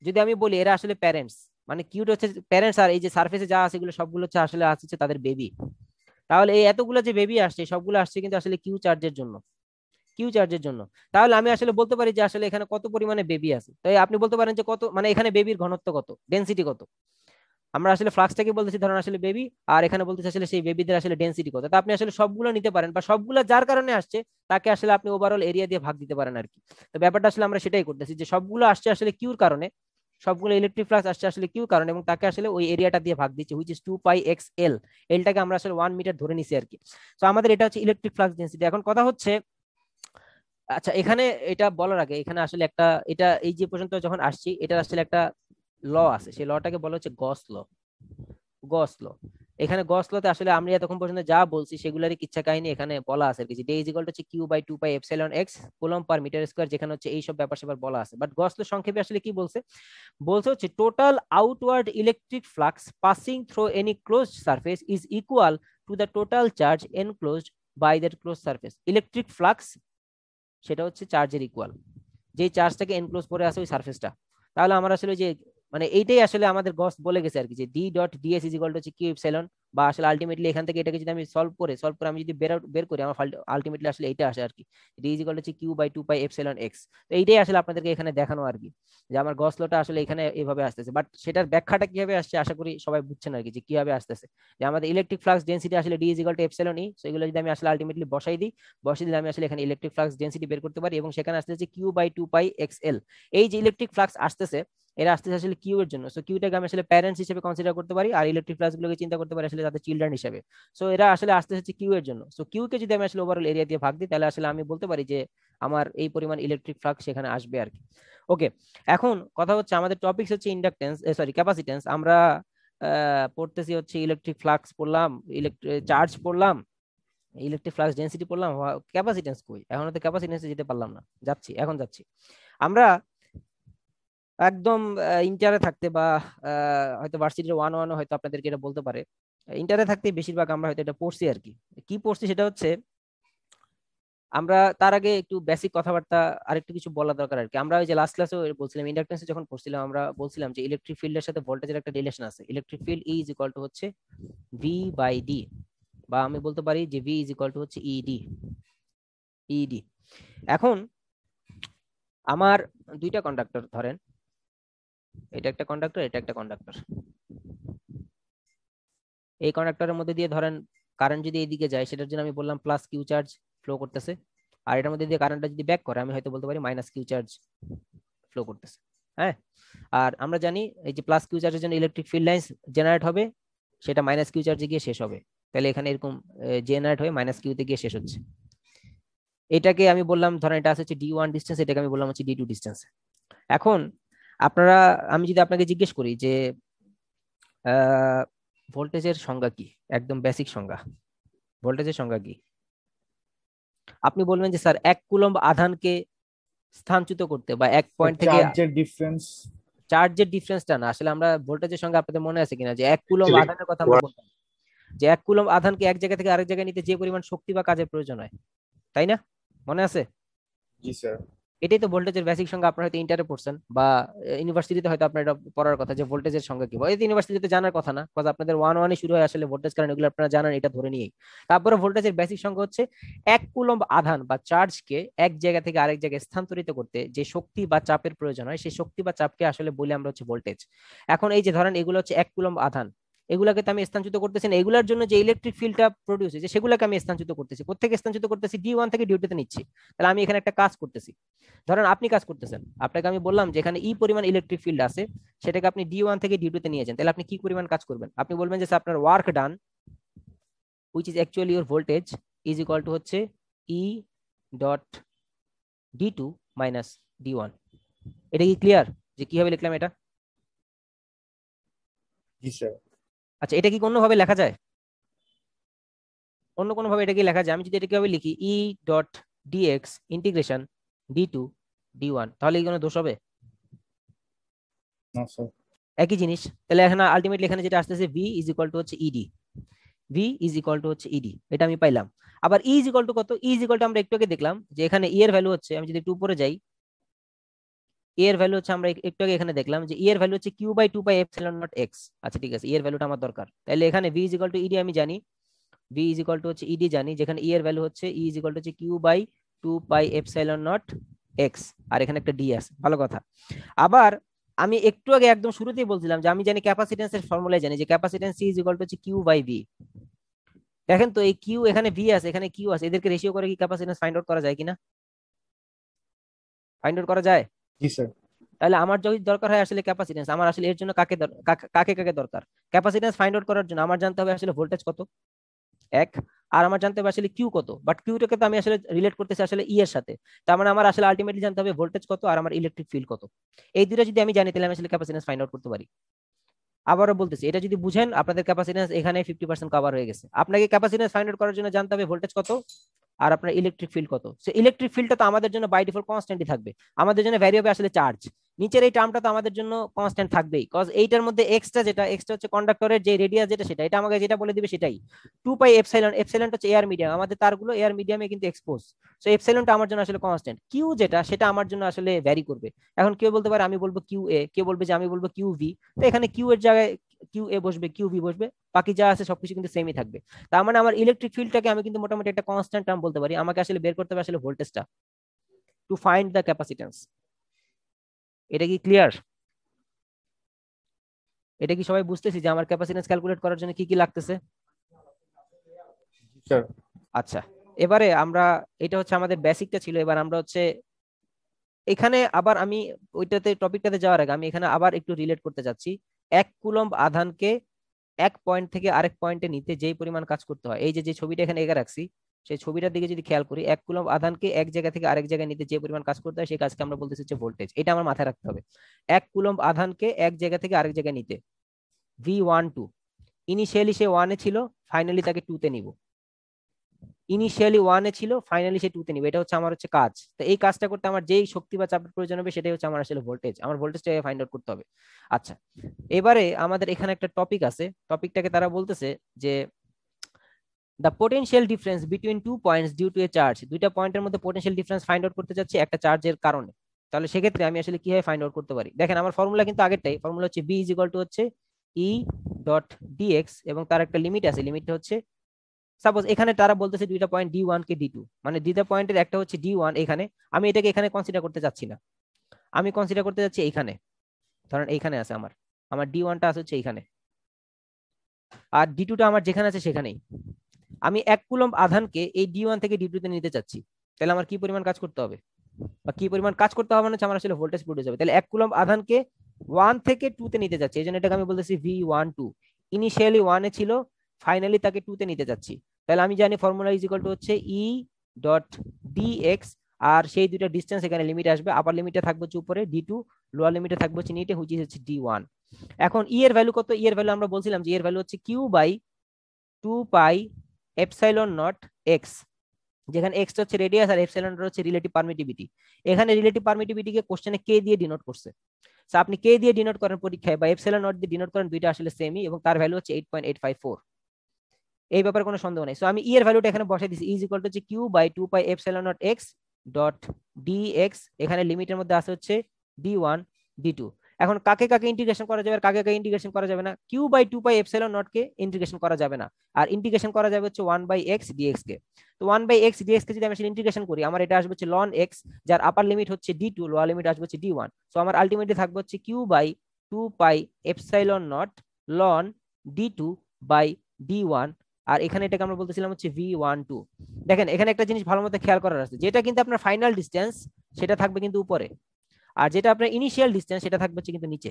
যদি আমি বলি এরা আসলে প্যারেন্টস, মানে কিউটা হচ্ছে প্যারেন্টস, আর এই যে সারফেসে যা আছে এগুলো সবগুলো হচ্ছে আসলে আসছে তাদের বেবি। তাহলে এই এতগুলো যে বেবি আসছে সবগুলো আসছে কিন্তু আসলে কিউ চার্জের জন্য, কিউ চার্জের জন্য। তাহলে আমি আসলে বলতে পারি যে আসলে এখানে কত পরিমাণে বেবি আছে। তাই আপনি বলতে পারেন যে কত, মানে এখানে বেবির ঘনত্ব কত, ডেনসিটি কত। আমরা আসলে ফ্লাক্সটাকে বলতেছি ধরেন আসলে বেবি, আর এখানে বলতেছি আসলে সেই বেবিদের আসলে ডেনসিটি কত। তা আপনি আসলে সবগুলো নিতে পারেন, বা সবগুলো যার কারণে আসছে তাকে আসলে আপনি ওভারঅল এরিয়া দিয়ে ভাগ দিতে পারেন আর কি। তো ব্যাপারটা আসলে আমরা সেটাই করতেছি যে সবগুলো আসছে আসলে কিউর কারণে, সবগুলো ইলেকট্রিক ফ্লাক্স আসছে আসলে কিউ কারণে, এবং তাকে আসলে ওই এরিয়াটা দিয়ে ভাগ দিচ্ছে, হুইচ ইজ 2πxl। এলটাকে আমরা আসলে 1 মিটার ধরে নিছি আর কি। তো আমাদের এটা হচ্ছে ইলেকট্রিক ফ্লাক্স ডেনসিটি। এখন কথা হচ্ছে, আচ্ছা এখানে এটা বলার আগে এখানে আসলে একটা, এটা এই যে পর্যন্ত যখন আসছি এটার আসলে একটা ল আছে, সেই লটাকে বলা হচ্ছে গস ল। গস ল, এখানে গস লতে আসলে আমরা এতক্ষণ পর্যন্ত যা বলছি সেগুলোরই কিচ্ছা কাহিনী এখানে বলা আছে কিছু। ডে ইজ ইকুয়াল টু হচ্ছে Q by 2π⁻x coulomb per metre square, যেখানে হচ্ছে এই সব ব্যাপার স্যাপার বলা আছে। বাট গস ল সংক্ষেপে আসলে কি বলছে, বলছে হচ্ছে total outward electric flux passing through any closed surface is equal to the total charge enclosed by that closed surface. Electric flux সেটা হচ্ছে চার্জের ইকুয়াল, যে চার্জটাকে এনক্লোজ করে আছে ওই সারফেসটা। তাহলে আমরা আসলে যে মানে এইটাই আসলে আমাদের গস বলে গেছে আর কি, যে D dot DS is equal to হচ্ছে কিউ এপসাইলন বা আসলে আলটিমেটলি এখান থেকে এটাকে যদি আমি সলভ করে আমি যদি বের করি আমার আলটিমেটলি আসলে এইটা আসে আর কি, D is equal to Q by 2 pi epsilon X. তো এইটাই আসলে আপনাদেরকে এখানে দেখানো আর কি, যে আমার গস লটা আসলে এখানে এইভাবে আসতেছে, বাট সেটার ব্যাখ্যাটা কিভাবে আসছে আশা করি সবাই বুঝছেন আর কি, যে কিভাবে আসতেছে। যে আমাদের ইলেকট্রিক ফ্লাক্স ডেন্সিটি আসলে D is equal two epsilon E, so এগুলো যদি আমি আসলে আলটিমেটলি বসাই দিলে আমি আসলে এখানে ইলেকট্রিক ফ্লাক্স ডেন্সিটি বের করতে পারি, এবং সেখানে আসতেছে Q by 2 pi X L. এই যে ইলেকট্রিক ফ্লাক্স আসতেছে এরা আসতেছে আসলে কিউ এর জন্য, সো কিউটাকে আমি আসলে প্যারেন্টস হিসেবে কনসিডার করতে পারি, আর ইলেকট্রিক ফ্লাক্স গুলোকে চিন্তা করতে পারি আসলে তাদের চিলড্রেন হিসেবে। সো এরা আসলে আসতেছে কিউ এর জন্য, সো কিউ কে যদি আমি আসলে ওভারঅল এরিয়া দিয়ে ভাগ দিই তাহলে আসলে আমি বলতে পারি যে আমার এই পরিমাণ ইলেকট্রিক ফ্লাক্স সেখানে আসবে আর কি। ওকে, এখন কথা হচ্ছে আমাদের টপিক হচ্ছে ইন্ডাকটেন্স, সরি ক্যাপাসিটেন্স। আমরা পড়তেছি হচ্ছে ইলেকট্রিক ফ্লাক্স পড়লাম, চার্জ পড়লাম, ইলেকট্রিক ফ্লাক্স ডেন্সিটি পড়লাম, ক্যাপাসিটেন্স কই? এখনো তো ক্যাপাসিটেন্সে যেতে পারলাম না। এখন যাচ্ছি। আমরা একদম ইন্টারে থাকতে বা হয়তো ভার্সিটির 1-1 হয়তো আপনাদেরকে এটা বলতে পারে, ইন্টারে থাকতে বেশিরভাগ আমরা হয়তো এটা পড়ছি আর কি। কি পড়ছি সেটা হচ্ছে, আমরা তার আগে একটু বেসিক কথাবার্তা আরেকটু কিছু বলা দরকার আর কি। আমরা ওই যে লাস্ট ক্লাসে বলছিলাম, ইন্ডাকটেন্সে যখন পড়ছিলাম আমরা বলছিলাম যে ইলেকট্রিক ফিল্ডের সাথে ভোল্টেজের একটা রিলেশন আছে। Electric field E is equal to হচ্ছে ভি বাই ডি, বা আমি বলতে পারি যে ভি ইজ ইকুয়াল টু হচ্ছে ইডি। এখন আমার দুইটা কন্ডাক্টর ধরেন, এটা একটা কন্ডাক্টর, এটা একটা কন্ডাক্টর। এই কন্ডাক্টরের মধ্যে দিয়ে ধরেন কারেন্ট যদি এইদিকে যায় সেটার জন্য আমি বললাম প্লাস কিউ চার্জ ফ্লো করতেছে, আর এটার মধ্যে দিয়ে কারেন্টটা যদি ব্যাক করে আমি হয়তো বলতে পারি মাইনাস কিউ চার্জ ফ্লো করতেছে। হ্যাঁ, আর আমরা জানি এই যে প্লাস কিউ চার্জের জন্য ইলেকট্রিক ফিল্ড লাইন্স জেনারেট হবে, সেটা মাইনাস কিউ চার্জে গিয়ে শেষ হবে। তাহলে এখানে এরকম জেনারেট হয়ে মাইনাস কিউতে গিয়ে শেষ হচ্ছে। এটাকে আমি বললাম ধরেন এটা হচ্ছে ডি1 ডিস্টেন্স, এটাকে আমি বললাম হচ্ছে ডি2 ডিস্টেন্স। এখন আমি যদি আপনাকে জিজ্ঞেস করি যে ভোল্টেজের সংজ্ঞা কি, একদম বেসিক সংজ্ঞা, ভোল্টেজের সংজ্ঞা কি? আপনি বলবেন যে স্যার 1 কুলম্ব আধানকে স্থানচ্যুত করতে বা এক পয়েন্ট থেকে চার্জের ডিফারেন্সটা না, আসলে আমরা ভোল্টেজের সংজ্ঞা আপনাদের মনে আছে কিনা, যে 1 কুলম্ব আধানের কথা আমরা বলতাম, যে 1 কুলম্ব আধানকে এক জায়গা থেকে আরেক জায়গায় নিতে যে পরিমাণ শক্তি বা কাজের প্রয়োজন হয়, তাই না? মনে আছে? জি স্যার। এটাই তো ভোল্টেজের বেসিক সংজ্ঞা। আপনারা হয়তো ইন্টারে পড়ছেন বা ইউনিভার্সিটিতে হয়তো আপনার এটা পড়ার কথা যে ভোল্টেজের সংজ্ঞা কি, এই ইউনিভার্সিটিতে জানার কথা না, কারণ আপনাদের 1-1 শুরু হয় আসলে ভোল্টেজ কারেন্ট, এগুলো আপনারা জানেন এটা ধরে নিয়েই। তারপরে ভোল্টেজের বেসিক সংজ্ঞা হচ্ছে 1 কুলম্ব আধান বা চার্জকে এক জায়গা থেকে আরেক জায়গায় স্থানান্তরিত করতে যে শক্তি বা চাপের প্রয়োজন হয় সেই শক্তি বা চাপকে আসলে বলি আমরা হচ্ছে ভোল্টেজ। এখন এই যে ধরেন এগুলো হচ্ছে 1 কুলম্ব আধান, এগুলাকে তো আমি স্থানচ্যুত করতেছি না, এগুলোর জন্য যে ইলেকট্রিক ফিল্ডটা প্রডিউস হয়েছে সেগুলোকে আমি স্থানচ্যুত করতেছি। কোথেকে স্থানচ্যুত করতেছি? ডি1 থেকে ডি2 নিচ্ছি। তাহলে আমি এখানে একটা কাজ করতেছি, ধরেন আপনি কাজ করতেছেন, আপনাকে আমি বললাম যে এখানে ই পরিমাণ ইলেকট্রিক ফিল্ড আছে, সেটাকে আপনি ডি1 থেকে ডি2 নিয়েছেন, তাহলে আপনি কি পরিমাণ কাজ করবেন? আপনি বলবেন যে আপনার work done which is actually your voltage is equal to হচ্ছে E dot D2 minus D1। এটা কি ক্লিয়ার যে কিভাবে লিখলাম এটা? জি স্যার। আচ্ছা, এটা কি কোনোভাবে লেখা যায়? অন্য কোনো ভাবে এটা কি লেখা যায়? আমি যদি এটা কিভাবে লিখি E dot dx integration D2 D1, তাহলে কি কোনো দোষ হবে? না স্যার। একই জিনিস। তাহলে এখানে আলটিমেটলি এখানে যেটা আসতেছে V is equal to হচ্ছে ED, V is equal to হচ্ছে ED, এটা আমি পাইলাম। আবার E is equal to কত? E is equal to আমরা একটু আগে দেখলাম যে এখানে E এর ভ্যালু হচ্ছে, আমি যদি একটু উপরে যাই, E এর ভ্যালু হচ্ছে আমরা একটু আগে এখানে দেখলাম যে E এর ভ্যালু হচ্ছে Q by 2 pi epsilon naught x। আচ্ছা ঠিক আছে, E এর ভ্যালুটা আমার দরকার। তাহলে এখানে V is equal to ED আমি জানি, V is equal to হচ্ছে ED জানি, যেখানে E এর ভ্যালু হচ্ছে E is equal to হচ্ছে Q by 2 pi epsilon naught x, আর এখানে একটা D আছে, ভালো কথা। আবার আমি একটু আগে একদম শুরুতেই বলছিলাম যে আমি জানি ক্যাপাসিটেন্সের ফর্মুলায় জানি যে capacitance C is equal to হচ্ছে Q by V। দেখেন তো এই কিউ, এখানে ভি আছে, এখানে কিউ আছে, এদেরকে রেশিও করে কি ক্যাপাসিট্যান্স ফাইন্ড আউট করা যায় কিনা? ফাইন্ড আউট করা যায়? জি স্যার। তাহলে আমার যদি দরকার হয় আসলে ক্যাপাসিট্যান্স, আমার আসলে এর জন্য কাকে কাকে দরকার? ক্যাপাসিট্যান্স ফাইন্ড আউট করার জন্য আমার জানতে হবে আসলে ভোল্টেজ কত, এক, আর আমার জানতে হবে আসলে কিউ কত। বাট কিউটাকে তো আমি আসলে রিলেট করতেছি আসলে ই এর সাথে, তার মানে আমার আসলে আলটিমেটলি জানতে হবে ভোল্টেজ কত আর আমার ইলেকট্রিক ফিল্ড কত। এই দুটো যদি আমি জানি তাহলে আমি আসলে ক্যাপাসিট্যান্স ফাইন্ড আউট করতে পারি। আবারও বলতেছি, এটা যদি বুঝেন আপনাদের ক্যাপাসিট্যান্স এখানে 50% কভার হয়ে গেছে। আপনাকে ক্যাপাসিট্যান্স ফাইন্ড আউট করার জন্য জানতে হবে ভোল্টেজ কত আর আপনার ইলেকট্রিক ফিল্ড কত। সো ইলেকট্রিক ফিল্ডটা তো আমাদের জন্য বাই ডিফল্ট কনস্ট্যান্টই থাকবে, আমাদের জন্য ভ্যারি হবে আসলে চার্জ। নিচের এই টার্মটা তো আমাদের জন্য কনস্ট্যান্ট থাকবেই, কজ এইটার মধ্যে এক্সট্রা যেটা এক্সট্রা হচ্ছে কন্ডাক্টরের যে রেডিয়াস যেটা, সেটা এটা আমাকে যেটা বলে দিবে সেটাই 2 পাই এপসাইলন। এপসাইলনটা হচ্ছে এয়ার মিডিয়াম, আমাদের তারগুলো এয়ার মিডিয়ামে কিন্তু এক্সপোজ। সো এপসাইলনটা আমার জন্য আসলে কনস্ট্যান্ট। কিউ যেটা সেটা আমার জন্য আসলে ভ্যারি করবে। এখন কেউ বলতে পারে আমি বলবো কিউ এ, কেউ বলবে যে আমি বলবো কিউ ভি। তো এখানে কিউ এর জায়গায় কিউ এ বসবে, কিউ বি বসবে, বাকি যা আছে সবকিছু কিন্তু সেমই থাকবে। তার মানে আমার ইলেকট্রিক ফিল্ডটাকে আমি কিন্তু মোটামুটি একটা কনস্ট্যান্ট টার্ম বলতে পারি। আমাকে আসলে বের করতে হবে আসলে ভোল্টেজটা টু ফাইন্ড দ্য ক্যাপাসিট্যান্স। এটা কি ক্লিয়ার? এটা কি সবাই বুঝতেছি যে আমার ক্যাপাসিট্যান্স ক্যালকুলেট করার জন্য কি কি লাগতেছে? স্যার আচ্ছা, এবারে আমরা, এটা হচ্ছে আমাদের বেসিকটা ছিল, এবার আমরা হচ্ছে এখানে আবার আমি ওইটাতে টপিকটাতে যাওয়ার আগে আমি এখানে আবার একটু রিলেট করতে যাচ্ছি। 1 কুলম্ব আধানকে এক পয়েন্ট থেকে আরেক পয়েন্টে নিতে যেই পরিমাণ কাজ করতে হয়, এই যে যে ছবিটা এখানে এঁকে রাখছি সেই ছবিটার দিকে যদি খেয়াল করি, 1 কুলম্ব আধানকে এক জায়গা থেকে আরেক জায়গায় নিতে যে পরিমাণ কাজ করতে হয় সেই কাজকে আমরা বলতেছি হচ্ছে ভোল্টেজ। এটা আমার মাথায় রাখতে হবে। 1 কুলম্ব আধানকে এক জায়গা থেকে আরেক জায়গায় নিতে V12, ইনিশিয়ালি সে 1 এ ছিল, ফাইনালি তাকে 2 তে নিব। ইনিশিয়ালি 1 এ ছিল, ফাইনালি সে 2 তে নিব। এটা হচ্ছে আমার হচ্ছে কাজ। তো এই কাজটা করতে আমার যেই শক্তি বা চাপের প্রয়োজন হবে সেটাই হচ্ছে আমার আসলে ভোল্টেজ। আমার ভোল্টেজটা ফাইন্ড আউট করতে হবে। আচ্ছা, এবারে আমাদের এখানে একটা টপিক আছে। টপিকটাকে তারা বলতেছে যে the potential difference between two points due to a charge. দুইটা পয়েন্টের মধ্যে পোটেনশিয়াল ডিফারেন্স ফাইন্ড আউট করতে যাচ্ছি একটা চার্জের কারণে। তাহলে সেক্ষেত্রে আমি আসলে কিভাবে ফাইন্ড আউট করতে পারি? দেখেন আমার ফর্মুলা কিন্তু আগেরটাই। ফর্মুলা হচ্ছে বি ইজ ইকুয়াল টু হচ্ছে ই ডট ডিএক্স, এবং তার একটা লিমিট আছে। লিমিটটা হচ্ছে, সাপোজ এখানে তারা বলতেছে দুইটা পয়েন্ট D1 কে D2, মানে দুইটা পয়েন্টের একটা হচ্ছে D1 এখানে, আমি এটাকে এখানে কনসিডার করতে যাচ্ছি না, আমি কনসিডার করতে যাচ্ছি এইখানে। ধরেন এইখানে আছে আমার আমার D1টা আছে হচ্ছে এইখানে, আর D2টা আমার যেখানে আছে সেখানেই। আমি 1 কুলম্ব আধানকে এই D1 থেকে D2 তে নিতে চাচ্ছি, তাহলে আমার কি পরিমাণ কাজ করতে হবে, বা কি পরিমাণ কাজ করতে হবে মানে আমার আসলে ভোল্টেজ প্রডিউস হবে। তাহলে 1 কুলম্ব আধানকে 1 থেকে 2 তে নিতে যাচ্ছি, এই জন্য এটাকে আমি বলতেছি V12। ইনিশিয়ালি 1 এ ছিল, ফাইনালি তাকে 2 তে নিতে যাচ্ছি। তাহলে আমি জানি ফর্মুলা ইজ ইকুয়াল টু হচ্ছে ই ডট ডিএক্স, আর সেই দুইটা ডিসটেন্স এখানে লিমিট আসবে। আপার লিমিটে থাকবে হচ্ছে উপরে D2, লোয়ার লিমিটে থাকবে হচ্ছে নিচে, হুইচ ইজ হচ্ছে D1। এখন ই এর ভ্যালু কত? ই এর ভ্যালু আমরা বলছিলাম যে এর ভ্যালু হচ্ছে Q by 2 pi epsilon naught X, যেখানে এক্স হচ্ছে রেডিয়াস আর এপসাইলন হচ্ছে রিলেটিভ পারমিটিভিটি। এখানে রিলেটিভ পারমিটিভিটিকে কোশ্চেনে কে দিয়ে ডিনোট করছে। সো আপনি কে দিয়ে ডিনোট করেন পরীক্ষায় বা এপসাইলন নট দিয়ে ডিনোট করেন, দুইটা আসলে সেমই, এবং তার ভ্যালু হচ্ছে 8.854। এই ব্যাপারে কোনো সন্দেহ নেই। সো আমি ই এর ভ্যালুটা এখানে বসাই দিছি, ইজ ইকুয়াল টু হচ্ছে Q by 2 pi epsilon naught X dot DX. এখানে লিমিটের মধ্যে আছে হচ্ছে D1 D2। এখন কাকে কাকে ইন্টিগ্রেশন করা যাবে আর কাকে কাকে ইন্টিগ্রেশন করা যাবে না? Q by 2 pi epsilon naught কে ইন্টিগ্রেশন করা যাবে না, আর ইন্টিগ্রেশন করা যাবে হচ্ছে 1 বাই এক্স ডিএক্স কে। তো 1 বাই এক্স ডিএক্স কে যদি আমি ইন্টিগ্রেশন করি, আমার এটা আসবে হচ্ছে লন এক্স, যার আপার লিমিট হচ্ছে D2, লোয়ার লিমিট আসবে হচ্ছে D1। সো আমার আলটিমেটলি থাকবে হচ্ছে Q by 2 pi epsilon naught লন D2 বাই D1, আর এখানে এটাকে আমরা বলতেছিলাম হচ্ছে V12। দেখেন এখানে একটা জিনিস ভালো মতো খেয়াল করার আছে, যেটা কিন্তু আপনার ফাইনাল ডিসটেন্স সেটা থাকবে কিন্তু উপরে, আর যেটা আপনার ইনিশিয়াল ডিসটেন্স সেটা থাকবে হচ্ছে কিন্তু নিচে।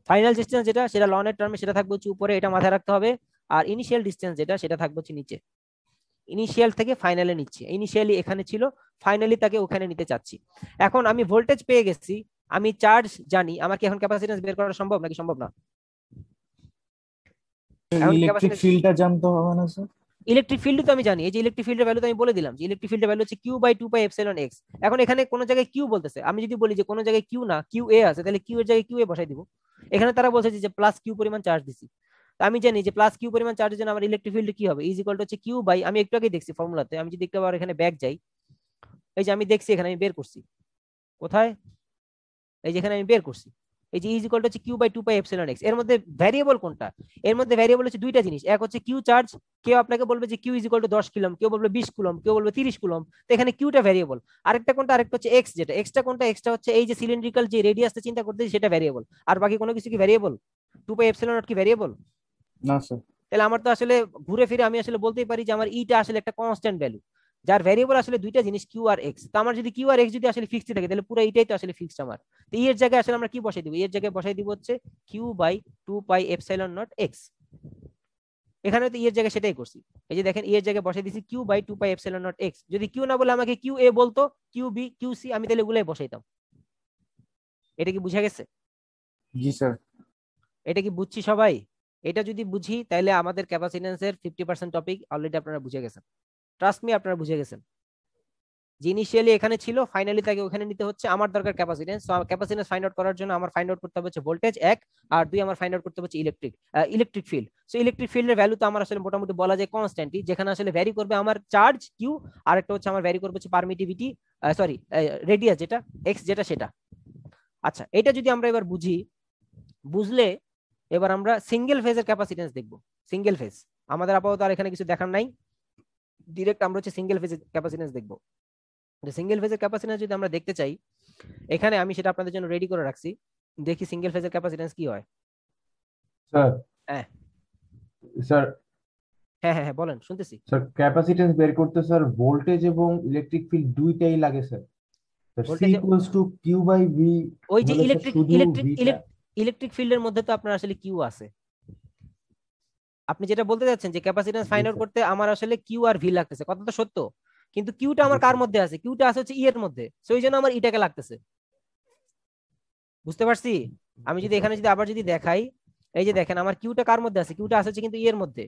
ফাইনাল ডিসটেন্স যেটা সেটা লনের টার্মে সেটা থাকবে হচ্ছে উপরে, এটা মাথায় রাখতে হবে। আর ইনিশিয়াল ডিসটেন্স যেটা সেটা থাকবে হচ্ছে নিচে। ইনিশিয়াল থেকে ফাইনালে নিচ্ছি, ইনিশিয়ালি এখানে ছিল, ফাইনালি তাকে ওখানে নিতে চাচ্ছি। এখন আমি ভোল্টেজ পেয়ে গেছি, আমি চার্জ জানি, আমার কি এখন ক্যাপাসিট্যান্স বের করা সম্ভব নাকি সম্ভব না? ইলেকট্রিক ফিল্ডটা জানতে হবে না স্যার? ইলেকট্রিক ফিল্ড তো আমি জানি, এই যে ইলেকট্রিক ফিল্ডের ভ্যালু তো আমি বলে দিলাম যে ইলেকট্রিক ফিল্ডের ভ্যালু হচ্ছে Q by 2 pi epsilon X. এখন এখানে কোন জায়গায় কিউ বলতেছে, আমি যদি বলি যে কোন জায়গায় কিউ না, কিউ এ আছে, তাহলে কিউ এর জায়গায় কিউ এ বসাই দিব। এখানে তারা বলছে যে প্লাস কিউ পরিমাণ চার্জ দিছি, তো আমি জানি যে প্লাস কিউ পরিমাণ চার্জের জন্য আমার ইলেকট্রিক ফিল্ড কি হবে, ইজ ইকুয়াল টু হচ্ছে কিউ বাই, আমি একটু আগে দেখছি ফর্মুলাতে, আমি যদি একটু আবার এখানে ব্যাক যাই, এই যে আমি দেখছি এখানে আমি বের করছি, কোথায়, এই যে এখানে আমি বের করছি, এই যে ইজ ইকুয়াল টু হচ্ছে Q by 2 pi epsilon X. এর মধ্যে ভ্যারিয়েবল কোনটা? এর মধ্যে ভ্যারিয়েবল হচ্ছে দুইটা জিনিস, এক হচ্ছে কিউ চার্জ, কেউ আপনাকে বলবে যে Q is equal to 10 coulomb, কেউ বলবে 20 কুলম, কেউ বলবে 30 কুলম, তো এখানে কিউটা ভ্যারিয়েবল। আরেকটা কোনটা? আরেকটা হচ্ছে এক্স, যেটা এক্সটা কোনটা? এক্সটা হচ্ছে এই যে সিলিন্ড্রিক্যাল যে রেডিয়াসটা চিন্তা করতেছি সেটা ভ্যারিয়েবল, আর বাকি কোনো কিছু কি ভ্যারিয়েবল? 2 পাই এপসাইলন নট কি ভ্যারিয়েবল? না স্যার। তাহলে আমার তো আসলে ঘুরে ফিরে আমি আসলে বলতেই পারি যে আমার ইটা আসলে একটা কনস্ট্যান্ট ভ্যালু, যার ভ্যারিয়েবল আসলে দুইটা জিনিস কিউ আর এক্স। তো আমার যদি কিউ আর এক্স যদি আসলে ফিক্সড থাকে, তাহলে পুরো এটাই তো আসলে ফিক্সড আমার। তো এর জায়গায় আসলে আমরা কি বসাই দিব? এর জায়গায় বসাই দিব হচ্ছে Q by 2 pi epsilon naught X. এখানে তো এর জায়গায় সেটাই করছি, এই যে দেখেন এর জায়গায় বসাই দিছি Q by 2 pi epsilon naught X. যদি কিউ না বলে আমাকে কিউ এ বলতো, কিউ বি, কিউ সি, আমি তাহলে এগুলাই বসাইতাম। এটা কি বুঝা গেছে? জি স্যার। এটা কি বুঝছি সবাই? এটা যদি বুঝি তাহলে আমাদের ক্যাপাসিট্যান্সের 50% টপিক অলরেডি আপনারা বুঝে গেছেন। ট্রাস্ট মি, আপনারা বুঝে গেছেন যে ইনিশিয়ালি এখানে ছিল, ফাইনালি তাকে ওখানে নিতে হচ্ছে। আমার দরকার capacitance, so capacitance find out করার জন্য আমার ফাইন্ড আউট করতে হবে হচ্ছে ভোল্টেজ 1, আর 2 আমার ফাইন্ড আউট করতে হচ্ছে ইলেকট্রিক ফিল্ড। সো ইলেকট্রিক ফিল্ডের ভ্যালু তো আমার আসলে মোটামুটি বলা যায় কনস্ট্যান্টই, যেখানে আসলে ভ্যারি করবে আমার চার্জ কিউ, আর একটা হচ্ছে আমার ভ্যারি করবে হচ্ছে পারমিটিভিটি, সরি রেডিয়াস যেটা এক্স যেটা সেটা। আচ্ছা, এটা যদি আমরা এবার বুঝি, বুঝলে এবার আমরা সিঙ্গেল ফেজের ক্যাপাসিটেন্স দেখব। সিঙ্গেল ফেজ আমাদের আপাতত আর এখানে কিছু দেখার নাই, ডিরেক্ট আমরা হচ্ছে সিঙ্গেল ফেজের ক্যাপাসিটেন্স দেখব। সিঙ্গেল ফেজের ক্যাপাসিটেন্স যদি আমরা দেখতে চাই, এখানে আমি সেটা আপনাদের জন্য রেডি করে রাখছি। দেখি সিঙ্গেল ফেজের ক্যাপাসিটেন্স কি হয়। স্যার হ্যাঁ স্যার হ্যাঁ হ্যাঁ হ্যাঁ বলেন, শুনতেছি। স্যার ক্যাপাসিটেন্স বের করতে স্যার ভোল্টেজ এবং ইলেকট্রিক ফিল্ড দুইটাই লাগে sir. C voltage equals to Q by V ওই যে হলে স্যার ইলেকট্রিক শুধু ইলেকট্রিক ভিটা। ইলেকট্রিক ফিল্ডের মধ্যে তো আপনার আসলে কিউ আছে। আপনি যেটা বলতে যাচ্ছেন যে ক্যাপাসিটেন্স ফাইন্ড আউট করতে আমার আসলে কিউ আর ভি লাগতেছে, কথা তো সত্য, কিন্তু কিউটা আমার কার মধ্যে আছে? কিউটা আছে হচ্ছে ই এর মধ্যে, সো এই জন্য আমার ইটাকে লাগতেছে। বুঝতে পারছি? আমি যদি এখানে যদি আবার যদি দেখাই, এই যে দেখেন আমার কিউটা কার মধ্যে আছে? কিউটা আছে হচ্ছে কিন্তু ই এর মধ্যে।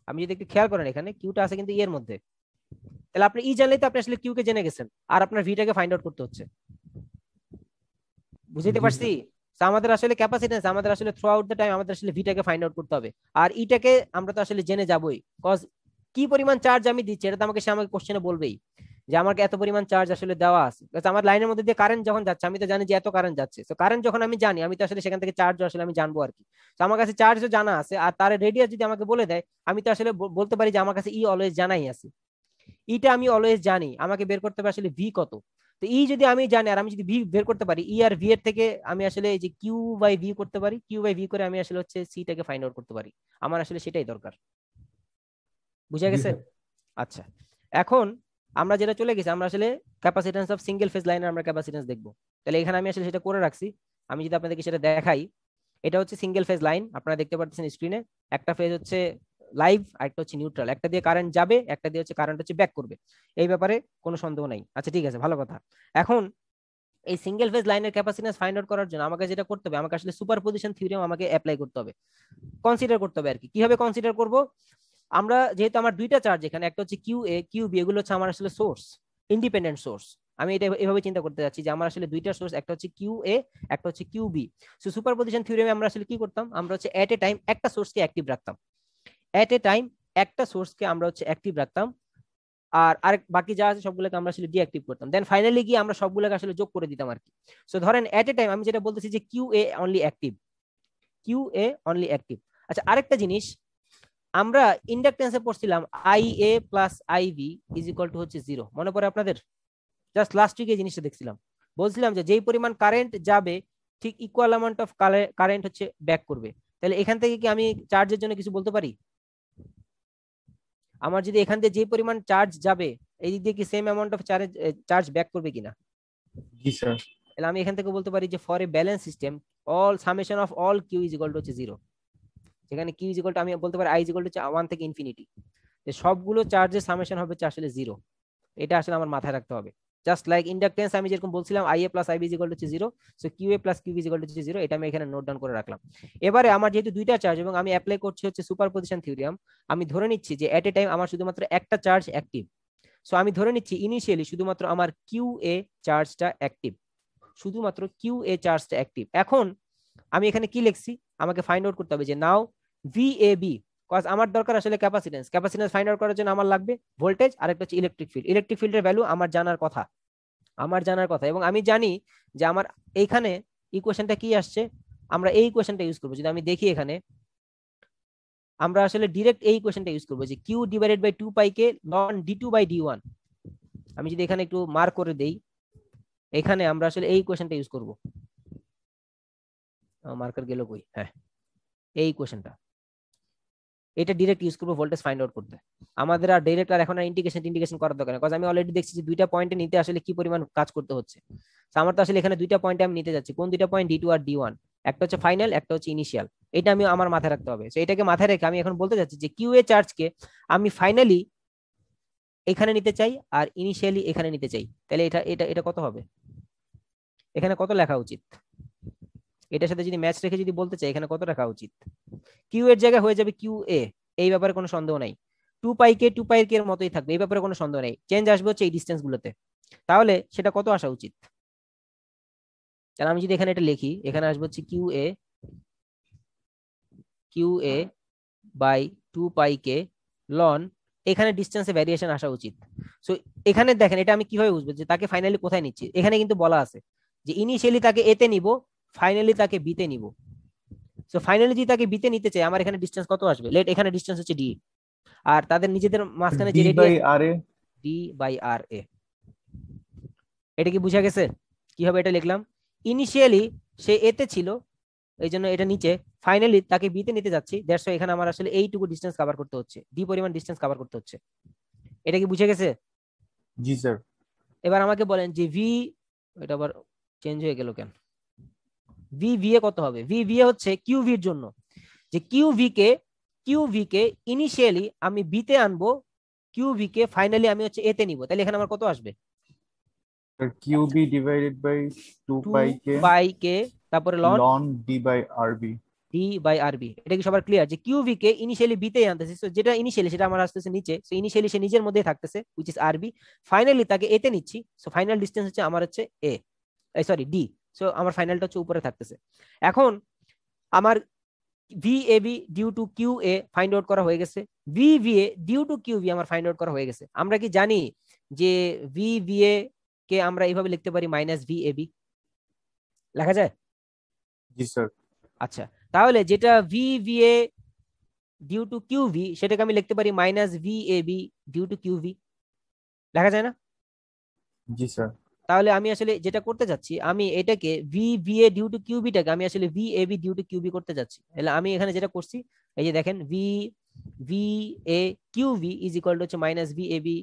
আমি যদি একটু খেয়াল করেন এখানে কিউটা আছে কিন্তু ই এর মধ্যে, তাহলে আপনি ই জানলেই তো আপনি আসলে কিউ কে জেনে গেছেন, আর আপনার ভিটাকে ফাইন্ড আউট করতে হচ্ছে। বুঝতে পারছি? আমাদের আসলে ক্যাপাসিটেন্স, আমাদের আসলে থ্রু আউট দ্য টাইম আমাদের আসলে ভিটাকে ফাইন্ড আউট করতে হবে, আর ইটাকে আমরা তো আসলে জেনে যাবই, কজ কি পরিমাণ চার্জ আমি দিচ্ছি এটা তো আমাকে সে আমাকে কোশ্চেনে বলবেই যে আমাকে এত পরিমাণ চার্জ আসলে দেওয়া আছে। আমার লাইনের মধ্যে দিয়ে কারেন্ট যখন যাচ্ছে আমি তো জানি যে এত কারেন্ট যাচ্ছে, তো কারেন্ট যখন আমি জানি আমি তো আসলে সেখান থেকে চার্জ আসলে আমি জানবো আর কি। তো আমার কাছে চার্জও জানা আছে, আর তার রেডিয়াস যদি আমাকে বলে দেয় আমি তো আসলে বলতে পারি যে আমার কাছে ই অলওয়েজ জানাই আছে, ইটা আমি অলওয়েজ জানি, আমাকে বের করতে হবে আসলে ভি কত। তো ই যদি আমি জানি আর আমি যদি ভি বের করতে পারি, ই আর ভি এর থেকে আমি আসলে এই যে কিউ বাই ভি করতে পারি, কিউ বাই ভি করে আমি আসলে হচ্ছে সিটাকে ফাইন্ড আউট করতে পারি। আমার আসলে সেটাই দরকার। বুঝা গেছে? আচ্ছা, এখন আমরা যেটা চলে গেছি, আমরা আসলে ক্যাপাসিটেন্স অফ সিঙ্গেল ফেজ লাইনের আমরা ক্যাপাসিটেন্স দেখবো। তাহলে এখানে আমি আসলে সেটা করে রাখছি। আমি যদি আপনাদেরকে সেটা দেখাই, এটা হচ্ছে সিঙ্গেল ফেজ লাইন, আপনারা দেখতে পাচ্ছেন স্ক্রিনে। একটা ফেজ হচ্ছে লাইভ, আরেকটা হচ্ছে নিউট্রাল। একটা দিয়ে কারেন্ট যাবে, একটা দিয়ে হচ্ছে কারেন্ট হচ্ছে ব্যাক করবে। এই ব্যাপারে কোনো সন্দেহ নাই। আচ্ছা ঠিক আছে, ভালো কথা। এখন এই সিঙ্গেল ফেজ লাইনের ক্যাপাসিটেন্স ফাইন্ড আউট করার জন্য আমাকে যেটা করতে হবে, আমাকে আসলে সুপারপজিশন থিওরেম আমাকে অ্যাপ্লাই করতে হবে, কনসিডার করতে হবে আর কি। কিভাবে কনসিডার করব? আমরা যেহেতু আমার দুইটা চার্জ এখানে, একটা হচ্ছে কিউ এ কিউ বি, এগুলো হচ্ছে আমার আসলে সোর্স, ইন্ডিপেন্ডেন্ট সোর্স। আমি এটা এভাবে চিন্তা করতে যাচ্ছি যে আমার আসলে দুইটা সোর্স, একটা হচ্ছে কিউ এ, একটা হচ্ছে কিউ বি। সো সুপারপজিশন থিওরেমে আমরা আসলে কি করতাম? আমরা হচ্ছে এট এ টাইম একটা সোর্সকে অ্যাক্টিভ রাখতাম, এট এ টাইম একটা সোর্সকে আমরা হচ্ছে অ্যাক্টিভ রাখতাম, আর আরেক বাকি যা আছে সবগুলোকে আমরা আসলে ডিঅ্যাক্টিভ করতাম। দেন ফাইনালি গিয়ে আমরা সবগুলোকে আসলে যোগ করে দিতাম আর কি। সো ধরেন এট এ টাইম আমি যেটা বলতেছি যে Q A only active, Q A only active. আচ্ছা, আরেকটা জিনিস, আমরা ইন্ডাকটেন্সে পড়ছিলাম I A plus I V is equal to হচ্ছে 0, মনে পড়ে আপনাদের? জাস্ট লাস্ট উইকে এই জিনিসটা দেখছিলাম, বলছিলাম যে যেই পরিমাণ কারেন্ট যাবে ঠিক ইকুয়াল অ্যামাউন্ট অফ কারেন্ট হচ্ছে ব্যাক করবে। তাহলে এখান থেকে কি আমি চার্জের জন্য কিছু বলতে পারি? আমার যদি এখান থেকে যে পরিমাণ চার্জ যাবে এই দিক দিয়ে কি same amount of charge back করবে কিনা? জি স্যার। তাহলে আমি এখান থেকে বলতে পারি যে for a balance system all summation of all Q is equal to হচ্ছে 0, যেখানে কিউ ইজ ইকুয়াল টু আমি বলতে পারি আই ইজ ইকুয়াল টু 1 থেকে ইনফিনিটি, যে সবগুলো চার্জের সামেশন হবে আসলে 0। এটা আসলে আমার মাথায় রাখতে হবে। জাস্ট লাইক ইন্ডাকটেন্স আমি যেরকম বলছিলাম I A plus I B is equal to 0, so Q A plus Q B is equal to 0, এটা আমি এখানে নোট ডাউন করে রাখলাম। এবারে আমার যেহেতু দুইটা চার্জ এবং আমি অ্যাপ্লাই করছি হচ্ছে সুপারপজিশন থিওরেম, আমি ধরে নিচ্ছি যে এট এ টাইম আমার শুধুমাত্র একটা চার্জ অ্যাক্টিভ। সো আমি ধরে নিচ্ছি ইনিশিয়ালি শুধুমাত্র আমার কিউ এ চার্জটা অ্যাক্টিভ, শুধুমাত্র কিউ এ চার্জটা অ্যাক্টিভ। এখন আমি এখানে কি লিখছি, আমাকে ফাইন্ড আউট করতে হবে যে নাও ভি এ বি, কজ আমার দরকার আসলে ক্যাপাসিটেন্স। ক্যাপাসিটেন্স ফাইন্ড আউট করার জন্য আমার লাগবে ভোল্টেজ, আর একটা হচ্ছে ইলেকট্রিক ফিল্ড। ইলেকট্রিক ফিল্ডের ভ্যালু আমার জানার কথা, আমার জানার কথা, এবং আমি জানি যে আমার এইখানে ইকুয়েশনটা কি আসছে, আমরা এই ইকুয়েশনটা ইউজ করবো। যদি আমি দেখি এখানে, আমরা আসলে ডিরেক্ট এই ইকুয়েশনটা ইউজ করবো যে Q divided by 2 pi K লন d2 বাই d1। আমি যদি এখানে একটু মার্ক করে দেই, এখানে আমরা আসলে এই ইকুয়েশনটা ইউজ করবো। মার্কার গেল কই? হ্যাঁ, এই ইকুয়েশনটা, এটা ডিরেক্ট ইউজ করবো ভোল্টেজ ফাইন্ড আউট করতে। আমাদের আর ডাইরেক্ট আর এখন আর ইন্টিগ্রেশন করার দরকার নেই, কারণ আমি অলরেডি দেখছি যে দুইটা পয়েন্টে নিতে আসলে কি পরিমাণ কাজ করতে হচ্ছে। আমার তো আসলে এখানে দুইটা পয়েন্টে আমি নিতে যাচ্ছি। কোন দুইটা পয়েন্ট? d2 আর d1, একটা হচ্ছে ফাইনাল, একটা হচ্ছে ইনিশিয়াল। এটা আমি আমার মাথায় রাখতে হবে। তো এটাকে মাথায় রেখে আমি এখন বলতে যাচ্ছি যে কিউ এ চার্জকে আমি ফাইনালি এখানে নিতে চাই আর ইনিশিয়ালি এখানে নিতে চাই। তাহলে এটা এটা এটা কত হবে? এখানে কত লেখা উচিত? এটার সাথে যদি ম্যাচ রেখে যদি বলতে চাই এখানে কত রাখা উচিত? কিউ এর জায়গায় হয়ে যাবে কিউ এ, এই ব্যাপারে কোনো সন্দেহ নাই। 2 পাই কে 2 পাই কে এর মতোই থাকবে, এই ব্যাপারে কোনো সন্দেহ নেই। চেঞ্জ আসবে হচ্ছে এই ডিসটেন্স গুলোতে। তাহলে সেটা কত আসা উচিত? তাহলে আমি যদি এখানে এটা লিখি, এখানে আসবে হচ্ছে Q A by 2 pi K লন, এখানে ডিসটেন্সে ভ্যারিয়েশন আসা উচিত। সো এখানে দেখেন এটা আমি কিভাবে বুঝবো যে তাকে ফাইনালি কোথায় নিচ্ছি? এখানে কিন্তু বলা আছে যে ইনিশিয়ালি তাকে এ তে নিব, ফাইনালি তাকে বি তে নিব। সো ফাইনালি যদি তাকে বিতে নিতে চাই আমার এখানে ডিসটেন্স কত আসবে, লেট এখানে ডিসটেন্স হচ্ছে ডি, আর তাদের নিজেদের মাঝখানে যে D by radius R A. D by R A. এটা কি বুঝা গেছে কিভাবে এটা লিখলাম? ইনিশিয়ালি সে এতে ছিল, এই জন্য এটা নিচে, ফাইনালি তাকে বিতে নিতে যাচ্ছি, দ্যাটস ওয়াই এখানে আমার আসলে এইটুকু ডিসটেন্স কভার করতে হচ্ছে, ডি পরিমাণ ডিসটেন্স কভার করতে হচ্ছে। এটা কি বুঝে গেছে? জি স্যার। এবার আমাকে বলেন যে ভি, এটা আবার চেঞ্জ হয়ে গেল কেন, ভি ভি এ কত হবে? ভি ভি এ হচ্ছে কিউ ভির জন্য, যে কিউ ভি কে ইনিশিয়ালি আমি বিতে আনবো, কিউ ভি কে ফাইনালি আমি হচ্ছে এতে নিব, তাহলে এখানে আমার কত আসবে? Q B divided by 2 two pi K pi K তারপরে ln ln D by R B. D by R B. এটা কি সবার ক্লিয়ার? যে কিউ ভি কে ইনিশিয়ালি বিতে আনতেছে, সো যেটা ইনিশিয়ালি সেটা আমার আসতেছে নিচে, সো ইনিশিয়ালি সে নিজের মধ্যে থাকতেছে which is R B, finally তাকে এতে নিচ্ছি, সো ফাইনাল ডিসটেন্স হচ্ছে আমার হচ্ছে এ, সরি ডি, সো আমার ফাইনালটা হচ্ছে উপরে থাকতেছে। এখন আমার V A B due to Q A find out করা হয়ে গেছে, V V A due to Q V আমার ফাইন্ড আউট করা হয়ে গেছে। আমরা কি জানি যে ভি ভি এ কে আমরা এইভাবে লিখতে পারি মাইনাস ভি এ বি, লেখা যায়? জি স্যার। আচ্ছা, তাহলে যেটা V V A due to Q V সেটাকে আমি লিখতে পারি minus V A B due to Q V, লেখা যায় না? জি স্যার। তাহলে আমি আসলে যেটা করতে যাচ্ছি, আমি এটাকে V V A due to কিউবিটাকে আমি আসলে V A B due to Q B করতে যাচ্ছি। তাহলে আমি এখানে যেটা করছি, এই যে দেখেন V V A QV is equal to হচ্ছে মাইনাস ভি এ বি,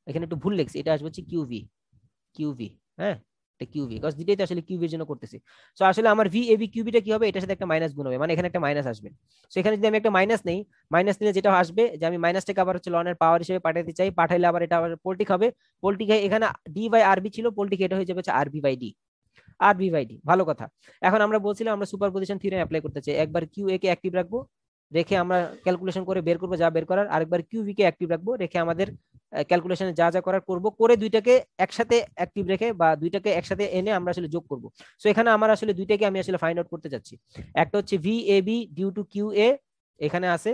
এখানে একটু ভুল লিখছি, এটা আসবে হচ্ছে কিউভি, কিউভি, হ্যাঁ এটা কিউভি, বিকজ দুইটাই তো আসলে কিউভির জন্য করতেছি। সো আসলে আমার ভি এ বি কিউবিটা কি হবে, এটার সাথে একটা মাইনাস গুণ হবে, মানে এখানে একটা মাইনাস আসবে। সো এখানে যদি আমি একটা মাইনাস নেই, মাইনাস নিলে যেটা আসবে যে আমি মাইনাসটাকে আবার হচ্ছে লনের পাওয়ার হিসেবে পাঠাতে চাই, পাঠাইলে আবার এটা আবার পোলটিক হবে, পোলটিক এখানে ডি বাই আরবি ছিল, পোলটিক এটা হয়ে যাবে হচ্ছে আরবি বাই ডি, আরবি বাই ডি। ভালো কথা। এখন আমরা বলছিলাম আমরা সুপারপজিশন থিওরেম অ্যাপ্লাই করতে চাই, একবার কিউ এ কে অ্যাক্টিভ রাখবো, রেখে আমরা ক্যালকুলেশন করে বের করবো যা বের করার, আরেকবার কিউ ভি কে অ্যাক্টিভ রাখবো, রেখে আমাদের ক্যালকুলেশনে যা যা করার করবো, করে দুইটাকে একসাথে অ্যাক্টিভ রেখে বা দুইটাকে একসাথে এনে আমরা আসলে যোগ করব। সো এখানে আমার আসলে দুইটাকে আমি আসলে ফাইন্ড আউট করতে যাচ্ছি, একটা হচ্ছে V A B due to Q A, এখানে আছে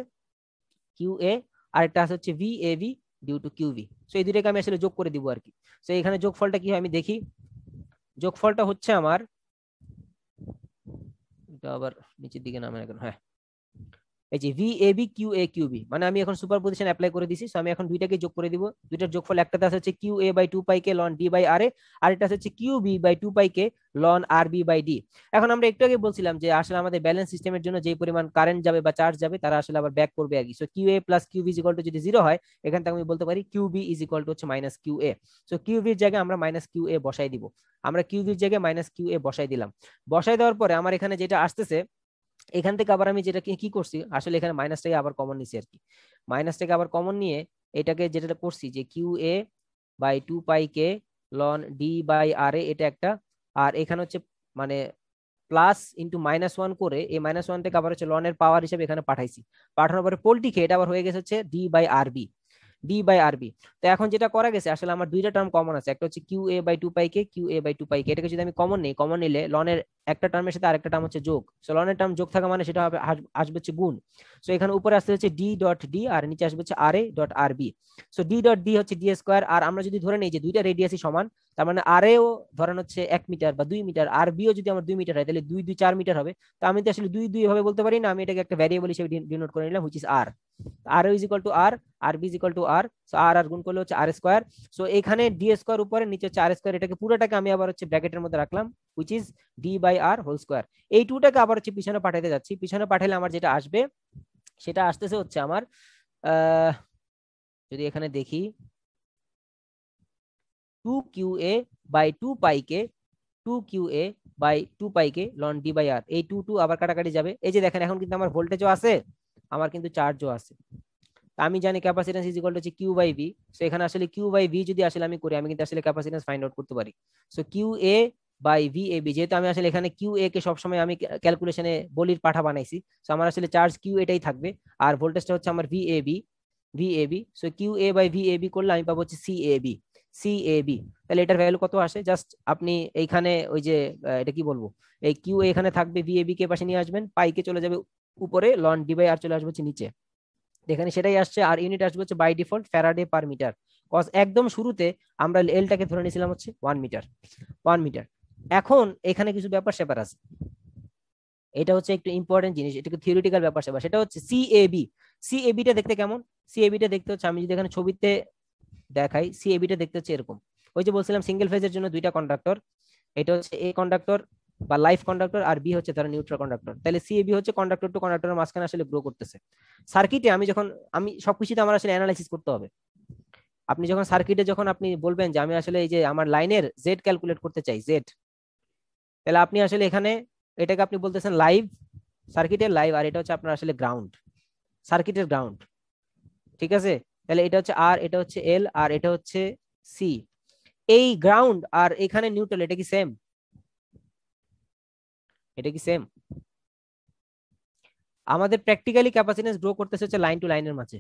কিউ এ, আর একটা আছে হচ্ছে V A B due to Q V. So এই দুইটাকে আমি আসলে যোগ করে দিব আর কি। সো এখানে যোগফলটা কি হয় আমি দেখি, যোগফলটা হচ্ছে আমার, এটা আবার নিচের দিকে নামে এখন, হ্যাঁ এই যে V A B Q A Q B, মানে আমি এখন সুপারপজিশন অ্যাপ্লাই করে দিছি। সো আমি এখন দুইটাকে যোগ করে দিব, দুইটার যোগফল একটাতে আছে হচ্ছে Q A by 2 pi K ln D by R A, আর এটা হচ্ছে Q B by 2 pi K ln R B by D. এখন আমরা একটু আগে বলছিলাম যে আসলে আমাদের ব্যালেন্স সিস্টেমের জন্য যে পরিমাণ কারেন্ট যাবে বা চার্জ যাবে তারা আসলে আবার ব্যাক করবে আগে। So Q A plus Q B is equal to যদি 0 হয়, এখান থেকে আমি বলতে পারি Q B is equal to হচ্ছে minus Q A. So Q বির জায়গায় আমরা মাইনাস কিউ এ বসাই দিব, আমরা কিউ বির জায়গায় মাইনাস কিউ এ বসাই দিলাম। বসাই দেওয়ার পরে আমার এখানে যেটা আসতেছে, এখান থেকে আবার আমি যেটা কি করছি আসলে এখানে মাইনাসটাকে আবার কমন নিছি আর কি, মাইনাসটাকে আবার কমন নিয়ে এটাকে যেটা করছি যে Q A by 2 pi K ln D by R A, এটা একটা, আর এখানে হচ্ছে মানে প্লাস ইন্টু -1 করে এই -1 থেকে আবার হচ্ছে লনের পাওয়ার হিসেবে এখানে পাঠাইছি, পাঠানোর পরে পোলটিকে এটা আবার হয়ে গেছে হচ্ছে D by R B, D by R B. তো এখন যেটা করা গেছে আসলে আমার দুইটা টার্ম কমন আছে, একটা হচ্ছে Q A by 2 pi K, Q A by 2 pi K, এটাকে যদি আমি কমন নেই, কমন নিলে লনের একটা টার্মের সাথে আরেকটা টার্ম হচ্ছে যোগ, সো লনের টার্ম যোগ থাকা মানে সেটা হবে আসবে হচ্ছে গুণ। সো এখানে উপরে আসতে হচ্ছে ডি ডট ডি আর নিচে আসবে হচ্ছে R A dot R B. So D dot D হচ্ছে ডি স্কোয়ার, আর আমরা যদি ধরে নেই যে দুইটা রেডিয়াসই সমান, তার মানে আর এও ধরেন হচ্ছে 1 মিটার বা 2 মিটার, আর বিও যদি আমার 2 মিটার হয় তাহলে 2 2 4 মিটার হবে। তো আমি তো আসলে 2 2 এভাবে বলতে পারি না, আমি এটাকে একটা ভ্যারিয়েবল হিসেবে ডিনোট করে নিলাম which is R, R is equal to R, R B is equal to R, so R R গুণ করলে হচ্ছে আর স্কয়ার। সো এখানে ডি স্কয়ার উপরে নিচে হচ্ছে আর স্কয়ার, এটাকে পুরোটাকে আমি আবার হচ্ছে ব্র্যাকেটের মধ্যে রাখলাম which is D by R whole square. এই টুটাকে আবার হচ্ছে পিছনে পাঠাতে যাচ্ছি, পিছনে পাঠালে আমার যেটা আসবে সেটা আসতেছে হচ্ছে আমার যদি এখানে দেখি 2 Q A by 2 pi K, 2 Q A by 2 pi K ln D by R, এই 2 2 আবার কাটাকাটি যাবে। এই যে দেখেন এখন কিন্তু আমার ভোল্টেজও আছে, আমার কিন্তু চার্জও আছে। আমি জানি ক্যাপাসিট্যান্স ইজ ইকুয়াল টু হচ্ছে কিউ বাই ভি। সো এখানে আসলে কিউ বাই ভি যদি আসলে আমি করি, আমি কিন্তু আসলে ক্যাপাসিট্যান্স ফাইন্ড আউট করতে পারি। So Q A by V A B, যেহেতু আমি আসলে এখানে কিউ এ কে সবসময় আমি ক্যালকুলেশনে বলির পাঠা বানাইছি, সো আমার আসলে চার্জ কিউ এটাই থাকবে, আর ভোল্টেজটা হচ্ছে আমার V A B, V A B. So Q A by V A B করলে আমি পাবো হচ্ছে C A B, C A B. তাহলে এটার ভ্যালু কত আসে, জাস্ট আপনি এইখানে ওই যে এটা কি বলবো, এই কিউ এখানে থাকবে, ভি এ বি কে পাশে নিয়ে আসবেন, পাই কে চলে যাবে উপরে, লন ডি বাই আর চলে আসবে হচ্ছে নিচে, এখানে সেটাই আসছে। আর ইউনিট আসবে হচ্ছে by default Faraday per metre, cause একদম শুরুতে আমরা এলটাকে ধরে নিয়েছিলাম হচ্ছে 1 মিটার, 1 মিটার। এখন এখানে কিছু ব্যাপার স্যাপার আছে, এটা হচ্ছে একটু ইম্পর্টেন্ট জিনিস, এটা থিওরিটিক্যাল ব্যাপার স্যাপার। সেটা হচ্ছে সিএবি। সিএবিটা দেখতে কেমন? সিএবিটা দেখতে হচ্ছে, আমি যদি এখানে ছবিতে দেখাই, সিএবিটা দেখতে হচ্ছে এরকম। ওই যে বলছিলাম সিঙ্গেল ফেজের জন্য দুইটা কন্ডাক্টর, এটা হচ্ছে এ কন্ডাক্টর বা লাইফ কন্ডাক্টর, আর বি হচ্ছে ধরো নিউট্রাল কন্ডাক্টর। তাহলে সিএবি হচ্ছে কন্ডাক্টর টু কন্ডাক্টরের মাঝখানে আসলে গ্রো করতেছে। সার্কিটে আমি সবকিছুতে আমার আসলে অ্যানালাইসিস করতে হবে। আপনি যখন সার্কিটে যখন আপনি বলবেন যে আমি আসলে এই যে আমার লাইনের জেড ক্যালকুলেট করতে চাই, জেড, তাহলে আপনি আসলে এখানে এটাকে আপনি বলতেছেন লাইভ, সার্কিটের লাইভ, আর এটা হচ্ছে আপনার আসলে গ্রাউন্ড, সার্কিটের গ্রাউন্ড। ঠিক আছে, তাহলে এটা হচ্ছে আর, এটা হচ্ছে এল, আর এটা হচ্ছে সি। এই গ্রাউন্ড আর এখানে নিউট্রাল, এটা কি সেম? এটা কি সেম? আমাদের প্র্যাকটিক্যালি ক্যাপাসিট্যান্স গ্রো করতেছে হচ্ছে লাইন টু লাইনের মাঝে।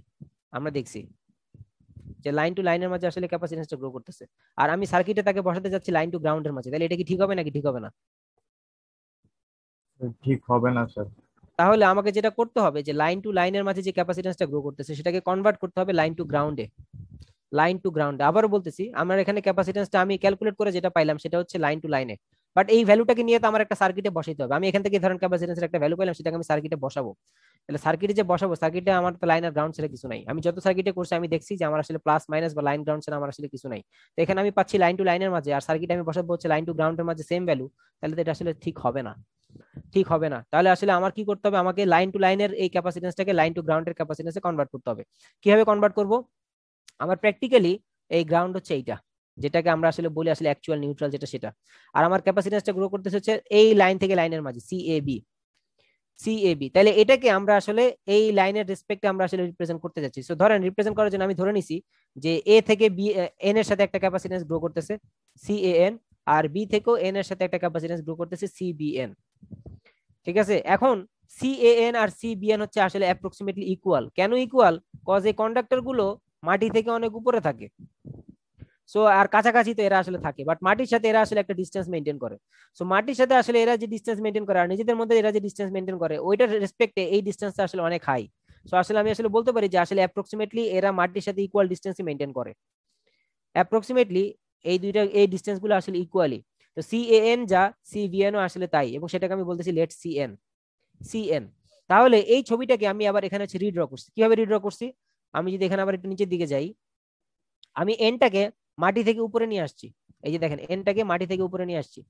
আমরা দেখছি যে লাইন টু লাইনের মাঝে আসলে ক্যাপাসিট্যান্সটা গ্রো করতেছে, আর আমি সার্কিটে তাকে বসাতে যাচ্ছি লাইন টু গ্রাউন্ডের মাঝে। তাহলে এটা কি ঠিক হবে নাকি ঠিক হবে না? ঠিক হবে না স্যার। তাহলে আমাকে যেটা করতে হবে যে লাইন টু লাইনের মাঝে যে ক্যাপাসিট্যান্সটা গ্রো করতেছে সেটাকে কনভার্ট করতে হবে লাইন টু গ্রাউন্ডে। লাইন টু গ্রাউন্ডে আবারও বলতেছি, আমার এখানে ক্যাপাসিট্যান্সটা আমি ক্যালকুলেট করে যেটা পাইলাম সেটা হচ্ছে লাইন টু লাইনে, বাট এই ভ্যালুটাকে নিয়ে তো আমার একটা সার্কিটে বসাইতে হবে। আমি এখান থেকে ধরেন ক্যাপাসিট্যান্সের একটা ভ্যালু পাইলাম, সেটাকে আমি সার্কিটে বসাবো। তাহলে সার্কিটে যে বসাবো, সার্কিটে আমার তো লাইন আর গ্রাউন্ড ছাড়া কিছু নাই। আমি যত সার্কিটে করছি আমি দেখছি যে আমার আসলে প্লাস মাইনাস বা লাইন গ্রাউন্ড ছাড়া আমার আসলে কিছু নাই। তো এখানে আমি পাচ্ছি লাইন টু লাইনের মাঝে, আর সার্কিটে আমি বসাবো হচ্ছে লাইন টু গ্রাউন্ডের মাঝে সেম ভ্যালু। তাহলে তো এটা আসলে ঠিক হবে না, ঠিক হবে না। তাহলে আসলে আমার কি করতে হবে, আমাকে লাইন টু লাইনের এই ক্যাপাসিট্যান্সটাকে লাইন টু গ্রাউন্ডের ক্যাপাসিট্যান্সে কনভার্ট করতে হবে। কিভাবে কনভার্ট করব? আমার প্র্যাকটিক্যালি এই গ্রাউন্ড হচ্ছে এইটা, যেটাকে আমরা আসলে বলি আসলে অ্যাকচুয়াল নিউট্রাল যেটা, সেটা। আর আমার ক্যাপাসিট্যান্সটা গ্রো করতেছে হচ্ছে এই লাইন থেকে লাইনের মাঝে, সিএবি, সিএবি। তাহলে এটাকে আমরা আসলে এই লাইনের রেসপেক্টে আমরা আসলে রিপ্রেজেন্ট করতে যাচ্ছি। সো ধরেন রিপ্রেজেন্ট করার জন্য আমি ধরে নিছি যে এ থেকে বি, এন এর সাথে একটা ক্যাপাসিট্যান্স গ্রো করতেছে সিএএন, আর বি থেকেও এন এর সাথে একটা ক্যাপাসিট্যান্স গ্রো করতেছে সিবিএন। ঠিক আছে, এখন সিএএন আর সিবিএন হচ্ছে আসলে অ্যাপ্রক্সিমেটলি ইকুয়াল। কেন ইকুয়াল? কজ এই কন্ডাক্টর গুলো মাটি থেকে অনেক উপরে থাকে, সো আর কাছাকাছি তো এরা আসলে থাকে, বাট মাটির সাথে এরা আসলে একটা ডিস্টেন্স মেনটেন করে। সো মাটির সাথে আসলে এরা যে ডিস্টেন্স মেনটেন করে আর নিজেদের মধ্যে এরা যে ডিস্টেন্স মেনটেন করে, ওইটার রেসপেক্টে এই ডিস্টেন্সটা আসলে অনেক হাই। সো আসলে আমি আসলে বলতে পারি যে আসলে অ্যাপ্রক্সিমেটলি এরা মাটির সাথে ইকুয়াল ডিস্টেন্সই মেনটেন করে। অ্যাপ্রক্সিমেটলি এই দুইটা এই ডিস্টেন্স গুলো আসলে ইকুয়ালি। তো সিএএন যা, সিবিএন ও আসলে তাই, এবং সেটাকে আমি বলতেছি লেট সিএন, সিএন। তাহলে এই ছবিটাকে আমি আবার এখানে হচ্ছে রিড্র করছি। কিভাবে রিড্র করছি? আমি যদি এখানে আবার একটু নিচের দিকে যাই, আমি এনটাকে মাটি থেকে উপরে নিয়ে আসছি। এই যে দেখেন এনটাকে মাটি থেকে উপরে নিয়ে আসছি।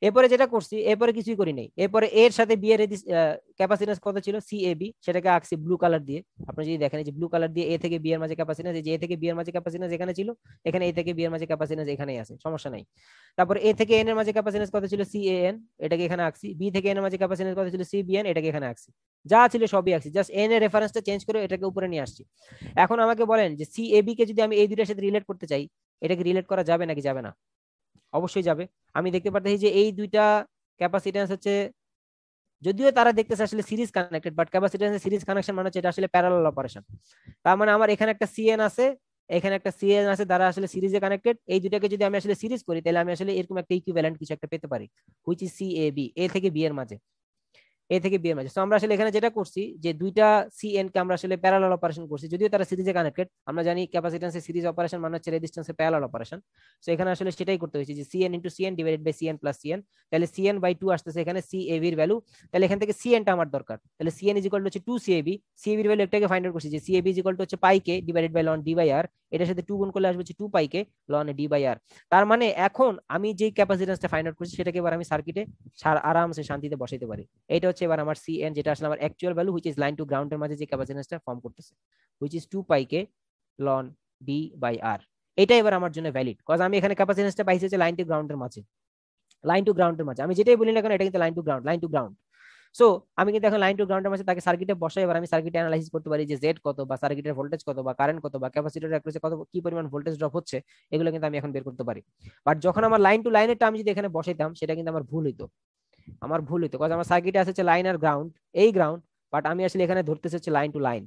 এরপরে যেটা করছি, এরপরে কিছুই করি নাই, এরপরে এর সাথে বি এর ক্যাপাসিট্যান্স কত ছিল সিএবি, সেটাকে আঁকছি ব্লু কালার দিয়ে। আপনি যদি দেখেন এই যে ব্লু কালার দিয়ে এ থেকে বি এর মাঝে ক্যাপাসিট্যান্স, এই যে এ থেকে বি এর মাঝে ক্যাপাসিট্যান্স এখানে ছিল, এখানে এ থেকে বি এর মাঝে ক্যাপাসিট্যান্স এখানেই আছে, সমস্যা নাই। তারপর এ থেকে এন এর মাঝে ক্যাপাসিট্যান্স কত ছিল সিএএন, এটাকে এখানে আঁকছি। বি থেকে এন এর মাঝে ক্যাপাসিট্যান্স কত ছিল সিবিএন, এটাকে এখানে আঁকছি। যা ছিল সবই আঁকছি, জাস্ট এন এর রেফারেন্সটা চেঞ্জ করে এটাকে উপরে নিয়ে আসছি। এখন আমাকে বলেন যে সিএবি কে যদি আমি এই দুইটার সাথে রিলেট করতে চাই, এটাকে রিলেট করা যাবে নাকি যাবে না? অবশ্যই যাবে। আমি দেখতে পাচ্ছি যে এই দুইটা ক্যাপাসিট্যান্স হচ্ছে, যদিও তারা দেখতেছে আসলে সিরিজ কানেক্টেড, বাট ক্যাপাসিট্যান্সের সিরিজ কানেকশন মানে হচ্ছে এটা আসলে প্যারালাল অপারেশন। তার মানে আমার এখানে একটা সিএন আছে, এখানে একটা সিএন আছে, তারা আসলে সিরিজে কানেক্টেড। এই দুটাকে যদি আমি আসলে সিরিজ করি তাহলে আমি আসলে এরকম একটা ইকুইভ্যালেন্ট কিছু একটা পেতে পারি, হুইচ ইজ সিএবি, এ থেকে বি এর মাঝে, এ থেকে বি এর মাঝে। তো আমরা আসলে এখানে যেটা করছি যে দুইটা সিএন কে আমরা আসলে প্যারালাল অপারেশন করছি, যদিও তারা সিরিজে কানেক্টেড। আমরা জানি ক্যাপাসিট্যান্সের সিরিজ অপারেশন মানে হচ্ছে রেজিস্ট্যান্সের প্যারালাল অপারেশন। তো এখানে আসলে সেটাই করতে হয়েছে যে CN into CN divided by CN plus CN. তাহলে সিএন বাই 2 আসতেছে এখানে সিএবি এর ভ্যালু। তাহলে এখান থেকে সিএনটা আমার দরকার, তাহলে সিএন ইজ ইকুয়াল টু হচ্ছে 2 সিএবি। সিএবি এর ভ্যালু একটাকে ফাইন্ড আউট করছি যে সিএবি ইজ ইকুয়াল টু হচ্ছে pi K divided by ln D by R. এটার সাথে 2 গুণ করলে আসবে হচ্ছে 2 pi K ln D by R. তার মানে এখন আমি যে ক্যাপাসিট্যান্সটা ফাইন্ড আউট করছি সেটাকে এবার আমি সার্কিটে আরামসে শান্তিতে বসাইতে পারি। এটা হচ্ছে এবার আমার সিএন, যেটা আসলে আমার actual value, which is line to গ্রাউন্ডের মাঝে যে ক্যাপাসিট্যান্সটা ফর্ম করতেছে, which is 2 pi K ln D by R. এটা এবার আমার জন্য ভ্যালিড, কজ আমি এখানে ক্যাপাসিট্যান্সটা পাইছি হচ্ছে লাইন টু গ্রাউন্ডের মাঝে, লাইন টু গ্রাউন্ডের মাঝে। আমি যেটাই বলি না কেন এটা কিন্তু line to ground, line to ground. So আমি কিন্তু এখন লাইন টু গ্রাউন্ডের মাঝে তাকে সার্কিটে বসাই, এবার আমি সার্কিটে অ্যানালাইসিস করতে পারি যে জেড কত, বা সার্কিটের ভোল্টেজ কত, বা কারেন্ট কত, বা ক্যাপাসিটরের অ্যাক্রসে কত কি পরিমাণ ভোল্টেজ ড্রপ হচ্ছে, এগুলো কিন্তু আমি এখন বের করতে পারি। বাট যখন আমার লাইন টু লাইনেরটা আমি যদি এখানে বসাইতাম সেটা কিন্তু আমার ভুল হইতো, আমার ভুল হইতো, কজ আমার সার্কিটে আছে হচ্ছে লাইন আর গ্রাউন্ড, এই গ্রাউন্ড, বাট আমি আসলে এখানে ধরতেছি হচ্ছে line to line,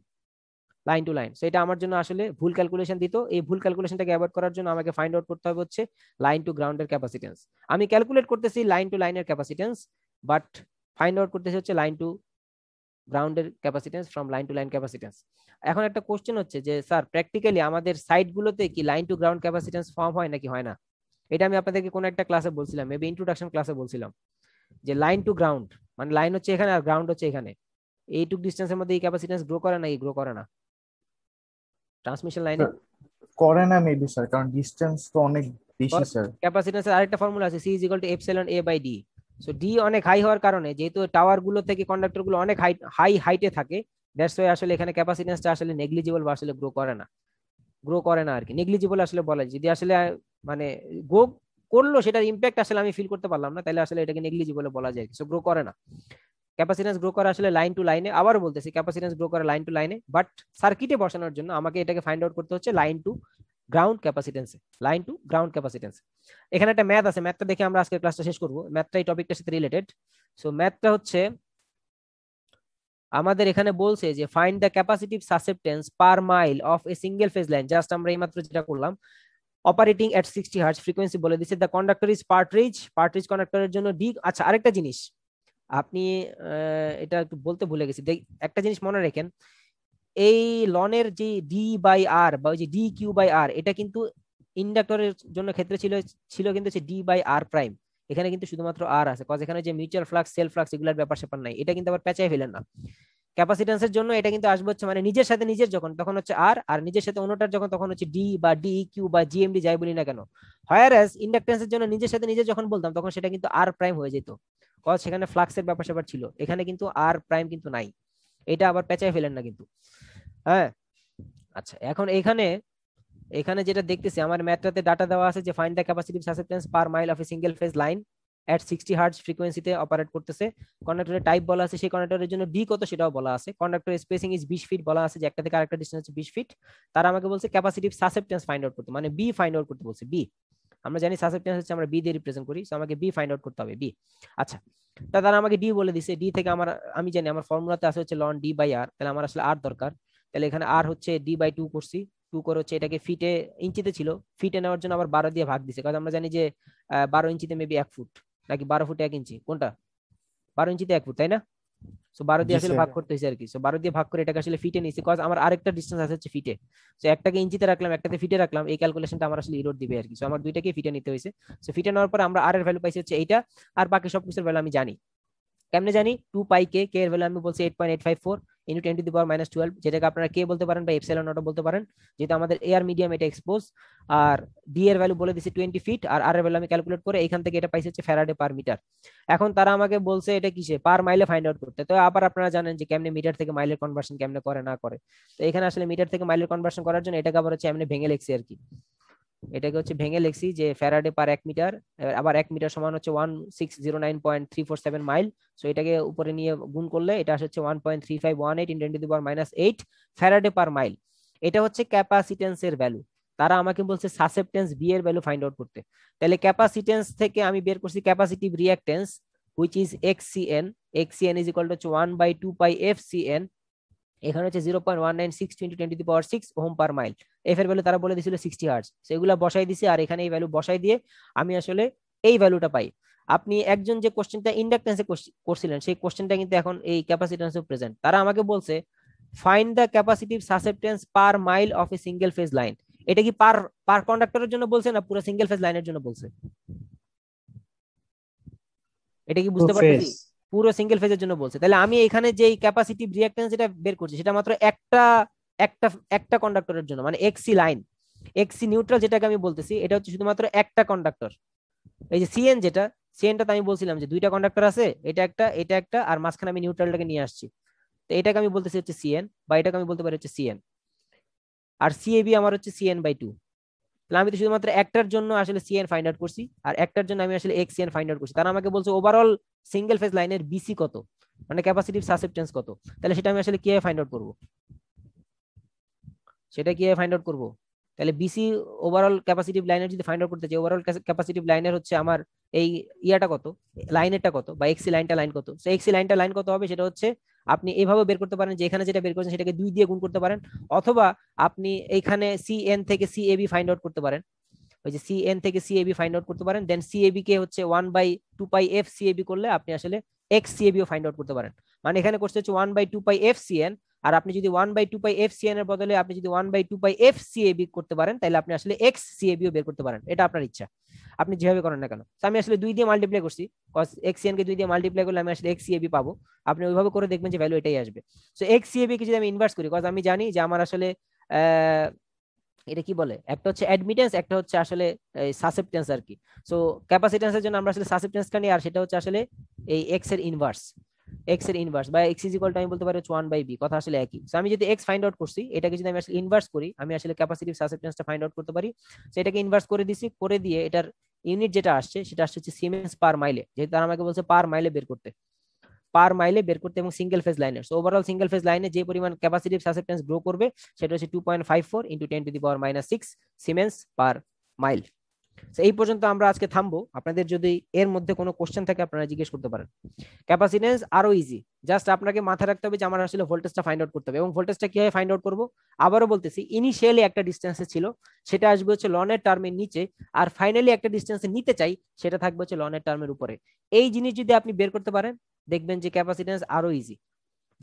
line to line. সেটা আমার জন্য আসলে ভুল ক্যালকুলেশন দিত। এই ভুল ক্যালকুলেশনটাকে অ্যাভয়েড করার জন্য আমাকে ফাইন্ড আউট করতে হবে হচ্ছে লাইন টু গ্রাউন্ডের ক্যাপাসিটেন্স। আমি ক্যালকুলেট করতেছি লাইন টু লাইনের ক্যাপাসিটেন্স, বাট ফাইন্ড আউট করতেছি হচ্ছে লাইন টু গ্রাউন্ডের capacitance from line to line capacitance. এখন একটা কোশ্চেন হচ্ছে যে স্যার প্র্যাকটিক্যালি আমাদের সাইটগুলোতে কি line to ground capacitance form হয় নাকি হয় না? এটা আমি আপনাদেরকে কোন একটা ক্লাসে বলছিলাম, মেবি ইন্ট্রোডাকশন ক্লাসে বলছিলাম যে লাইন টু গ্রাউন্ড মানে লাইন হচ্ছে এখানে আর গ্রাউন্ড হচ্ছে এখানে, এইটুক ডিস্টেন্সের মধ্যে এই ক্যাপাসিট্যান্স গ্রো করে না, গ্রো করে না ট্রান্সমিশন লাইনে? করে না মেবি স্যার, কারণ ডিস্টেন্স তো অনেক বেশি স্যার। ক্যাপাসিট্যান্সের আরেকটা ফর্মুলা আছে, C = epsilon A by D। So D অনেক হাই হওয়ার কারণে, যেহেতু টাওয়ার গুলো থেকে কন্ডাক্টর গুলো অনেক হাই হাইটে থাকে, দ্যাটস ওয়াই আসলে এখানে ক্যাপাসিট্যান্সটা আসলে নেগলিজিবল বা আসলে গ্রো করে না আর কি। নেগলিজিবল আসলে বলা যায়, যদি আসলে মানে গ্রো করলো সেটার ইম্প্যাক্ট আসলে আমি ফিল করতে পারলাম না, তাহলে আসলে এটাকে নেগলিজিবল বলা যায়। সো গ্রো করে না, ক্যাপাসিট্যান্স গ্রো করে আসলে লাইন টু লাইনে। আবার বলতেছি ক্যাপাসিট্যান্স গ্রো করে লাইন টু লাইনে, বাট সার্কিটে বসানোর জন্য আমাকে এটাকে ফাইন্ড আউট করতে হচ্ছে line to ground capacitance, line to ground capacitance. এখানে একটা ম্যাথ আছে, ম্যাথটা দেখে আমরা আজকের ক্লাসটা শেষ করব। ম্যাথটা এই টপিকটার সাথে রিলেটেড। সো ম্যাথটা হচ্ছে আমাদের এখানে বলছে যে find the capacitive susceptance per mile of a single phase line. Just আমরা এইমাত্র যেটা করলাম, অপারেটিং এট 60 হার্টজ ফ্রিকোয়েন্সি বলে দিচ্ছে। দ্য কন্ডাক্টর ইজ পার্ট্রিজ কন্ডাক্টরের জন্য ডি। আচ্ছা, আরেকটা জিনিস আপনি এটা একটু বলতে ভুলে গেছি, একটা জিনিস মনে রাখেন, এই লনের যে ডি বাই আর বা ওই যে ডি কিউ বাই আর, এটা কিন্তু ইন্ডাক্টরের জন্য ক্ষেত্রে ছিল কিন্তু ডি বাই আর প্রাইম। এখানে কিন্তু শুধুমাত্র আর আছে, কজ এখানে যে মিউচুয়াল ফ্লাক্স সেলফ ফ্লাক্স এগুলোর ব্যাপার স্যাপার নাই। এটা কিন্তু আবার পেঁচাই ফেলেন না। ক্যাপাসিট্যান্সের জন্য এটা কিন্তু আসবে হচ্ছে মানে নিজের সাথে নিজের যখন, তখন হচ্ছে আর, আর নিজের সাথে অন্যটার যখন, তখন হচ্ছে ডি বা ডি কিউ বা জিএমডি যাই বলি না কেন। হোয়ারএজ ইন্ডাকটেন্সের জন্য নিজের সাথে নিজের যখন বলতাম, তখন সেটা কিন্তু আর প্রাইম হয়ে যেত, কজ সেখানে ফ্লাক্সের ব্যাপার স্যাপার ছিল। এখানে কিন্তু আর প্রাইম কিন্তু নাই, এটা আবার পেঁচাই ফেলেন না কিন্তু। হ্যাঁ, আচ্ছা, এখন এখানে যেটা দেখতেছি আমার ম্যাথটাতে ডাটা দেওয়া আছে যে find the capacitive susceptance per mile of a single phase line at 60 hertz ফ্রিকোয়েন্সিতে অপারেট করতেছে। কন্ডাক্টরের টাইপ বলা আছে, সেই কন্ডাক্টরের জন্য ডি কত সেটাও বলা আছে। কন্ডাক্টরের স্পেসিং ইজ 20 ফিট বলা আছে, যে একটা থেকে আরেকটা ডিসটেন্স হচ্ছে 20 ফিট। তারা আমাকে বলছে ক্যাপাসিটিভ সাসেপ্টেন্স ফাইন্ড আউট করতে, মানে বি ফাইন্ড আউট করতে বলছে। বি আমরা জানি সাসেপ্টেন্স হচ্ছে আমরা বি দিয়ে রিপ্রেজেন্ট করি, সো আমাকে বি ফাইন্ড আউট করতে হবে, বি। আচ্ছা, তারা আমাকে ডি বলে দিছে। ডি থেকে আমি জানি আমার ফর্মুলাতে আছে হচ্ছে লন ডি বাই আর, তাহলে আমার আসলে আর দরকার। তাহলে এখানে আর হচ্ছে ডি বাই 2 করছি, 2 করে হচ্ছে এটাকে ফিটে, ইঞ্চিতে ছিল, ফিটে নেওয়ার জন্য আবার 12 দিয়ে ভাগ দিছে, কারণ আমরা জানি যে 12 ইঞ্চিতে মেবি 1 ফুট, নাকি 12 ফুটে 1 ইঞ্চি, কোনটা? 12 ইঞ্চিতে 1 ফুট, তাই না? সো 12 দিয়ে আসলে ভাগ করতে হয়েছে আর কি। সো 12 দিয়ে ভাগ করে এটাকে আসলে ফিটে নিয়েছি, কজ আমার আরেকটা ডিসটেন্স আছে হচ্ছে ফিটে। সো একটাকে ইঞ্চিতে রাখলাম, একটাতে ফিটে রাখলাম, এই ক্যালকুলেশনটা আমার আসলে ইরোড দিবে আর কি। সো আমার দুইটাকে ফিটে নিতে হয়েছে। সো ফিটে নেওয়ার পরে আমরা আর এর ভ্যালু পাইছি হচ্ছে এইটা, আর বাকি সবকিছুর ভ্যালু আমি জানি। কেমনে জানি? 2 পাই কে, কে এর ভ্যালু আমি বলছি 8.854 ইনটু 10 টু দি পাওয়ার -12, যেটাকে আপনারা কে বলতে পারেন বা এপসিলন নট বলতে পারেন, যেহেতু আমাদের এয়ার মিডিয়াম এটা এক্সপোজ। আর ডি এর ভ্যালু বলে দিছি 20 ফিট, আর আর এর ভ্যালু আমি ক্যালকুলেট করে এখান থেকে এটা পাইছি হচ্ছে ফ্যারাডে পার মিটার। এখন তারা আমাকে বলছে এটা কিসে, পার মাইলে ফাইন্ড আউট করতে। তো আবার আপনারা জানেন যে কেমনে মিটার থেকে মাইলের কনভার্সন কেমনে করে না করে। তো এখানে আসলে মিটার থেকে মাইলের কনভার্সন করার জন্য এটাকে আবার হচ্ছে এমনি ভেঙে লিখছি আর কি। এটাকে হচ্ছে ভেঙে লিখছি যে ফ্যারাডে পার 1 মিটার, আবার 1 মিটার সমান হচ্ছে 1609.347 মাইল। সো এটাকে উপরে নিয়ে গুণ করলে এটা হচ্ছে 1.3518 into 10 two the power -8 Faraday per mile. এটা হচ্ছে ক্যাপাসিটেন্সের ভ্যালু। তারা আমাকে বলছে সাসেপ্টেন্স বি এর ভ্যালু ফাইন্ড আউট করতে। তাহলে ক্যাপাসিটেন্স থেকে আমি বের করছি capacitive reactance, which is xcn, xcn is equal to 1/2 pi fcn। এখানে হচ্ছে 0.1962 into 10 two the power 6 ohm per mile. F এর ভ্যালু তারা বলে দিয়েছিল 60 হার্টজ, সেগুলা বসাই দিছি, আর এখানে এই ভ্যালু বসাই দিয়ে আমি আসলে এই ভ্যালুটা পাই। আপনি একজন যে কোশ্চেনটা ইন্ডাকটেন্সে করছিলেন, সেই কোশ্চেনটা কিন্তু এখন এই ক্যাপাসিটেন্সে প্রেজেন্ট। তারা আমাকে বলছে find the capacitive susceptance per mile of a single phase line. এটা কি পার কন্ডাক্টরের জন্য বলছে না পুরো সিঙ্গেল ফেজ লাইনের জন্য বলছে? এটা কি বুঝতে পারতেছি? পুরো সিঙ্গেল ফেজের জন্য বলছে। তাহলে আমি এখানে যে ক্যাপাসিটিভ রিঅ্যাকট্যান্স যেটা বের করছি, সেটা মাত্র একটা কন্ডাক্টরের জন্য, মানে এক্সি লাইন, এক্সি নিউট্রাল যেটাকে আমি বলতেছি, এটা হচ্ছে শুধুমাত্র একটা কন্ডাক্টর। এই যে সিএন, যেটা সিএনটা আমি বলছিলাম যে দুইটা কন্ডাক্টর আছে, এটা একটা, আর মাঝখানে আমি নিউট্রালটাকে নিয়ে আসছি। তো এটাকে আমি বলতেছি হচ্ছে সিএন, বা এটাকে আমি বলতে পারি হচ্ছে সিএন, আর সিএবি আমার হচ্ছে CN/2। তাহলে আমি তো শুধুমাত্র একটার জন্য আসলে সিএন ফাইন্ড আউট করছি, আর একটার জন্য আমি আসলে এক্সিএন ফাইন্ড আউট করছি। তারা আমাকে বলছে ওভারঅল সিঙ্গেল ফেজ লাইনের বিসি কত, মানে ক্যাপাসিটিভ সাসেপ্টেন্স কত। তাহলে সেটা আমি আসলে কিভাবে ফাইন্ড আউট করব, তাহলে বিসি ওভারঅল ক্যাপাসিটিভ লাইনের যদি ফাইন্ড আউট করতে চাই, ওভারঅল ক্যাপাসিটিভ লাইনের হচ্ছে আমার এই ইয়াটা কত, লাইনেরটা কত, বা এক্সি লাইনটা লাইন কত। সো এক্সি লাইনটা লাইন কত হবে, সেটা হচ্ছে আপনি এইভাবে বের করতে পারেন, যে এখানে যেটা বের করেছেন সেটাকে 2 দিয়ে গুণ করতে পারেন, অথবা আপনি এইখানে সিএন থেকে সিএবি ফাইন্ড আউট করতে পারেন। ওই যে সিএন থেকে সিএবি ফাইন্ড আউট করতে পারেন, দেন সিএবি কে হচ্ছে 1/2 পাই এফ সিএবি করলে আপনি আসলে এক্স সিএবিও ফাইন্ড আউট করতে পারেন। মানে এখানে করতে হচ্ছে 1/2 পাই এফ সিএন, আর আপনি যদি 1/2π/f(cn) এর বদলে আপনি যদি 1/2π/f(cab) করতে পারেন, তাহলে আপনি আসলে x(cab)ও বের করতে পারেন। এটা আপনার ইচ্ছা, আপনি যেভাবে করেন না কেন। আমি আসলে 2 দিয়ে মাল্টিপ্লাই করছি, cos xcn কে 2 দিয়ে মাল্টিপ্লাই করলে আমি আসলে xcab পাবো। আপনি ওইভাবে করে দেখবেন যে ভ্যালু এটাই আসবে। সো xcab কে যদি আমি ইনভার্স করি, cos আমি জানি যে আমার আসলে এটা কি বলে, একটা হচ্ছে অ্যাডমিটেন্স, একটা হচ্ছে আসলে সাসেপ্টেন্স আর কি। সো ক্যাপাসিট্যান্সের জন্য আমরা আসলে সাসেপ্টেন্সটা নিই, আর সেটা হচ্ছে আসলে এই x এর ইনভার্স, বা x ইজ ইকুয়াল টু আমি বলতে পারি 1/b, কথা আসলে একই। সো আমি যদি x ফাইন্ড আউট করছি, এটাকে যদি আমি আসলে ইনভার্স করি, আমি আসলে ক্যাপাসিটিভ সাসেপ্টেন্সটা ফাইন্ড আউট করতে পারি। সো এটাকে ইনভার্স করে দিছি, করে দিয়ে এটার ইউনিট যেটা আসছে সেটা আসছে সিমেন্স পার মাইলে, যেহেতু তারা আমাকে বলছে পার মাইলে বের করতে, এবং সিঙ্গেল ফেজ লাইনের। সো ওভারঅল সিঙ্গেল ফেজ লাইনে যে পরিমাণ ক্যাপাসিটিভ সাসেপ্টেন্স গ্রো করবে সেটা হচ্ছে 2.54 × 10⁻⁻6 সিমেন্স পার মাইল। এই পর্যন্ত আমরা আজকে থামবো। আপনাদের যদি এর মধ্যে কোনো কোশ্চেন থাকে আপনারা জিজ্ঞেস করতে পারেন। ক্যাপাসিটেন্স আরো ইজি, জাস্ট আপনাকে মাথায় রাখতে হবে যে আমার আসলে ভোল্টেজটা ফাইন্ড আউট করতে হবে। এবং ভোল্টেজটা কিভাবে ফাইন্ড আউট করবো আবারও বলতেছি, ইনিশিয়ালি একটা ডিস্টেন্সে ছিল, সেটা আসবে হচ্ছে লনের টার্মের নিচে, আর ফাইনালি একটা ডিস্টেন্সে নিতে চাই, সেটা থাকবে হচ্ছে লনের টার্মের উপরে। এই জিনিস যদি আপনি বের করতে পারেন, দেখবেন যে ক্যাপাসিটেন্স আরো ইজি।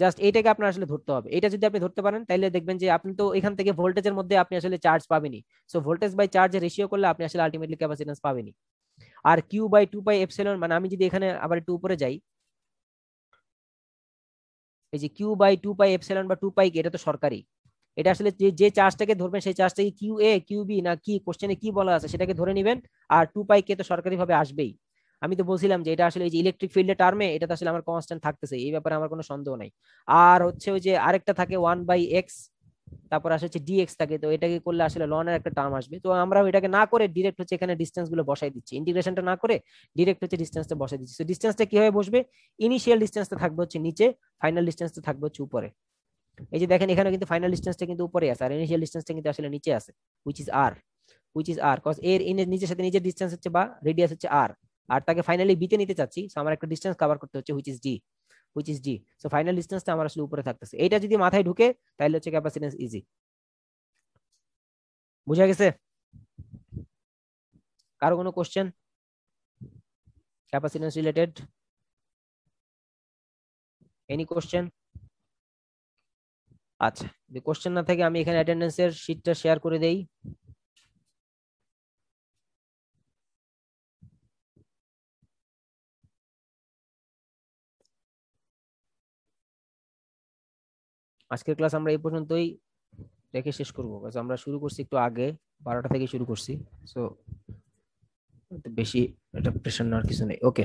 জাস্ট এইটাকে আপনার আসলে ধরতে হবে। এটা যদি আপনি ধরতে পারেন তাহলে দেখবেন যে আপনি তো এখান থেকে ভোল্টেজের মধ্যে আপনি আসলে চার্জ পাবেনই। সো ভোল্টেজ বাই চার্জের রেশিও করলে আপনি আসলে আলটিমেটলি ক্যাপাসিটেন্স পাবেনই। আর Q/2πε, মানে আমি যদি এখানে আবার একটু উপরে যাই, এই যে Q/2πε বা 2π, এটা তো সরকারি। এটা আসলে যে চার্জটাকে ধরবেন সেই চার্জটাকে QA QB না কি কোশ্চেনে কি বলা আছে সেটাকে ধরে নেবেন। আর 2π কে তো সরকারি ভাবে আসবেই। আমি তো বলছিলাম যে এটা আসলে এই যে ইলেকট্রিক ফিল্ডের টার্মে এটা তো আসলে আমার কনস্ট্যান্ট থাকতেছে, এই ব্যাপারে আমার কোনো সন্দেহ নাই। আর হচ্ছে ওই যে আরেকটা থাকে 1/x, তারপর আসে হচ্ছে dx থাকে, তো এটাকে করলে আসলে লনের একটা টার্ম আসবে। তো আমরা এটাকে না করে ডিরেক্ট হচ্ছে এখানে ডিসটেন্স গুলো বসাই দিচ্ছি, ইন্টিগ্রেশনটা না করে ডিরেক্ট হচ্ছে ডিসটেন্সটা বসাই দিচ্ছি। তো ডিসটেন্সটা কিভাবে বসবে, ইনিশিয়াল ডিসটেন্সটা থাকবে হচ্ছে নিচে, ফাইনাল ডিসটেন্সটা থাকবে হচ্ছে উপরে। এই যে দেখেন এখানে কিন্তু ফাইনাল ডিসটেন্সটা কিন্তু উপরে আছে, আর ইনিশিয়াল ডিসটেন্সটা কিন্তু আসলে নিচে আছে, which is r cos এর নিচের সাথে নিচের ডিসটেন্স হচ্ছে বা রেডিয়াস হচ্ছে r, আর তাকে ফাইনালি বিতে নিতে চাচ্ছি, সো আমার একটা ডিসটেন্স কভার করতে হচ্ছে which is d। So final ডিসটেন্সটা আমার আসলে উপরে থাকতেছে। এটা যদি মাথায় ঢুকে তাহলে হচ্ছে ক্যাপাসিটেন্স ইজি। বুঝা গেছে? কারো কোনো question capacitance related? Any question? আচ্ছা, যদি কোশ্চেন না থাকে আমি এখানে অ্যাটেন্ডেন্সের শীটটা শেয়ার করে দেই। আজকের ক্লাস আমরা এই পর্যন্তই রেখে শেষ করবো, আমরা শুরু করছি একটু আগে, 12টা থেকে শুরু করছি। সো বেশি এটা প্রেশার নেওয়ার কিছু নেই। ওকে।